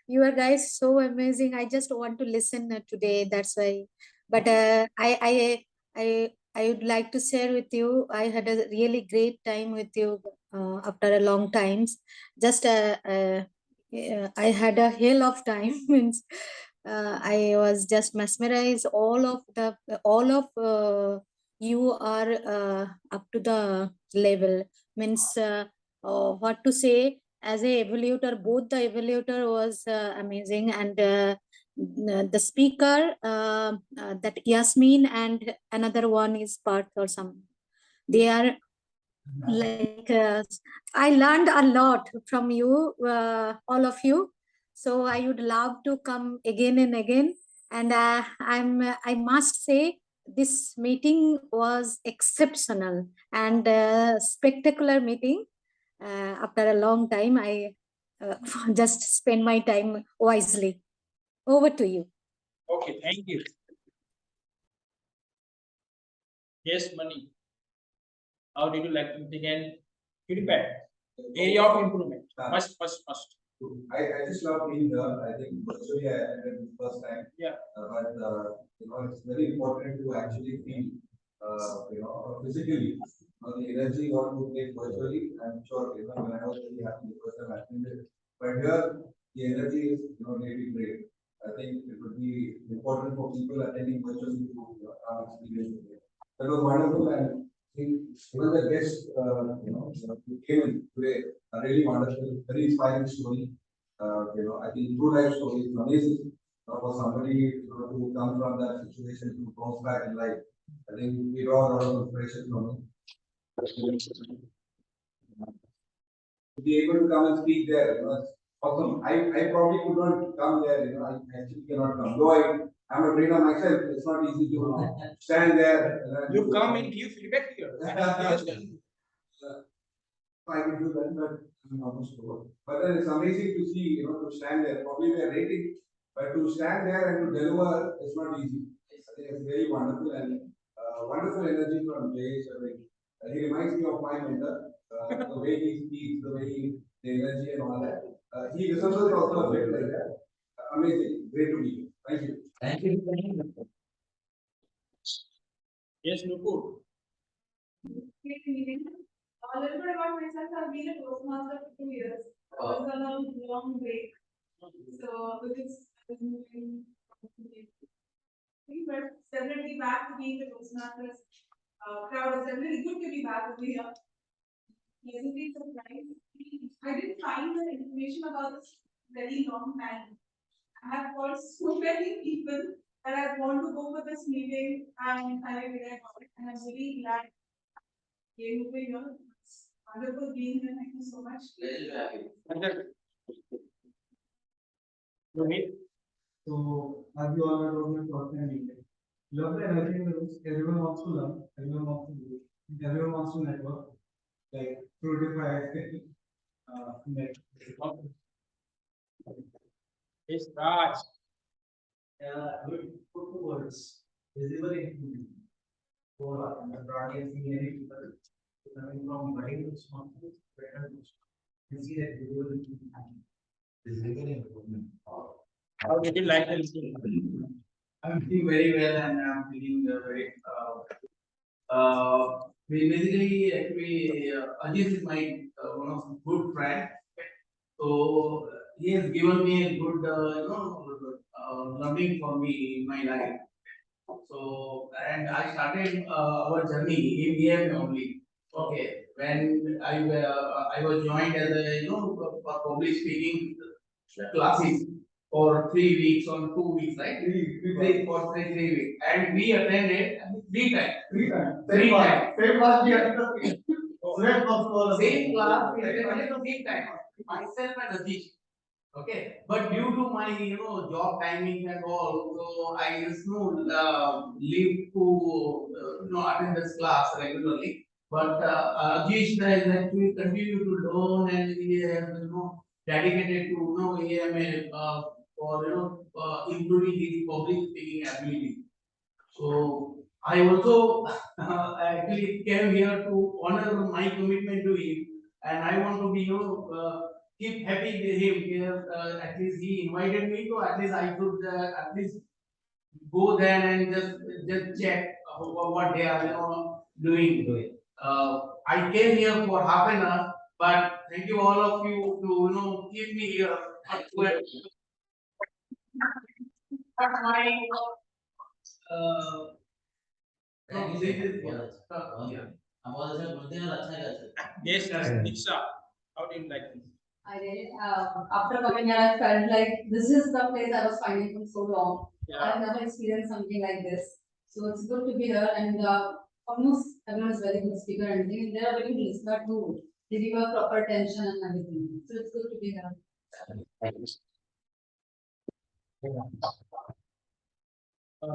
you are guys so amazing. I just want to listen today. That's why. But I would like to share with you. I had a really great time with you after a long times. Just I had a hell of time. Means I was just mesmerized. All of you are up to the level. Means what to say, as a evaluator, both the evaluator was amazing, and the speaker that Yasmin and another one is Parth or some, they are like I learned a lot from you, all of you. So I would love to come again and again. And I must say this meeting was exceptional and spectacular meeting. After a long time, I just spend my time wisely. Over to you. Okay, thank you. Yes, Mani. How did you like the meeting and feedback? Area of improvement. First. I just love being here. I think virtually I attended the first time. Yeah. But it's very important to actually feel, physically. The energy what you take virtually, I'm sure when I was very happy the first time I attended. But here the energy is really great. I think it would be important for people attending virtually to have experience with it. That was wonderful, and even the guests who came in today are really wonderful, very inspiring story. I think true life story is amazing. For somebody who comes from that situation to bounce back in life, I think we draw a lot of inspiration from it. To be able to come and speak there, it's awesome. I probably could not come there, I actually cannot come. Though I'm a trainer myself, it's not easy to stand there. You come and give feedback here. I can do that, but I'm almost over. But then it's amazing to see, to stand there. Probably they're rating, but to stand there and to deliver is not easy. I think it's very wonderful and wonderful energy from Jayesh. I mean, he reminds me of my mentor. The way he speaks, the energy and all that. He resembles also a bit like that. Amazing, great to meet you. Thank you. Thank you. Yes, Nupur. Great meeting. A little bit about myself. I've been a Toastmaster for 2 years. I was on a long break. So, because I was moving, but definitely back to being the Toastmasters crowd. It's definitely good to be back over here. Pleasantly surprised. I didn't find the information about this very long time. I have called so many people that I want to go for this meeting and I didn't about it. And I'm really glad you came over here. It's wonderful being here. Thank you so much. Pleasure to have you. So, as you all are doing first time meeting, love the energy in the rooms. Everyone wants to learn. Everyone wants to do. Everyone wants to network. Like fruitify. Network. Yes, Raj. I would put 2 words. Visible improvement. For broadcasting any people coming from writing responsibilities, better you see that visible improvement. Visible improvement. How did you like it? I'm doing very well and I'm feeling very basically actually Ajit is my one of good friend. So he has given me a good learning for me in my life. So and I started our journey in EM only. Okay, when I was joined as a public speaking classes for 3 weeks or 2 weeks, right? For 3 weeks, and we attended 3 times. 3 times. Same class we attended. Same class we attended 3 times. Myself and Atish. Okay, but due to my job timing and all, so I used to leave to attend this class regularly. But Ajish has actually continued to learn and he has dedicated to AMA for improving his public speaking ability. So I also actually came here to honor my commitment to him, and I want to be keep happy with him here. At least he invited me to. At least I could at least go there and just check what they are doing. I came here for half an hour, but thank you all of you to keep me here. Thank you so much. Yes, Diksha. How do you like it? I did. After coming here, I felt like this is the place I was finding for so long. I've never experienced something like this. So it's good to be here and almost everyone is very good speaker and they are very listener too. They give us proper attention and everything. So it's good to be here.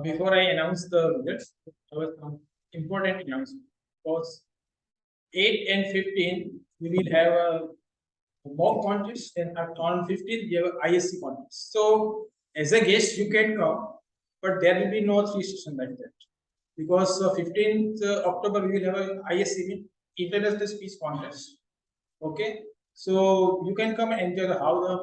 Before I announce the results, there was some important announcement. Because 8 and 15, we will have a mock contest, and on 15th, we have a ISC contest. So, as a guest, you can come, but there will be no 3 session like that. Because 15th October, we will have an ISC, International Speech Contest. Okay, so you can come and enjoy how the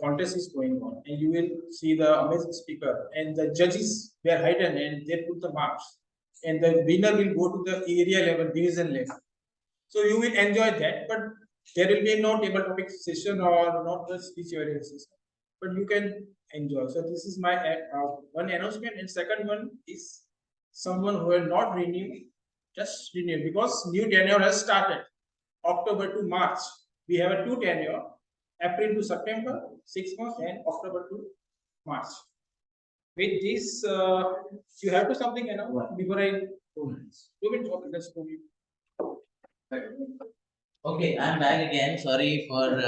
contest is going on, and you will see the amazing speaker and the judges were hidden and they put the marks, and the winner will go to the area level, division level. So you will enjoy that, but there will be no table topic session or not the speech variation session, but you can enjoy. So this is my one announcement, and second one is someone who will not renew, just renew because new tenure has started. October to March, we have a 2 tenure, April to September, 6 months, and October to March. With this, you have to something before I 2 minutes. 2 minutes, okay, let's go. Okay, I'm back again. Sorry for,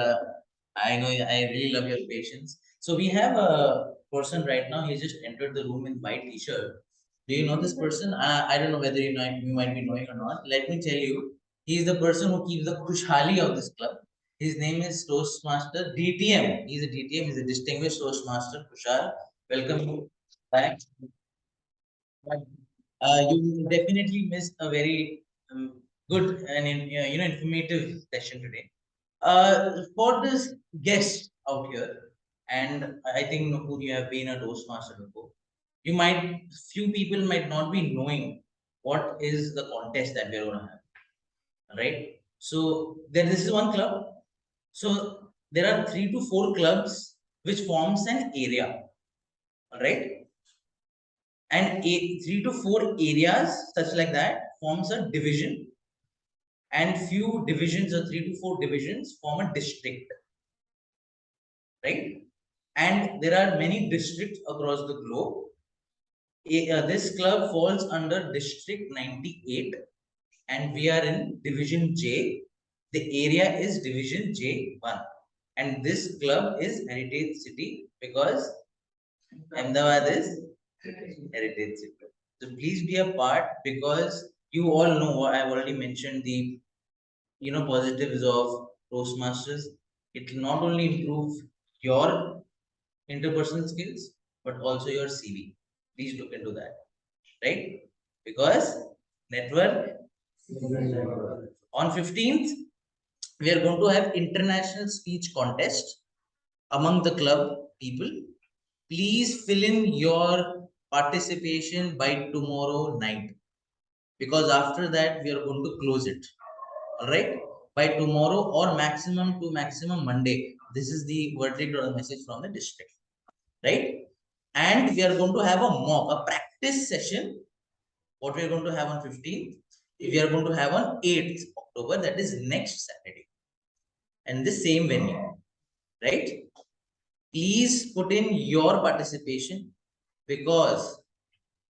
I know I really love your patience. So we have a person right now, he just entered the room in white t-shirt. Do you know this person? I don't know whether you might be knowing or not. Let me tell you, He is the person who keeps the Khushhali of this club. His name is Toastmaster DTM. He's a DTM, he's a distinguished Toastmaster. Kushal, welcome you back. You definitely missed a very good and informative session today. For this guest out here, and I think Nupur, you have been a Toastmaster before. You might, few people might not be knowing what is the contest that we are going to have, right? So this is one club. So there are 3 to 4 clubs which forms an area, all right? And 3 to 4 areas such like that forms a division, and few divisions or 3 to 4 divisions form a district, right? And there are many districts across the globe. This club falls under District 98, and we are in Division J. The area is Division J1, and this club is Heritage City because Ahmedabad is Heritage City. So please be a part, because you all know what I've already mentioned, the positives of Toastmasters. It will not only improve your interpersonal skills but also your CV. Please look into that, right? Because network. On 15th, we are going to have international speech contest among the club people. Please fill in your participation by tomorrow night, because after that we are going to close it. All right, by tomorrow or maximum to maximum Monday. This is the verdict or the message from the district, right? And we are going to have a mock, a practice session. What we are going to have on 15th, we are going to have on 8th October, that is next Saturday, and the same venue, right? Please put in your participation, because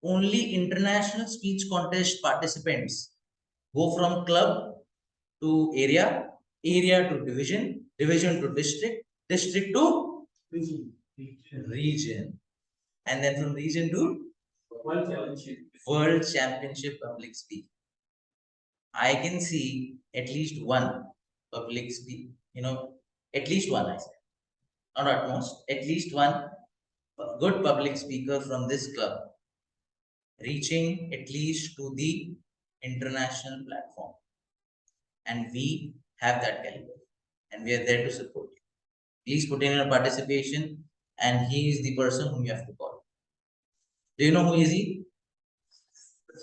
only international speech contest participants go from club to area, area to division, division to district, district to region, and then from region to World Championship Public Speaking. I can see at least one public speak, at least one, I said, not at most, at least one good public speaker from this club reaching at least to the international platform. And we have that caliber, and we are there to support you. Please put in your participation, and he is the person whom you have to call. Do you know who is he?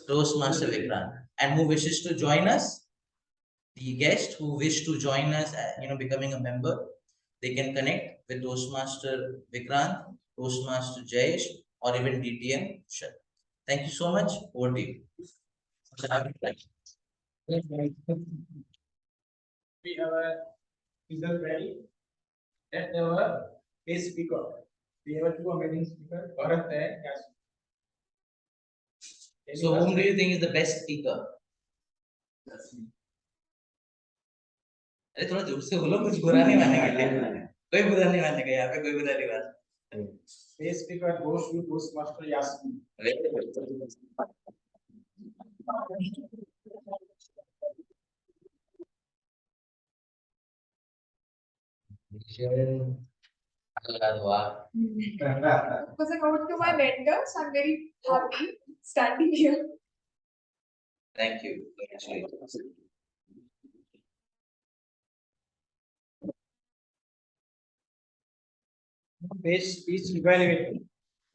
Toastmaster Vikrant. And who wishes to join us? The guest who wish to join us, becoming a member, they can connect with Toastmaster Vikrant, Toastmaster Jayesh, or even DTM Shad. Thank you so much. Over to you. We have a result ready. That's our guest speaker. We have 2 amazing speakers, Bharat and Yasmin. So whom do you think is the best speaker? अरे थोड़ा जोर से बोलो, कुछ बुरा नहीं मानेगा, कोई बुरा नहीं मानेगा, यहाँ पे कोई बुरा नहीं मानेगा. Guest speaker goes to Toastmaster Yasmin. Because I go to my mentors, I'm very happy standing here. Thank you. Congratulations. Best speech evaluator.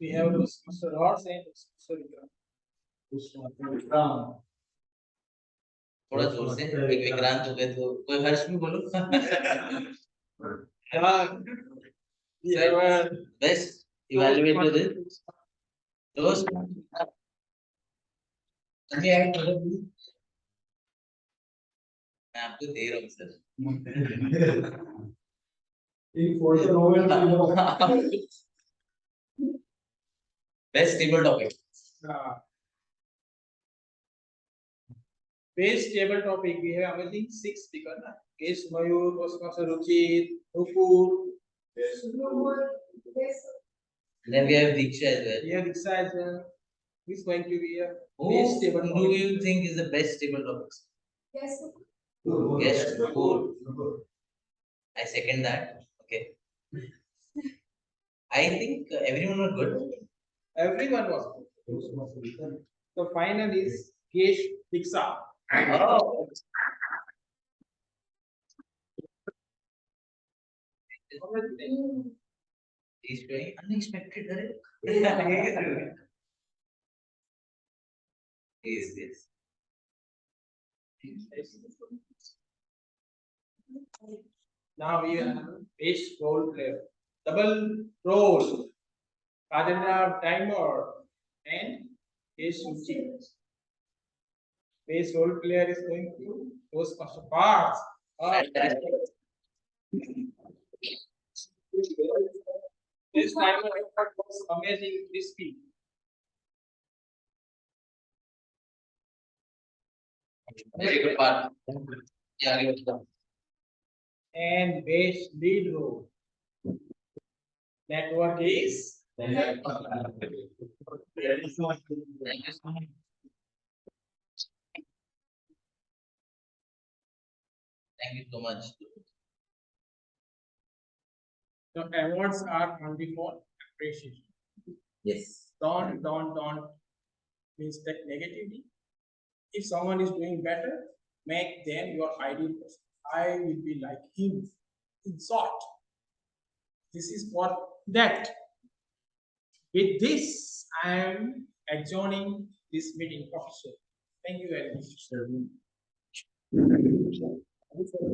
We have Toastmaster Ross and Toastmaster Vikram. थोड़ा जोर से, एक विक्रांत हो गए तो कोई हर्ष भी बोलो. Best evaluator is those. मैं आपको दे रहा हूँ sir. Best table topic. Best table topic. We have amazing 6 speakers. Guest Mayur, Toastmaster Ruchit, Nupur. Then we have Diksha as well. We have Diksha as well. Who is going to be a Who best table do topic? you think is the best table topics? Yes. Yes, good. I second that. Okay. I think everyone was good. Everyone was good. So final is Kesh Diksha. Oh. He's very unexpected, right? Yes. Now we have base role player. Double role. Rajendra timer and Kesh Suchi. Base role player is going to those parts. This timer effort was amazing crispy. Very good part. Yeah, give it to them. And base lead role. Network is Thank you so much. Thank you so much. the awards are only for appreciation. Yes. Don't means that negatively. If someone is doing better, make them your ideal person. I will be like him. In short, this is for that. With this, I am adjourning this meeting officially. Thank you very much.